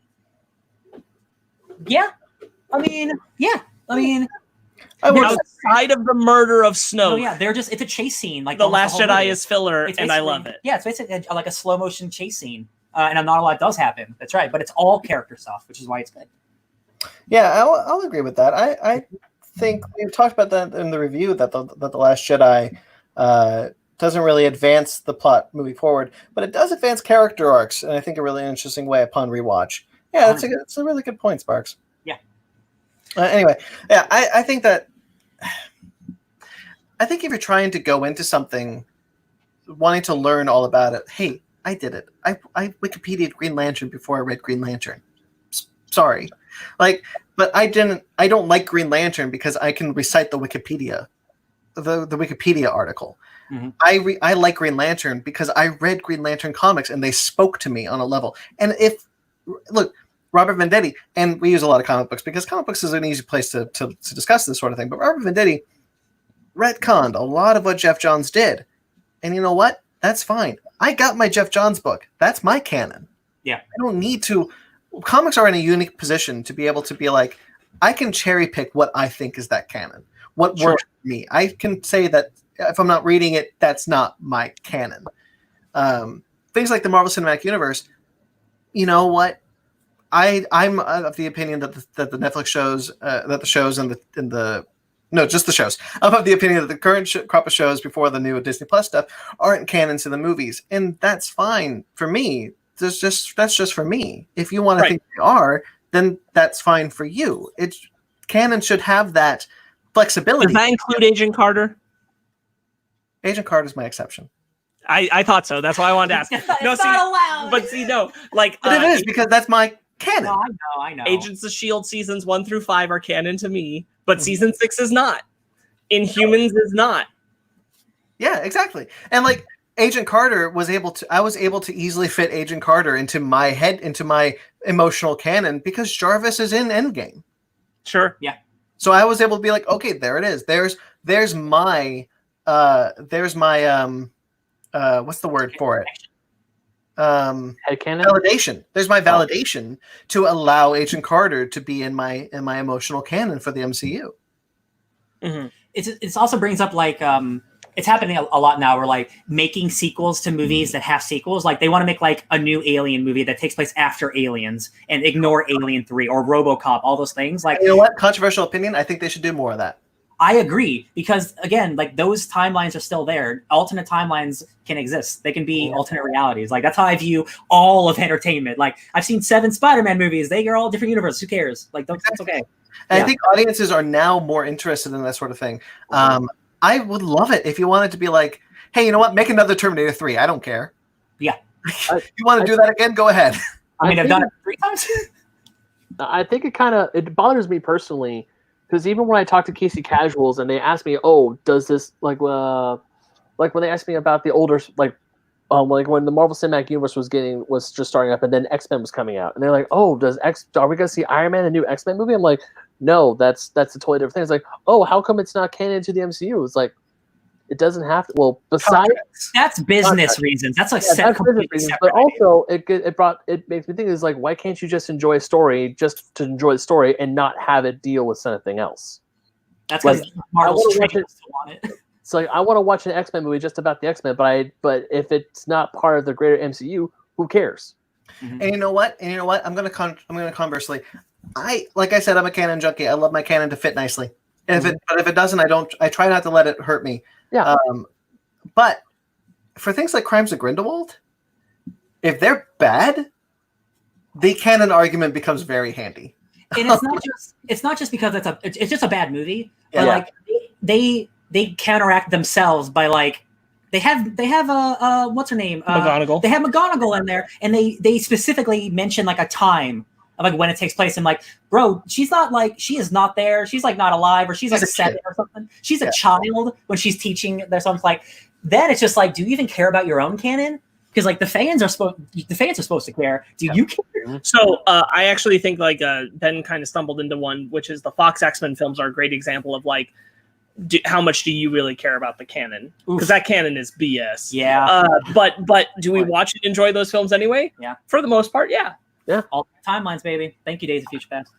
Yeah. I mean, outside of the murder of Snoke, it's a chase scene. Like The Last Jedi is filler, and I love it. Yeah, it's basically like a slow motion chase scene. And not a lot does happen. That's right. But it's all character stuff, which is why it's good. Yeah, I'll agree with that. I think we've talked about that in the review that the Last Jedi doesn't really advance the plot moving forward, but it does advance character arcs, and I think a really interesting way upon rewatch. Yeah, it's a really good point, Sparks. Yeah. Anyway, yeah, I think if you're trying to go into something wanting to learn all about it, hey, I did it. I Wikipedia'd Green Lantern before I read Green Lantern. Sorry. But I don't like Green Lantern because I can recite the Wikipedia article. Mm-hmm. I like Green Lantern because I read Green Lantern comics and they spoke to me on a level. And look, Robert Venditti, and we use a lot of comic books because comic books is an easy place to discuss this sort of thing, but Robert Venditti retconned a lot of what Jeff Johns did. And you know what? That's fine. I got my Jeff Johns book. That's my canon. Yeah. I don't need to. Comics are in a unique position to be able to be like, I can cherry pick what I think is that canon. What works for me. I can say that if I'm not reading it, that's not my canon. Things like the Marvel Cinematic Universe, you know what? I'm of the opinion that the Netflix shows, that the shows just the shows. I'm of the opinion that the current crop of shows before the new Disney Plus stuff aren't canon to the movies, and that's fine for me. That's just for me. If you want to think they are, then that's fine for you. Canon should have that flexibility. Does that include Agent Carter? Agent Carter is my exception. I thought so. That's why I wanted to ask. It's not allowed. But But it is because that's my canon. No, I know. Agents of S.H.I.E.L.D. seasons 1 through 5 are canon to me, but season 6 is not. Inhumans is not. Yeah, exactly. And Agent Carter I was able to easily fit Agent Carter into my head, into my emotional canon because Jarvis is in Endgame. Sure. Yeah. So I was able to be like, okay, there it is. There's my what's the word for it? Headcanon? Validation. There's my validation to allow Agent Carter to be in my emotional canon for the MCU. Mm-hmm. It also brings up it's happening a lot now. We're making sequels to movies that have sequels. They want to make a new Alien movie that takes place after Aliens and ignore Alien 3 or RoboCop, all those things. You know what? Controversial opinion. I think they should do more of that. I agree, because again, like those timelines are still there. Alternate timelines can exist. They can be alternate realities. Like that's how I view all of entertainment. Like I've seen 7 Spider-Man movies. They are all different universes. Who cares? Like that's okay. And I think audiences are now more interested in that sort of thing. I would love it if you wanted to be like, hey, you know what? Make another Terminator 3. I don't care. Yeah. You want to do that again? Go ahead. I mean, I've done it 3 times. I think it bothers me personally, because even when I talk to Casey Casuals and they ask me, oh, does this like when they asked me about the older like when the Marvel Cinematic Universe was just starting up and then X-Men was coming out, and they're like, oh, are we gonna see Iron Man, a new X-Men movie? I'm like, no, that's a totally different thing. It's like, oh, how come it's not canon to the MCU? It's like, it doesn't have to. Well, besides that's business reasons. That's like that's business reasons. But also, it makes me think is like, why can't you just enjoy a story just to enjoy the story and not have it deal with something else? That's because Marvel's traders want it. It's like, I want to watch an X-Men movie just about the X-Men, but if it's not part of the greater MCU, who cares? And you know what? I'm gonna conversely. Like I said, I'm a Canon junkie. I love my Canon to fit nicely. And if it doesn't, I try not to let it hurt me. Yeah. But for things like Crimes of Grindelwald, if they're bad, the canon argument becomes very handy. And it's not just because it's just a bad movie. But like they counteract themselves by like they have a what's her name? McGonagall. They have McGonagall in there, and they specifically mention like a time of like when it takes place. And like, bro, she is not there. She's like not alive, or she's like 7 or something. She's a child when she's teaching. There's something like then it's just like, do you even care about your own canon? Because like the fans are supposed to care. Do you care? So I actually think like Ben kind of stumbled into one, which is the Fox X-Men films are a great example of like, how much do you really care about the canon? Because that canon is BS. Yeah. But do we watch and enjoy those films anyway? Yeah. For the most part, yeah. Yeah. All timelines, baby. Thank you, Days of Future Past.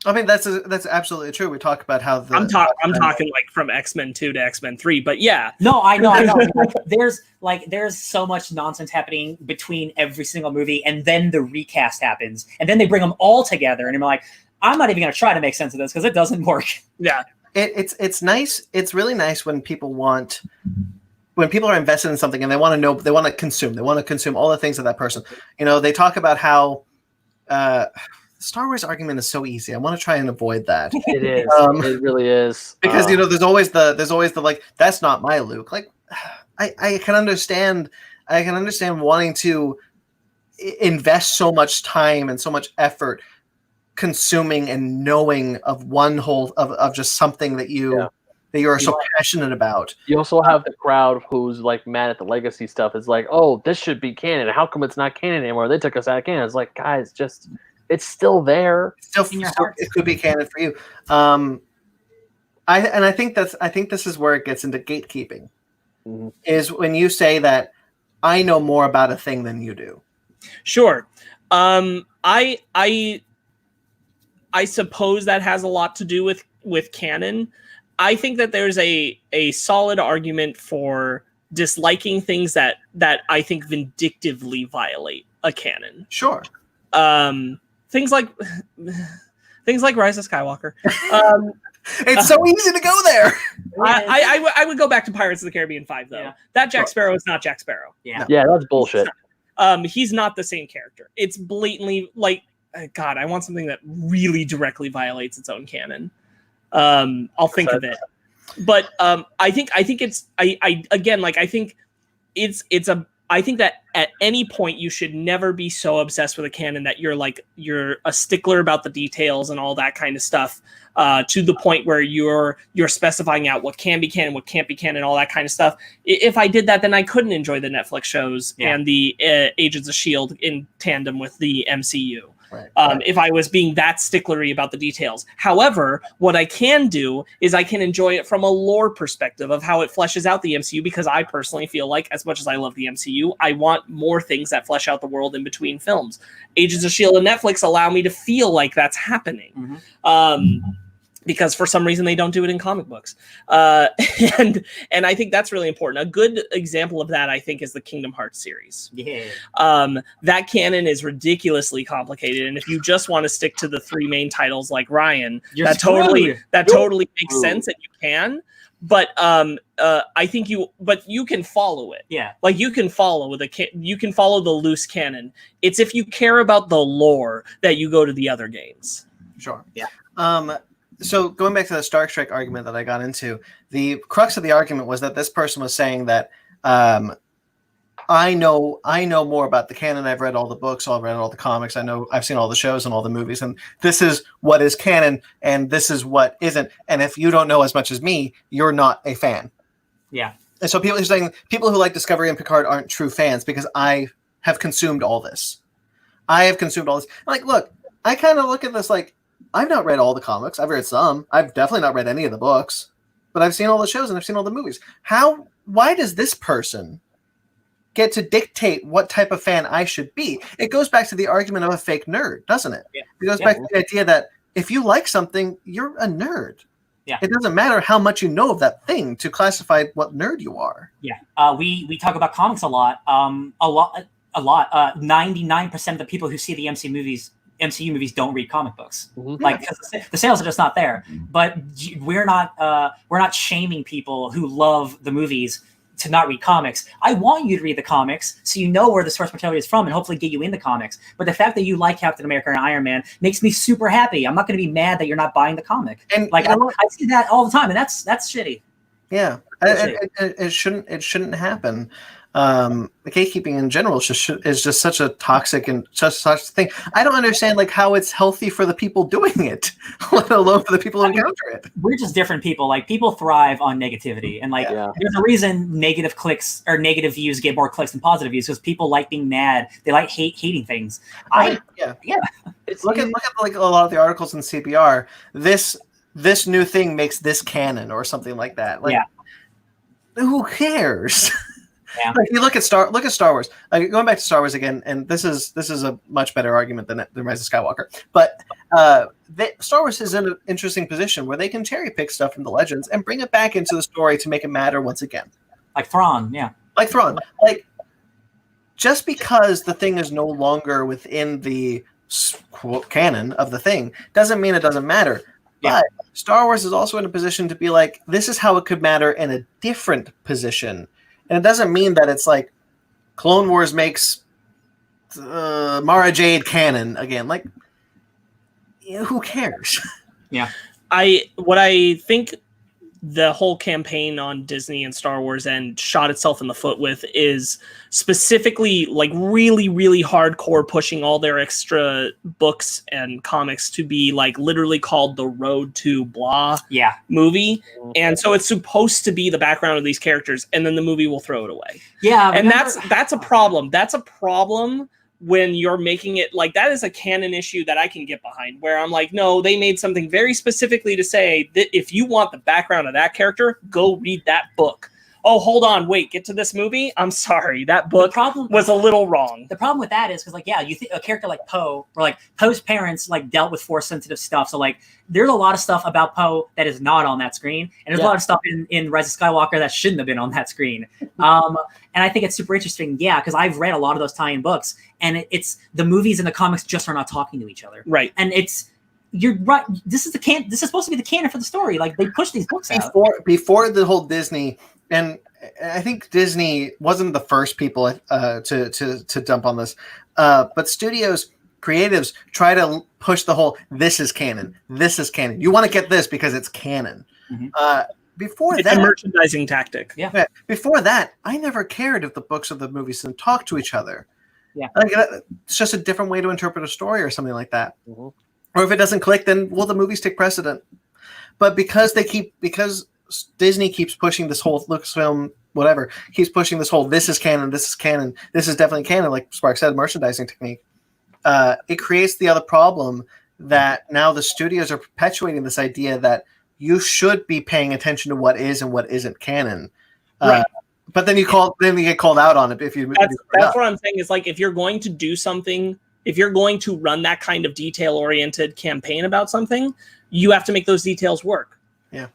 I mean, that's absolutely true. We talk about how I'm talking like from X-Men 2 to X-Men 3, but yeah. No, I know. There's so much nonsense happening between every single movie, and then the recast happens, and then they bring them all together, and I'm like, I'm not even going to try to make sense of this because it doesn't work. Yeah. It's nice. It's really nice when people are invested in something and they want to know, they want to consume all the things of that person. You know, they talk about how the Star Wars argument is so easy. I want to try and avoid that. It is. It really is. Because there's always the like, that's not my Luke. Like, I can understand wanting to invest so much time and so much effort consuming and knowing of one whole of just something that you are so passionate about. You also have the crowd who's like mad at the legacy stuff. It's like, oh, this should be canon. How come it's not canon anymore? They took us out of canon. It's like, guys, it's still there. It could be canon for you. I think this is where it gets into gatekeeping. Mm-hmm. Is when you say that I know more about a thing than you do. Sure. I suppose that has a lot to do with canon. I think that there's a solid argument for disliking things that I think vindictively violate a canon. Sure. Things like Rise of Skywalker. It's so easy to go there. I would go back to Pirates of the Caribbean 5 though. Yeah. That Jack Sparrow is not Jack Sparrow. Yeah. Yeah, that's bullshit. He's not the same character. It's blatantly like, God, I want something that really directly violates its own canon. I'll think of it. But I think that at any point you should never be so obsessed with a canon that you're a stickler about the details and all that kind of stuff, to the point where you're specifying out what can be canon, what can't be canon, all that kind of stuff. If I did that, then I couldn't enjoy the Netflix shows and the Agents of S.H.I.E.L.D. in tandem with the MCU. Right. If I was being that sticklery about the details. However, what I can do is I can enjoy it from a lore perspective of how it fleshes out the MCU, because I personally feel like, as much as I love the MCU, I want more things that flesh out the world in between films. Agents of S.H.I.E.L.D. and Netflix allow me to feel like that's happening. Mm-hmm. because for some reason they don't do it in comic books. And I think that's really important. A good example of that, I think, is the Kingdom Hearts series. Yeah. That canon is ridiculously complicated, and if you just want to stick to the 3 main titles like Ryan, that totally makes sense, and you can. But I think you can follow it. Yeah. Like you can follow the loose canon. It's if you care about the lore that you go to the other games. Sure. Yeah. So going back to the Star Trek argument that I got into, the crux of the argument was that this person was saying that I know more about the canon. I've read all the books, I've read all the comics. I've seen all the shows and all the movies, and this is what is canon, and this is what isn't. And if you don't know as much as me, you're not a fan. Yeah. And so people are saying people who like Discovery and Picard aren't true fans because I have consumed all this. I'm like, look, I kind of look at this like, I've not read all the comics. I've read some. I've definitely not read any of the books, but I've seen all the shows and I've seen all the movies. Why does this person get to dictate what type of fan I should be? It goes back to the argument of a fake nerd, doesn't it? Yeah. It goes back to the idea that if you like something, you're a nerd. Yeah. It doesn't matter how much you know of that thing to classify what nerd you are. Yeah. We talk about comics a lot. 99% of the people who see the MCU movies don't read comic books, like because the sales are just not there. But we're not shaming people who love the movies to not read comics. I want you to read the comics so you know where the source material is from and hopefully get you into comics. But the fact that you like Captain America and Iron Man makes me super happy. I'm not going to be mad that you're not buying the comic. And like I see that all the time, and that's shitty. Yeah, it shouldn't happen. The gatekeeping in general is just such a toxic and such thing. I don't understand like how it's healthy for the people doing it, let alone for the people who encounter it. We're just different people. Like people thrive on negativity, and like there's a reason negative clicks or negative views get more clicks than positive views because people like being mad. They like hating things. Look at like a lot of the articles in CBR. This new thing makes this canon or something like that. Like, who cares? Yeah. Like you look at Star Wars. Like going back to Star Wars again, and this is a much better argument than Rise of Skywalker. But Star Wars is in an interesting position where they can cherry pick stuff from the legends and bring it back into the story to make it matter once again. Like Thrawn, yeah. Like Thrawn. Like just because the thing is no longer within the quote canon of the thing doesn't mean it doesn't matter. Yeah. But Star Wars is also in a position to be like, this is how it could matter in a different position. And it doesn't mean that it's like Clone Wars makes Mara Jade canon again. Like, who cares? Yeah. What I think the whole campaign on Disney and Star Wars and shot itself in the foot with is specifically like really, really hardcore pushing all their extra books and comics to be like literally called the Road to Blah movie. And so it's supposed to be the background of these characters and then the movie will throw it away. Yeah. And that's a problem. That's a problem when you're making it like that is a canon issue that I can get behind where I'm like, no, they made something very specifically to say that if you want the background of that character, go read that book. Oh, hold on, wait, get to this movie? I'm sorry, that book was a little wrong. The problem with that is because, like, yeah, you think a character like Poe, or like Poe's parents, like, dealt with Force-sensitive stuff. So, like, there's a lot of stuff about Poe that is not on that screen, and there's a lot of stuff in Rise of Skywalker that shouldn't have been on that screen. And I think it's super interesting, because I've read a lot of those tie-in books, and it's the movies and the comics just are not talking to each other, right? And you're right. This is supposed to be the canon for the story. Like they push these books out before the whole Disney. And I think Disney wasn't the first people to dump on this, but studios, creatives try to push the whole "this is canon, this is canon." You want to get this because it's canon. Mm-hmm. It's a merchandising tactic. Yeah. Before that, I never cared if the books or the movies didn't talk to each other. Yeah. Like, it's just a different way to interpret a story or something like that. Mm-hmm. Or if it doesn't click, then the movies take precedent. But because Disney keeps pushing this whole Lucasfilm, whatever, keeps pushing this whole this is canon, this is definitely canon, like Spark said, merchandising technique. It creates the other problem that now the studios are perpetuating this idea that you should be paying attention to what is and what isn't canon. Right. But then you get called out on it if you. That's what I'm saying is like if you're going to do something If you're going to run that kind of detail-oriented campaign about something, you have to make those details work. Yeah.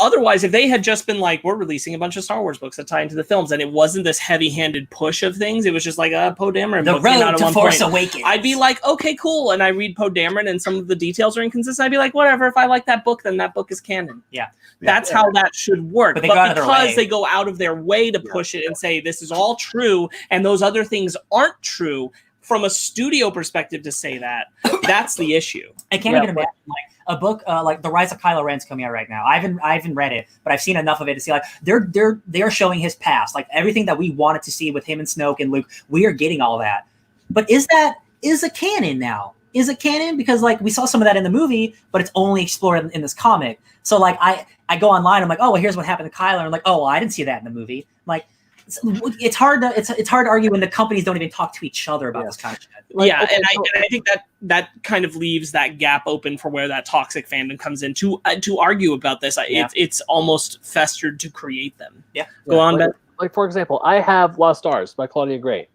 Otherwise, if they had just been like, we're releasing a bunch of Star Wars books that tie into the films, and it wasn't this heavy-handed push of things, it was just like a Poe Dameron The book came out road at to one Force point. Awakens. I'd be like, okay, cool. And I read Poe Dameron and some of the details are inconsistent. I'd be like, whatever. If I like that book, then that book is canon. Yeah. That's how that should work. But they go out of their way. Because they go out of their way to push it and say this is all true and those other things aren't true, from a studio perspective to say that, that's the issue. I can't even imagine like a book like The Rise of Kylo Ren's coming out right now. I haven't read it, but I've seen enough of it to see like they're showing his past, like everything that we wanted to see with him and Snoke and Luke. We are getting all that. But is it canon now? Is it canon? Because like we saw some of that in the movie, but it's only explored in this comic. So like I go online, I'm like, oh well, here's what happened to Kylo. And I'm like, oh well, I didn't see that in the movie. I'm like, it's hard to argue when the companies don't even talk to each other about this kind of shit. Like, Yeah, okay, and I think that kind of leaves that gap open for where that toxic fandom comes in to argue about this. It's almost festered to create them. Yeah. Go on, like, Ben. like for example, I have Lost Stars by Claudia Gray.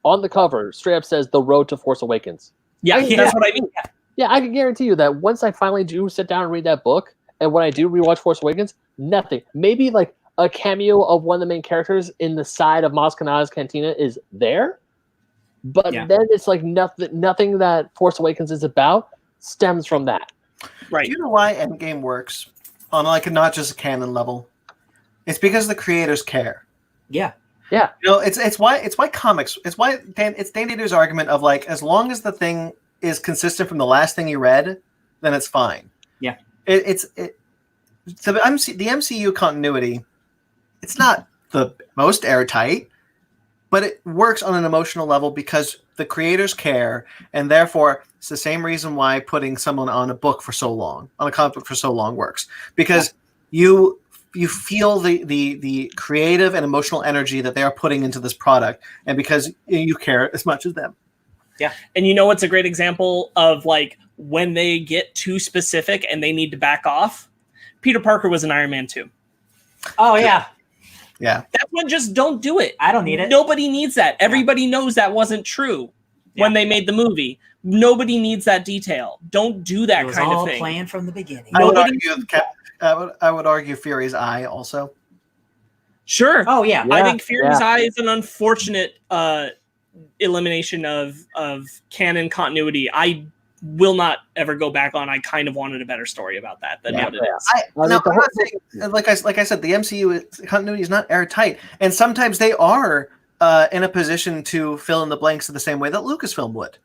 On the cover, straight up says The Road to Force Awakens. Yeah, that's what I mean. Yeah, I can guarantee you that once I finally do sit down and read that book, and when I do rewatch Force Awakens, nothing. Maybe like a cameo of one of the main characters in the side of Maz Kanata's cantina is there, but then it's like nothing that Force Awakens is about stems from that. Right. Do you know why Endgame works on like not just a canon level? It's because the creators care. Yeah. Yeah. You know, it's why comics. It's why Dan Ditter's argument of like as long as the thing is consistent from the last thing you read, then it's fine. Yeah. So the MCU continuity. It's not the most airtight, but it works on an emotional level because the creators care, and therefore it's the same reason why putting someone on a book for so long, on a comic book for so long works. Because you feel the creative and emotional energy that they are putting into this product, and because you care as much as them. Yeah. And you know what's a great example of like when they get too specific and they need to back off? Peter Parker was in Iron Man 2. Oh yeah. Yeah. That's when just don't do it. I don't need it. Nobody needs that. Everybody knows that wasn't true when they made the movie. Nobody needs that detail. Don't do that It was kind all of thing. planned from the beginning. I would argue Fury's Eye also. Sure. Oh yeah. I think Fury's Eye is an unfortunate elimination of canon continuity. I will not ever go back on. I kind of wanted a better story about that than what it is. Like I said, the MCU continuity is not airtight, and sometimes they are in a position to fill in the blanks in the same way that Lucasfilm would.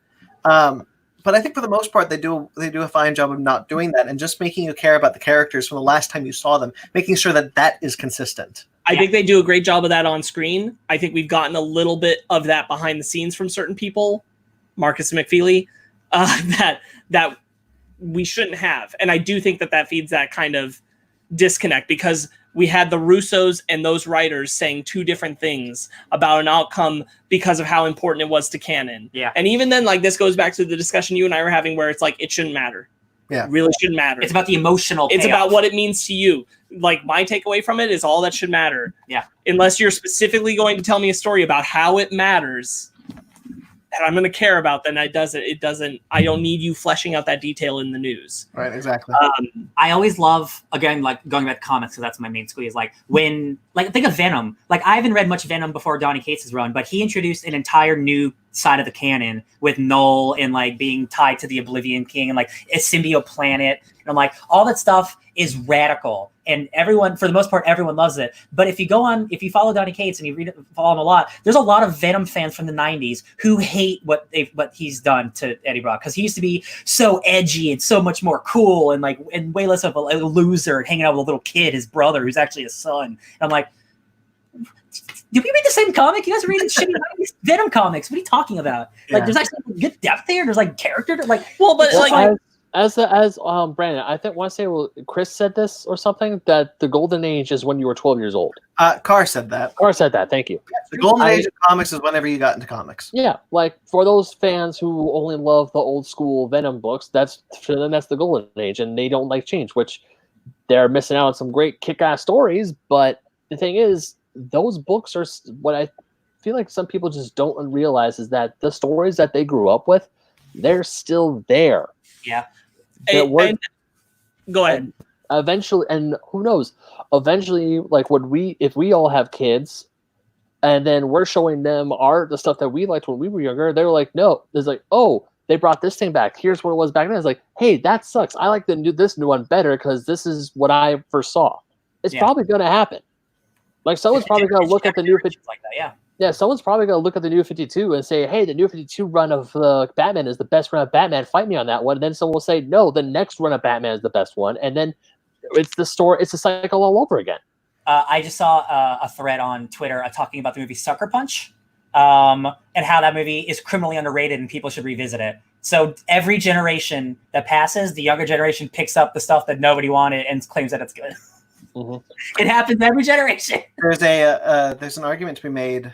But I think for the most part, they do a fine job of not doing that and just making you care about the characters from the last time you saw them, making sure that is consistent. I think they do a great job of that on screen. I think we've gotten a little bit of that behind the scenes from certain people, Marcus McFeely, that we shouldn't have. And I do think that feeds that kind of disconnect because we had the Russos and those writers saying two different things about an outcome because of how important it was to canon. Yeah. And even then, like, this goes back to the discussion you and I were having where it's like, it shouldn't matter. Yeah. It really shouldn't matter. It's about the emotional It's payoff. about what it means to you. Like, my takeaway from it is all that should matter. Yeah. Unless you're specifically going to tell me a story about how it matters and I'm going to care about, then it doesn't, I don't need you fleshing out that detail in the news. Right, exactly. I always love, again, like going back to comics, because that's my main squeeze. Like when, like think of Venom. Like I haven't read much Venom before Donny Cates' run, but he introduced an entire new side of the canon with Null and like being tied to the Oblivion King and like a symbiote planet. And I'm like, all that stuff is radical. And everyone, for the most part, everyone loves it. But if you follow Donny Cates and you follow him a lot, there's a lot of Venom fans from the 90s who hate what he's done to Eddie Brock, because he used to be so edgy and so much more cool and way less of a loser and hanging out with a little kid, his brother, who's actually his son. And I'm like, did we read the same comic? You guys are reading shitty Venom comics. What are you talking about? Like, there's actually good depth there. There's like character. Like, well, but like. As Brandon, I think want to say Chris said this or something, that the golden age is when you were 12 years old. Carr said that. Thank you. The golden age of comics is whenever you got into comics. Yeah, like for those fans who only love the old school Venom books, that's the golden age, and they don't like change, which they're missing out on some great kick-ass stories. But the thing is, those books are what I feel like some people just don't realize is that the stories that they grew up with they're still there. Yeah. And go ahead. And eventually, and who knows? Eventually, like if we all have kids, and then we're showing them the stuff that we liked when we were younger, they're like, no, it's like, oh, they brought this thing back. Here's what it was back then. It's like, hey, that sucks. I like this new one better because this is what I first saw. It's probably going to happen. Like someone's probably going to look at the new 52. Like that, yeah, someone's probably going to look at the new 52 and say, hey, the new 52 run of Batman is the best run of Batman. Fight me on that one. And then someone will say, no, the next run of Batman is the best one. And then it's the cycle all over again. I just saw a thread on Twitter talking about the movie Sucker Punch and how that movie is criminally underrated and people should revisit it. So every generation that passes, the younger generation picks up the stuff that nobody wanted and claims that it's good. Mm-hmm. It happens every generation. There's an argument to be made.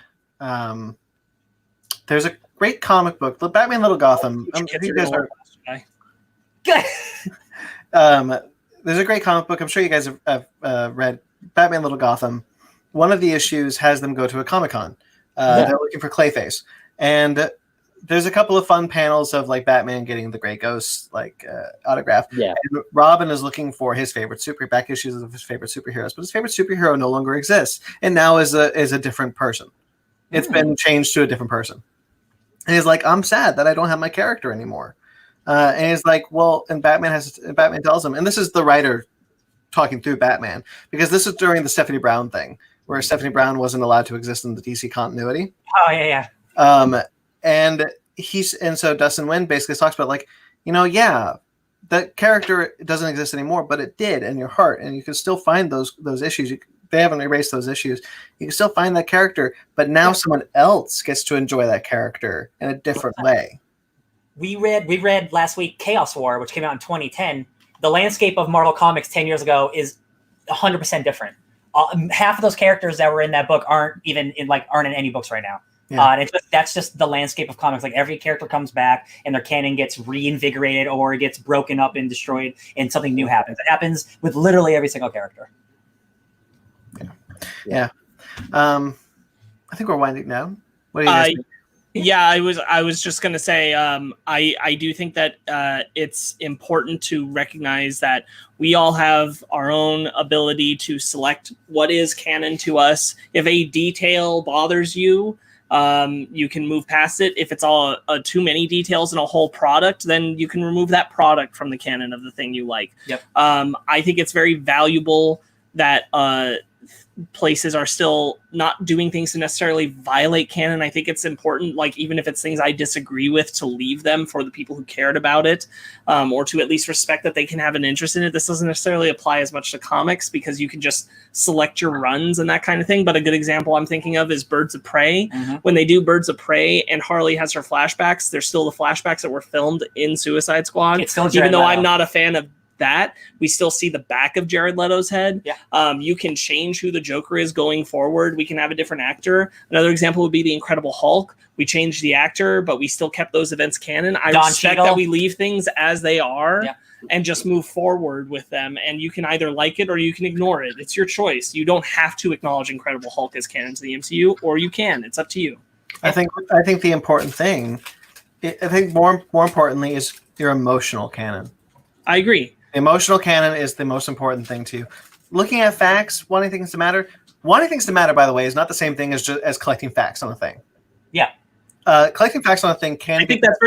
There's a great comic book, The Batman Little Gotham. You guys are... there's a great comic book. I'm sure you guys have read Batman Little Gotham. One of the issues has them go to a Comic-Con. They're looking for Clayface. And there's a couple of fun panels of like Batman getting the Grey Ghost autograph. Yeah. And Robin is looking for his favorite back issues of his favorite superheroes, but his favorite superhero no longer exists, and now is a different person. It's been changed to a different person. And he's like, I'm sad that I don't have my character anymore. And he's like, well, and Batman tells him, and this is the writer talking through Batman, because this is during the Stephanie Brown thing, where Stephanie Brown wasn't allowed to exist in the DC continuity. Oh yeah. And so Dustin Nguyen basically talks about like, that character doesn't exist anymore, but it did in your heart, and you can still find those issues. They haven't erased those issues. You can still find that character, but now someone else gets to enjoy that character in a different way. We read last week Chaos War, which came out in 2010. The landscape of Marvel Comics 10 years ago is 100% different. Half of those characters that were in that book aren't in any books right now. Yeah. And that's just the landscape of comics. Like every character comes back and their canon gets reinvigorated or gets broken up and destroyed, and something new happens. It happens with literally every single character. Yeah. I think we're winding down. What do you guys think? Yeah, I was just going to say, I do think that it's important to recognize that we all have our own ability to select what is canon to us. If a detail bothers you, you can move past it. If it's all too many details in a whole product, then you can remove that product from the canon of the thing you like. Yep. I think it's very valuable that places are still not doing things to necessarily violate canon. I think it's important, like even if it's things I disagree with, to leave them for the people who cared about it, or to at least respect that they can have an interest in it. This doesn't necessarily apply as much to comics because you can just select your runs and that kind of thing. But a good example I'm thinking of is Birds of Prey. Mm-hmm. When they do Birds of Prey and Harley has her flashbacks, they're still the flashbacks that were filmed in Suicide Squad. Even though I'm not a fan of that, we still see the back of Jared Leto's head. Yeah. You can change who the Joker is going forward. We can have a different actor. Another example would be the Incredible Hulk. We changed the actor, but we still kept those events canon. I respect that we leave things as they are and just move forward with them. And you can either like it or you can ignore it. It's your choice. You don't have to acknowledge Incredible Hulk as canon to the MCU, or you can. It's up to you. I think the important thing, I think more importantly, is your emotional canon. I agree. The emotional canon is the most important thing to you. Looking at facts, wanting things to matter. Wanting things to matter, by the way, is not the same thing as collecting facts on a thing. Yeah. Collecting facts on a thing can. I think that's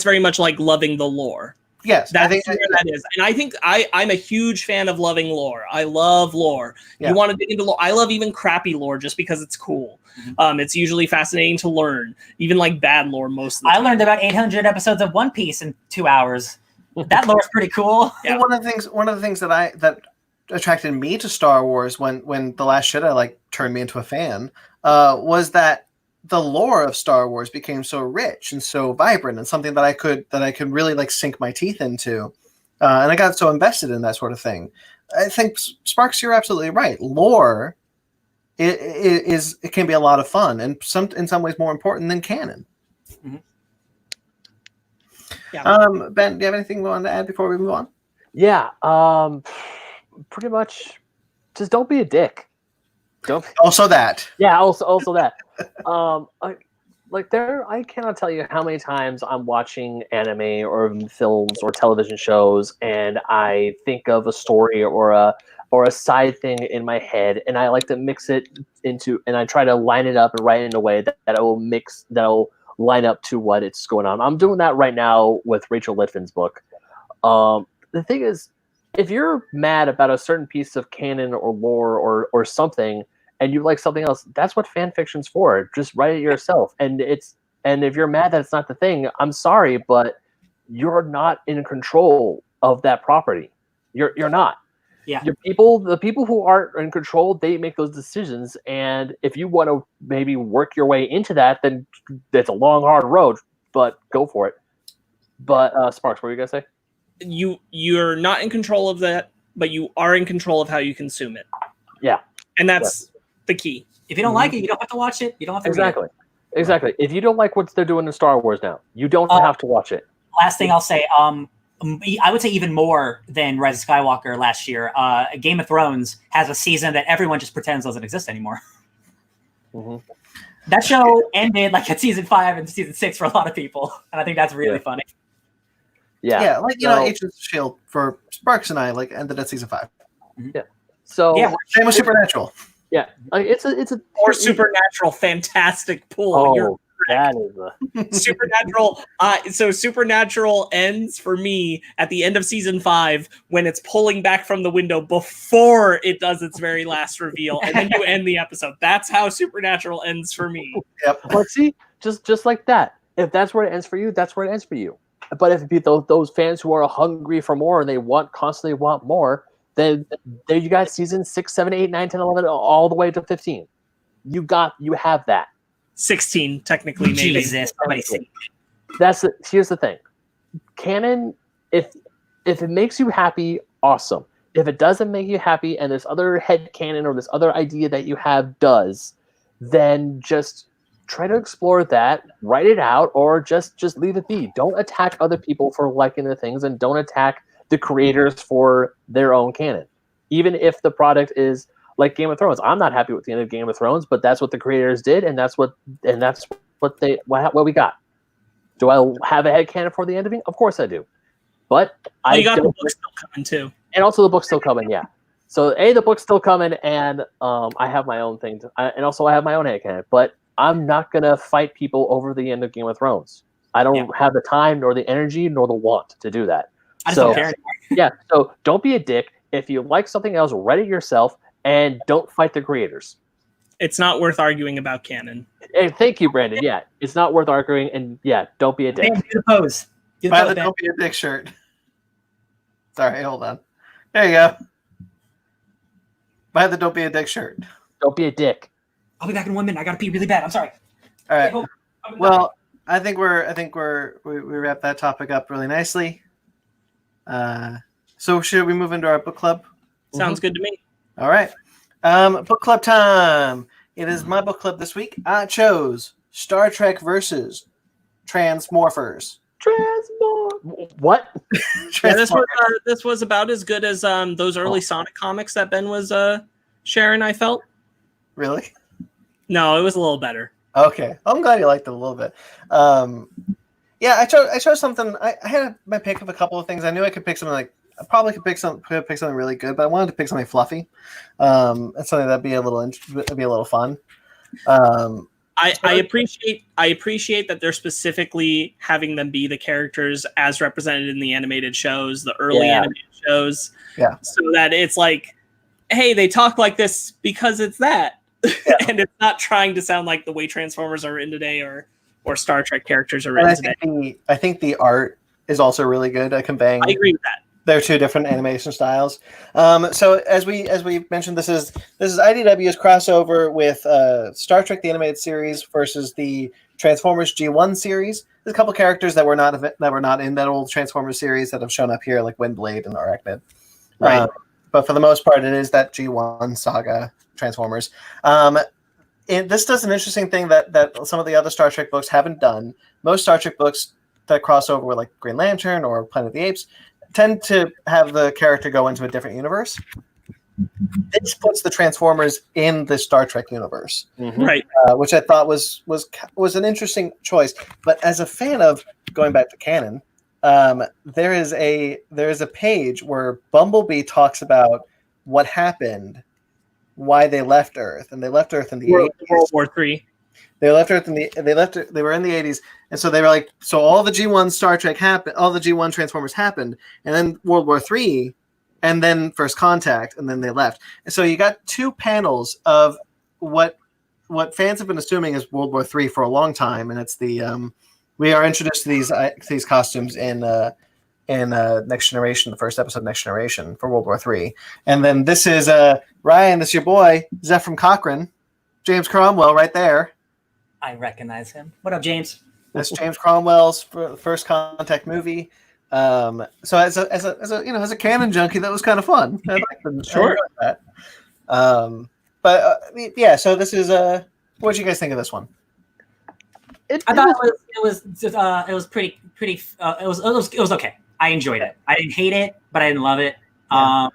very much like loving the lore. Yes, I think where that is, and I think I'm a huge fan of loving lore. I love lore. Yeah. You want to dig into lore. I love even crappy lore just because it's cool. Mm-hmm. It's usually fascinating to learn, even like bad lore most of the time. I learned about 800 episodes of One Piece in 2 hours. That lore's pretty cool. Yeah. One of the things that attracted me to Star Wars when The Last Jedi turned me into a fan was that the lore of Star Wars became so rich and so vibrant and something that I could really sink my teeth into, and I got so invested in that sort of thing. I think Sparks, you're absolutely right. Lore it can be a lot of fun and in some ways more important than canon. Mm-hmm. Yeah. Ben, do you have anything you want to add before we move on? Yeah. Pretty much just don't be a dick. Also that. Yeah, also that. like I cannot tell you how many times I'm watching anime or films or television shows, and I think of a story or a side thing in my head, and I like to mix it into, and I try to line it up and write it in a way that will line up to what it's going on. I'm doing that right now with Rachel Litvin's book. The thing is, if you're mad about a certain piece of canon or lore or something, and you like something else, that's what fan fiction's for. Just write it yourself. And if you're mad that it's not the thing, I'm sorry, but you're not in control of that property. You're not. Yeah. The people who aren't in control, they make those decisions. And if you want to maybe work your way into that, then it's a long, hard road. But go for it. But Sparks, what were you gonna say? You're not in control of that, but you are in control of how you consume it. Yeah. And that's the key. If you don't like it, you don't have to watch it. You don't have to read it. Exactly. If you don't like what they're doing in Star Wars now, you don't have to watch it. Last thing I'll say, I would say even more than Rise of Skywalker last year, Game of Thrones has a season that everyone just pretends doesn't exist anymore. Mm-hmm. That show ended like at season 5 and season 6 for a lot of people, and I think that's really funny. Yeah, like Agents of S.H.I.E.L.D. for Sparks and I ended at season 5. Yeah. So same with Supernatural. Yeah, it's a or Supernatural, fantastic pull. Oh, that is Supernatural. So Supernatural ends for me at the end of season 5 when it's pulling back from the window before it does its very last reveal, and then you end the episode. That's how Supernatural ends for me. Yep. But see, just like that. If that's where it ends for you, that's where it ends for you. But if those fans who are hungry for more and they constantly want more, then there you got season 6, 7, 8, 9, 10, 11, all the way to 15. You have that. 16, technically, maybe. Jesus. Here's the thing. Canon, if it makes you happy, awesome. If it doesn't make you happy and this other head canon or this other idea that you have does, then just try to explore that, write it out, or just leave it be. Don't attack other people for liking the things, and don't attack the creators for their own canon. Even if the product is like Game of Thrones. I'm not happy with the end of Game of Thrones, but that's what the creators did, and that's what we got. Do I have a headcanon for the ending? Of course I do. But you got the book still coming too. And also the book's still coming, yeah. So the book's still coming, and I have my own thing, and also I have my own headcanon. But I'm not gonna fight people over the end of Game of Thrones. I don't have the time, nor the energy, nor the want to do that. I just don't care anymore. So don't be a dick. If you like something else, write it yourself, and don't fight the creators. It's not worth arguing about canon. Hey, thank you, Brandon. Yeah, it's not worth arguing, and don't be a dick. Do the pose. Buy the Don't Be a Dick shirt. Sorry, hold on. There you go. Buy the Don't Be a Dick shirt. Don't be a dick. I'll be back in 1 minute. I gotta pee really bad. I'm sorry. All right. Well, I think we wrapped that topic up really nicely. So should we move into our book club? Sounds good to me. All right. Book club time. It is my book club this week. I chose Star Trek versus Transmorphers. What? Yeah, this was about as good as those early Sonic comics that Ben was sharing, I felt. Really? No, it was a little better. Okay. I'm glad you liked it a little bit. I chose something. I had my pick of a couple of things. I knew I could pick something I probably could pick something really good, but I wanted to pick something fluffy. And something that'd be a little fun. I appreciate that they're specifically having them be the characters as represented in the animated shows, the early animated shows. Yeah. So that it's like, hey, they talk like this because it's that. Yeah. And it's not trying to sound like the way Transformers are in today or Star Trek characters are written today. I think the art is also really good at conveying. I agree with that. They're two different animation styles. So as we mentioned, this is IDW's crossover with Star Trek the Animated Series versus the Transformers G1 series. There's a couple characters that were not in that old Transformers series that have shown up here, like Windblade and Arachnid. Right. But for the most part, it is that G1 saga Transformers. This does an interesting thing that some of the other Star Trek books haven't done. Most Star Trek books that cross over with like Green Lantern or Planet of the Apes tend to have the character go into a different universe. this puts the Transformers in the Star Trek universe, Right. which I thought was an interesting choice. But as a fan of going back to canon, there is a page where Bumblebee talks about what happened, why they left Earth, and they left Earth in the 80s. World War III. They left Earth they were in the 80s, and so they were like, so all the G1 Star Trek happened, all the G1 Transformers happened, and then World War III, and then First Contact, and then they left. And so you got two panels of what fans have been assuming is World War III for a long time, and it's the we are introduced to these costumes in Next Generation, the first episode of Next Generation for World War III, and then this is Ryan, this is your boy Zephram Cochrane, James Cromwell, right there. I recognize him. What up, James? That's James Cromwell's First Contact movie. So as a canon junkie, that was kind of fun. I liked them. Sure. That. Yeah. So this is what did you guys think of this one? I thought it was pretty. It was okay. I enjoyed it. I didn't hate it, but I didn't love it. Yeah.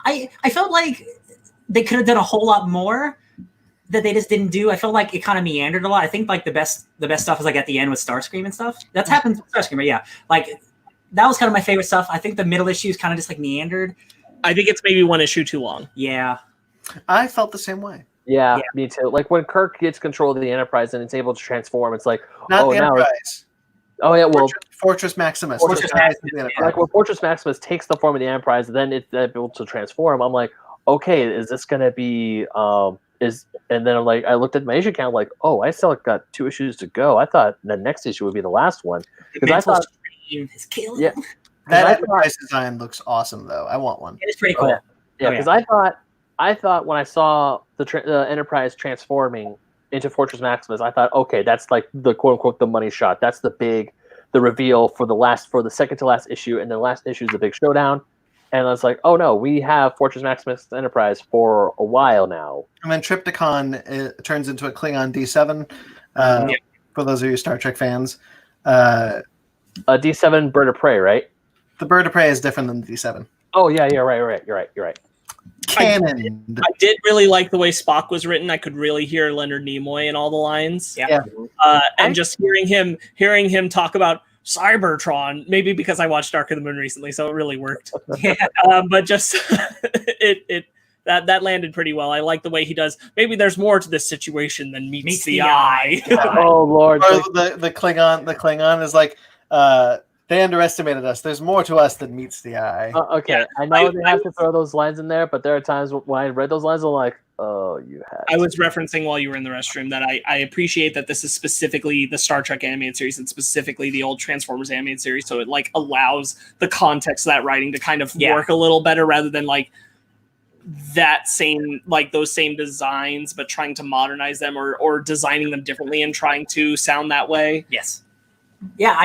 I felt like they could have done a whole lot more that they just didn't do. I felt like it kind of meandered a lot. I think like the best stuff is like at the end with Starscream and stuff. That's happened with Starscream, but yeah, like that was kind of my favorite stuff. I think the middle issues kind of just like meandered. I think it's maybe one issue too long. Yeah, I felt the same way. Yeah, me too. Like when Kirk gets control of the Enterprise and it's able to transform, it's like, Not the now Enterprise. Oh yeah, well, Fortress Maximus. Fortress Maximus, like when Fortress Maximus takes the form of the Enterprise, then it's able to transform. I'm like, okay, is this gonna be and then I'm like, I looked at my issue count, like, oh, I still got 2 issues to go. I thought the next issue would be the last one because I thought, yeah, that Enterprise design looks awesome, though. I want one. it is pretty cool. Yeah, because I thought when I saw the Enterprise transforming into Fortress Maximus, I thought, okay, that's like the quote unquote the money shot. That's the reveal for the second to last issue, and the last issue is the big showdown. And I was like, oh no, we have Fortress Maximus Enterprise for a while now. And then Triptychon turns into a Klingon D7. For those of you Star Trek fans, a D7 bird of prey, right? The bird of prey is different than the D7. Oh yeah, you're right. Canon. I did really like the way Spock was written. I could really hear Leonard Nimoy in all the lines. Yeah. And just hearing him talk about Cybertron, maybe because I watched Dark of the Moon recently, so it really worked. Yeah. But just that landed pretty well. I like the way he does. Maybe there's more to this situation than meets the eye. Oh Lord! Or the Klingon is like, they underestimated us. There's more to us than meets the eye. Okay, yeah, I know they have to throw those lines in there, but there are times when I read those lines, I'm like, oh, you had. I was referencing while you were in the restroom that I appreciate that this is specifically the Star Trek animated series and specifically the old Transformers animated series, so it like allows the context of that writing to kind of work a little better rather than like those same designs, but trying to modernize them or designing them differently and trying to sound that way. Yes. Yeah,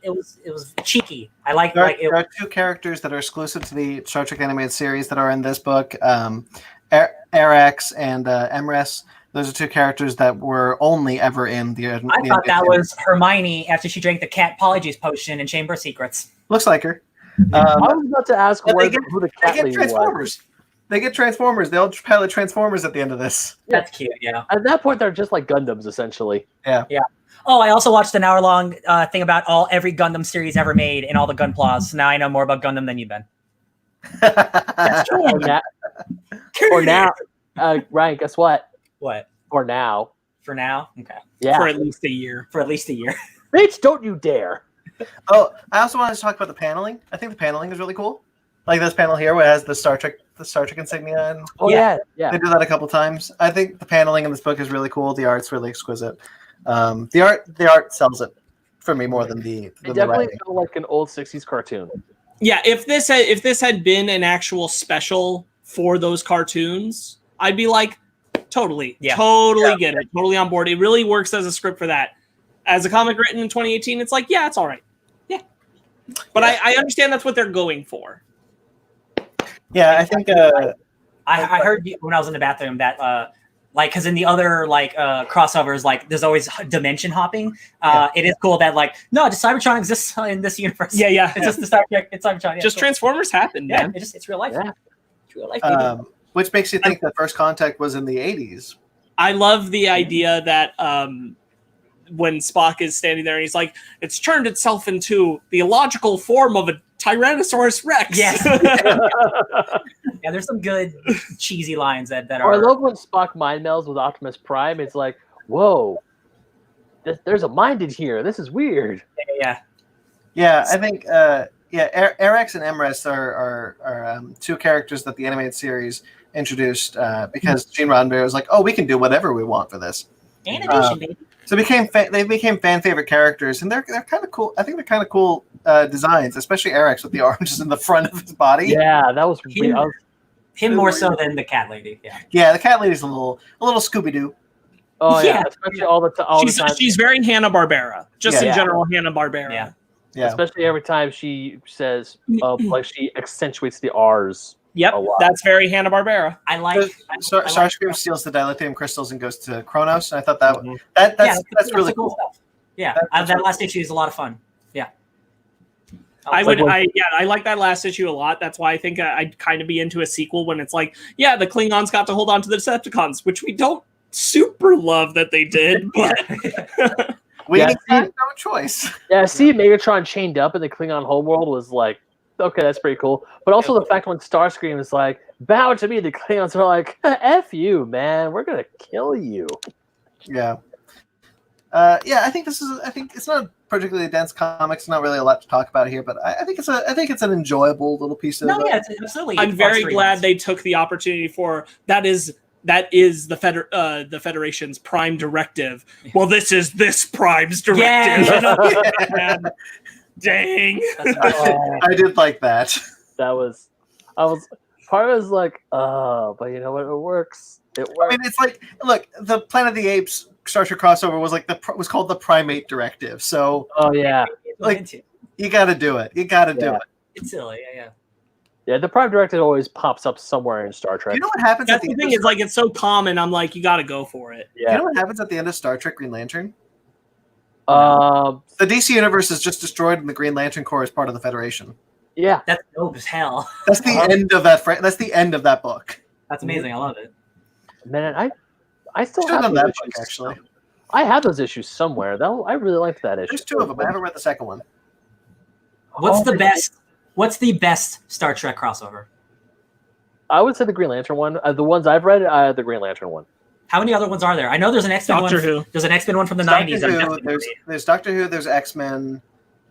it was cheeky. I like there are 2 characters that are exclusive to the Star Trek animated series that are in this book. Arax and Emrys. Those are 2 characters that were only ever in the. I thought that was Hermione after she drank the cat Polyjuice potion in Chamber of Secrets. Looks like her. I was about to ask who the cat lady Transformers. was. They get Transformers. They all pilot Transformers at the end of this. That's cute. Yeah. At that point, they're just like Gundams, essentially. Yeah. Yeah. Oh, I also watched an hour-long thing about every Gundam series ever made and all the Gunplaws. So now I know more about Gundam than you've been. That's true. Or now, Ryan, guess what? What? For now. For now? Okay. Yeah. For at least a year. Bitch, don't you dare. Oh, I also wanted to talk about the paneling. I think the paneling is really cool. Like this panel here where it has the Star Trek insignia. And yeah. They do that a couple times. I think the paneling in this book is really cool. The art's really exquisite. The art sells it for me more than the It definitely writing. felt like an old 60s cartoon. Yeah, if this had been an actual special for those cartoons, I'd be like, totally get it, totally on board. It really works as a script for that. As a comic written in 2018, it's like, yeah, it's all right. Yeah. But I understand that's what they're going for. Yeah, I think I heard when I was in the bathroom that Like, because in the other like crossovers, like there's always dimension hopping. It is cool that like no, just Cybertron exists in this universe. Yeah. It's just the Star Trek. It's Cybertron. Yeah, Just cool. Transformers happen, Yeah, man. it's real life. Yeah. It's real life. Baby. Which makes you think that First Contact was in the 80s. I love the idea that when Spock is standing there and he's like, it's turned itself into the illogical form of a Tyrannosaurus Rex. Yes. Yeah, there's some good cheesy lines that Or I are. love when Spock mind melds with Optimus Prime. It's like, whoa, there's a mind in here. This is weird. Yeah. Yeah, I think Arex and Emrys are two characters that the animated series introduced because Gene Roddenberry was like, oh, we can do whatever we want for this. Animation, baby. So they became fan favorite characters, and they're kind of cool. I think they're kind of cool designs, especially Arex with the arms just in the front of his body. Yeah, that was weird. Him more so than the cat lady. Yeah. Yeah, the cat lady's a little Scooby Doo. Oh yeah, Yeah. especially all the time. She's very Hanna-Barbera. Just Yeah. in general, Hanna-Barbera. Yeah. Yeah, Especially every time she says, like she accentuates the R's. Yep, a lot. that's very Hanna-Barbera. I like. Starscream steals the dilithium crystals and goes to Kronos, and I thought that Mhm. that's really cool cool. stuff. Yeah, That's that really last issue is a lot of fun. Yeah. I like like that last issue a lot. That's why I think I'd kind of be into a sequel when it's like, yeah, the Klingons got to hold on to the Decepticons, which we don't super love that they did, but We Yeah, had no choice. Yeah, see Megatron chained up in the Klingon homeworld was like, okay, that's pretty cool. But also the fact when Starscream is like, bow to me, the Klingons are like, F you, man, we're gonna kill you. Yeah. I think it's not a particularly dense comic. It's not really a lot to talk about here, but I think it's an enjoyable little piece of. No, yeah, it's absolutely. I'm it's very fun glad streams. they took the opportunity for that is the Federation's prime directive. Well, this is this prime's directive. Yeah. And dang. That's nice. I did like that. Part of it was like, but you know what, it works. It I works. mean, it's like, look, the Planet of the Apes Star Trek crossover was called the Primate Directive. So Oh yeah. like, you got to do it. You got to do Yeah. it. It's silly. Yeah. Yeah, the Prime Directive always pops up somewhere in Star Trek. You know what happens at That's the the end thing. of It's like it's so common. I'm like, you got to go for it. You Yeah. know what happens at the end of Star Trek Green Lantern? Um, The DC universe is just destroyed, and the Green Lantern Corps is part of the Federation. yeah. That's dope as hell. That's the end of that. That's the end of that book. That's amazing. I love it. Man, I still Should have have done those that issues. book actually. I have those issues somewhere. I really liked that issue. There's two of them. I haven't read the second one. What's Oh, the man. best? What's the best Star Trek crossover? I would say the Green Lantern one. The ones I've read, the Green Lantern one. How many other ones are there? I know there's an X-Men one. Doctor Who. There's an X-Men one from the Doctor 90s. I'm Who, definitely gonna there's read. Doctor Who. There's X-Men.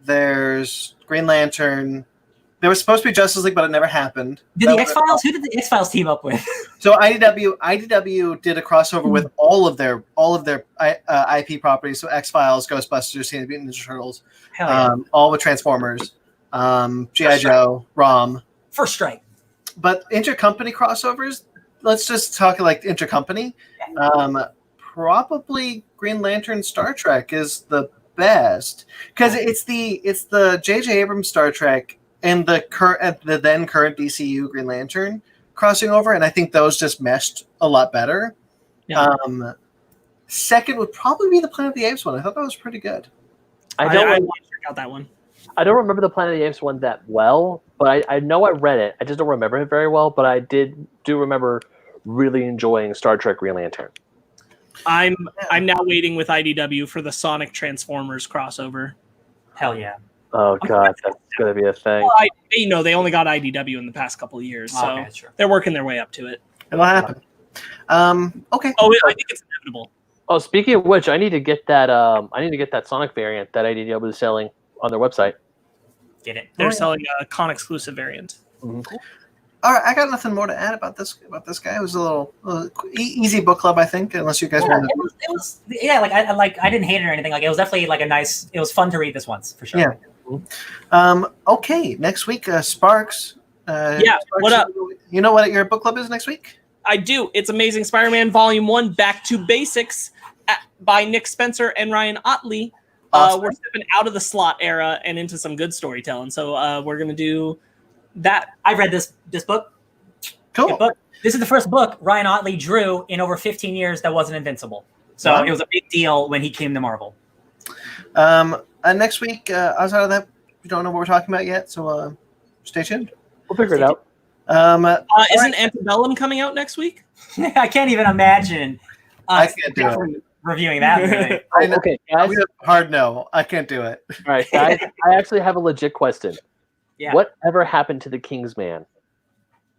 There's Green Lantern. There was supposed to be Justice League, but it never happened. Did That the was- X-Files? Who did the X-Files team up with? So IDW did a crossover with all of their IP properties. So X-Files, Ghostbusters, Teenage Mutant Ninja Turtles, Hell yeah. all with Transformers, G.I. Joe, ROM. First Strike. But intercompany crossovers, let's just talk like intercompany. Probably Green Lantern Star Trek is the best because it's the J.J. Abrams Star Trek and the then current DCU Green Lantern crossing over, and I think those just meshed a lot better. Yeah. Second would probably be the Planet of the Apes one. I thought that was pretty good. I want to check out that one. I don't remember the Planet of the Apes one that well, but I know I read it. I just don't remember it very well, but I do remember really enjoying Star Trek Green Lantern. I'm now waiting with IDW for the Sonic Transformers crossover. Hell yeah. Oh god, that's gonna be a thing. Well, they only got IDW in the past couple of years, so Okay, sure. they're working their way up to it. It'll happen. Okay. Oh, I think it's inevitable. Oh, speaking of which, I need to get that. I need to get that Sonic variant that IDW is selling on their website. Get it. They're selling a con exclusive variant. All right, I got nothing more to add about this guy. It was a little easy book club, I think, unless you guys Yeah, wanted. it was yeah, I didn't hate it or anything. Like it was definitely like it was fun to read this once for sure. Yeah. Okay, next week, Sparks. Yeah, Sparks, what up? You know what your book club is next week? I do. It's Amazing Spider-Man Volume 1, Back to Basics by Nick Spencer and Ryan Otley. Awesome. We're stepping out of the slot era and into some good storytelling. So we're going to do that. I read this book. Cool. Good book. This is the first book Ryan Ottley drew in over 15 years that wasn't Invincible. So It was a big deal when he came to Marvel. Next week, outside of that, we don't know what we're talking about yet, so stay tuned. We'll figure it out. Isn't Antebellum coming out next week? I can't even imagine. I can't do it. Reviewing that movie. Okay, guys. Hard no. I can't do it. All right, guys. I actually have a legit question. Yeah. Whatever happened to the Kingsman?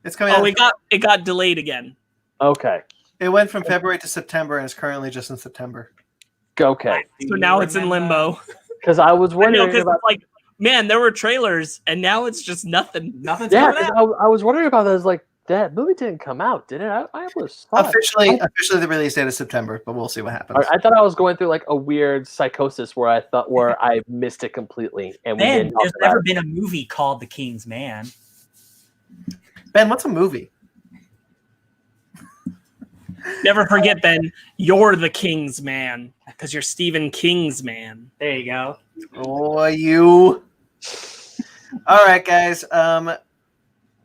It's coming out. It got delayed again. Okay. It went from February to September, and it's currently just in September. Okay. So now it's in limbo. Because I was wondering Because about. like, man, there were trailers, and now it's just nothing. Nothing's Yeah, coming 'cause out. I was wondering about that. I was like, that movie didn't come out, did it? I was Officially, the release date is September, but we'll see what happens. I thought I was going through like a weird psychosis where I missed it completely, and we Man, didn't talk there's about never it. been a movie called The King's Man. Ben, what's a movie? Never forget, Ben, you're the King's man because you're Stephen King's man. There you go. Oh, you. All right, guys.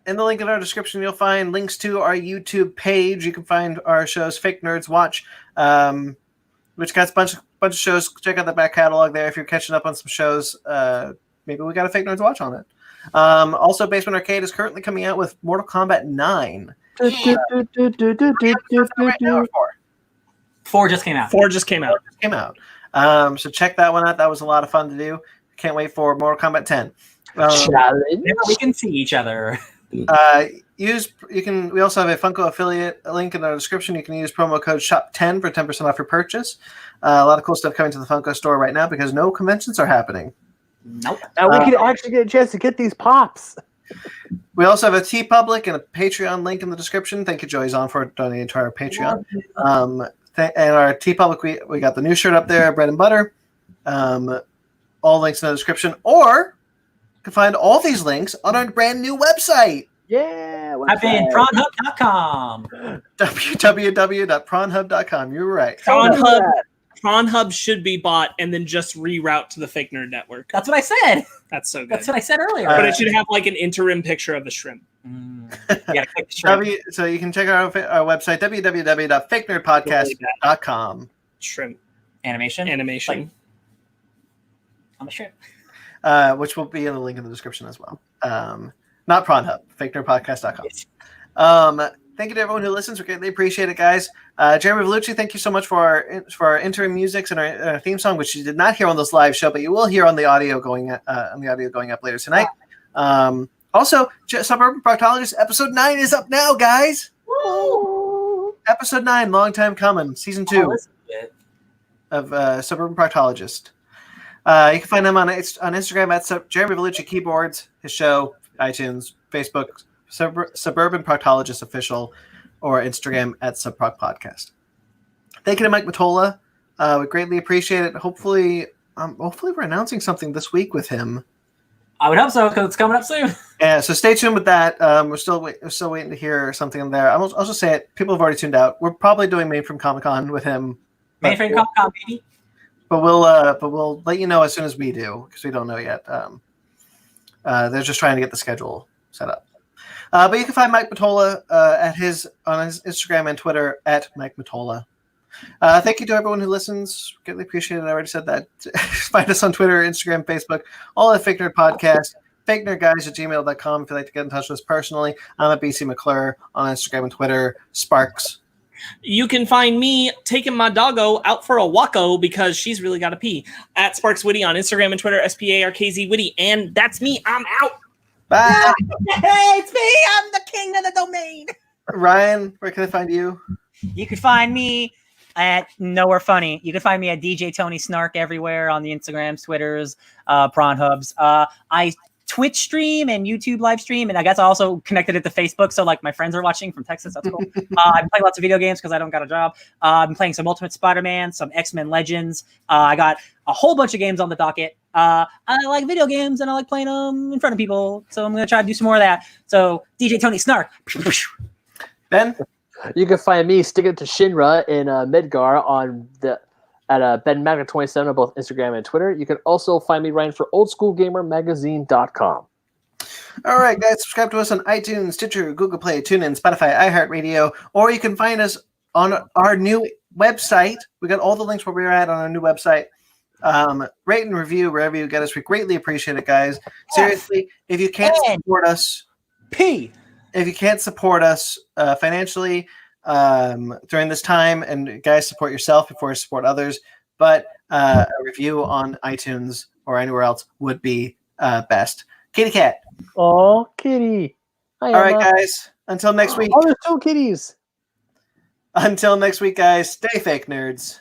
In the link in our description, you'll find links to our YouTube page. You can find our shows, Fake Nerds Watch, which got a bunch of shows. Check out the back catalog there if you're catching up on some shows. Maybe we got a Fake Nerds Watch on it. Also, Basement Arcade is currently coming out with Mortal Kombat 9. 4 just came out. 4 just came out. So check that one out. That was a lot of fun to do. Can't wait for Mortal Kombat 10. Challenge. Never we can see each other. We also have a Funko affiliate link in our description. You can use promo code SHOP10 for 10% off your purchase. A lot of cool stuff coming to the Funko store right now because no conventions are happening. Nope. Now we can actually get a chance to get these pops. We also have a TeePublic and a Patreon link in the description. Thank you, Joey Zahn, for donating to our Patreon. And our TeePublic, we got the new shirt up there, Bread and Butter. All links in the description. Or you can find all these links on our brand new website. Yeah. I've been prawnhub.com. www.prawnhub.com. You're right. Prawnhub should be bought and then just reroute to the Fake Nerd Network. That's what I said. That's so good. That's what I said earlier. But it should have like an interim picture of the shrimp. You gotta click the shrimp. So you can check out our website, www.fakenerdpodcast.com. Shrimp. Animation Animation. on the shrimp. Which will be in the link in the description as well. Not Prawnhub, fakenerdpodcast.com. Yes. Thank you to everyone who listens. We greatly appreciate it, guys. Jeremy Vellucci, thank you so much for our interim musics and our theme song, which you did not hear on this live show, but you will hear on the audio going up later tonight. Also, Suburban Proctologist episode 9 is up now, guys. Woo! Episode 9, long time coming, season 2 of Suburban Proctologist. You can find him on Instagram at Jeremy Vellucci Keyboards, his show, iTunes, Facebook, Suburban Proctologist Official, or Instagram at SubProc Podcast. Thank you to Mike Mottola. We greatly appreciate it. Hopefully we're announcing something this week with him. I would hope so because it's coming up soon. Yeah, so stay tuned with that. We're still waiting to hear something in there. I'll just say it. People have already tuned out. We're probably doing Mainframe Comic-Con with him. Mainframe Comic-Con, baby. But we'll let you know as soon as we do because we don't know yet. They're just trying to get the schedule set up. But you can find Mike Mottola on his Instagram and Twitter at Mike Mottola. Thank you to everyone who listens. Greatly appreciate it. I already said that. Find us on Twitter, Instagram, Facebook, all at Fake Nerd Podcast. FakeNerdGuys@gmail.com if you'd like to get in touch with us personally. I'm at BC McClure on Instagram and Twitter. Sparks. You can find me taking my doggo out for a walko because she's really got to pee at Sparks Witty on Instagram and Twitter, SPARKZ Witty. And that's me. I'm out. Bye. Hey, it's me. I'm the king of the domain. Ryan, where can I find you? You can find me at Nowhere Funny. You can find me at DJ Tony Snark everywhere on the Instagrams, Twitters, Prawn Hubs. I Twitch stream and YouTube live stream, and I guess I also connected it to Facebook, so like my friends are watching from Texas. That's cool. I'm playing lots of video games because I don't got a job. I'm playing some Ultimate Spider-Man, some X-Men Legends. I got a whole bunch of games on the docket. I like video games and I like playing them in front of people, so I'm gonna try to do some more of that. So DJ Tony Snark. Ben? You can find me sticking it to Shinra in Midgar at Ben Magna 27 on both Instagram and Twitter. You can also find me writing for oldschoolgamermagazine.com. All right, guys, subscribe to us on iTunes, Stitcher, Google Play, TuneIn, Spotify, iHeartRadio, or you can find us on our new website. We got all the links where we're at on our new website. Rate and review wherever you get us. We greatly appreciate it, guys. Seriously, if you can't support us, if you can't support us financially during this time, and guys, support yourself before you support others, but a review on iTunes or anywhere else would be best. Kitty cat. Oh, kitty. Hi, All right, Emma. guys. Until next week. Oh, there's 2 kitties. Until next week, guys. Stay fake nerds.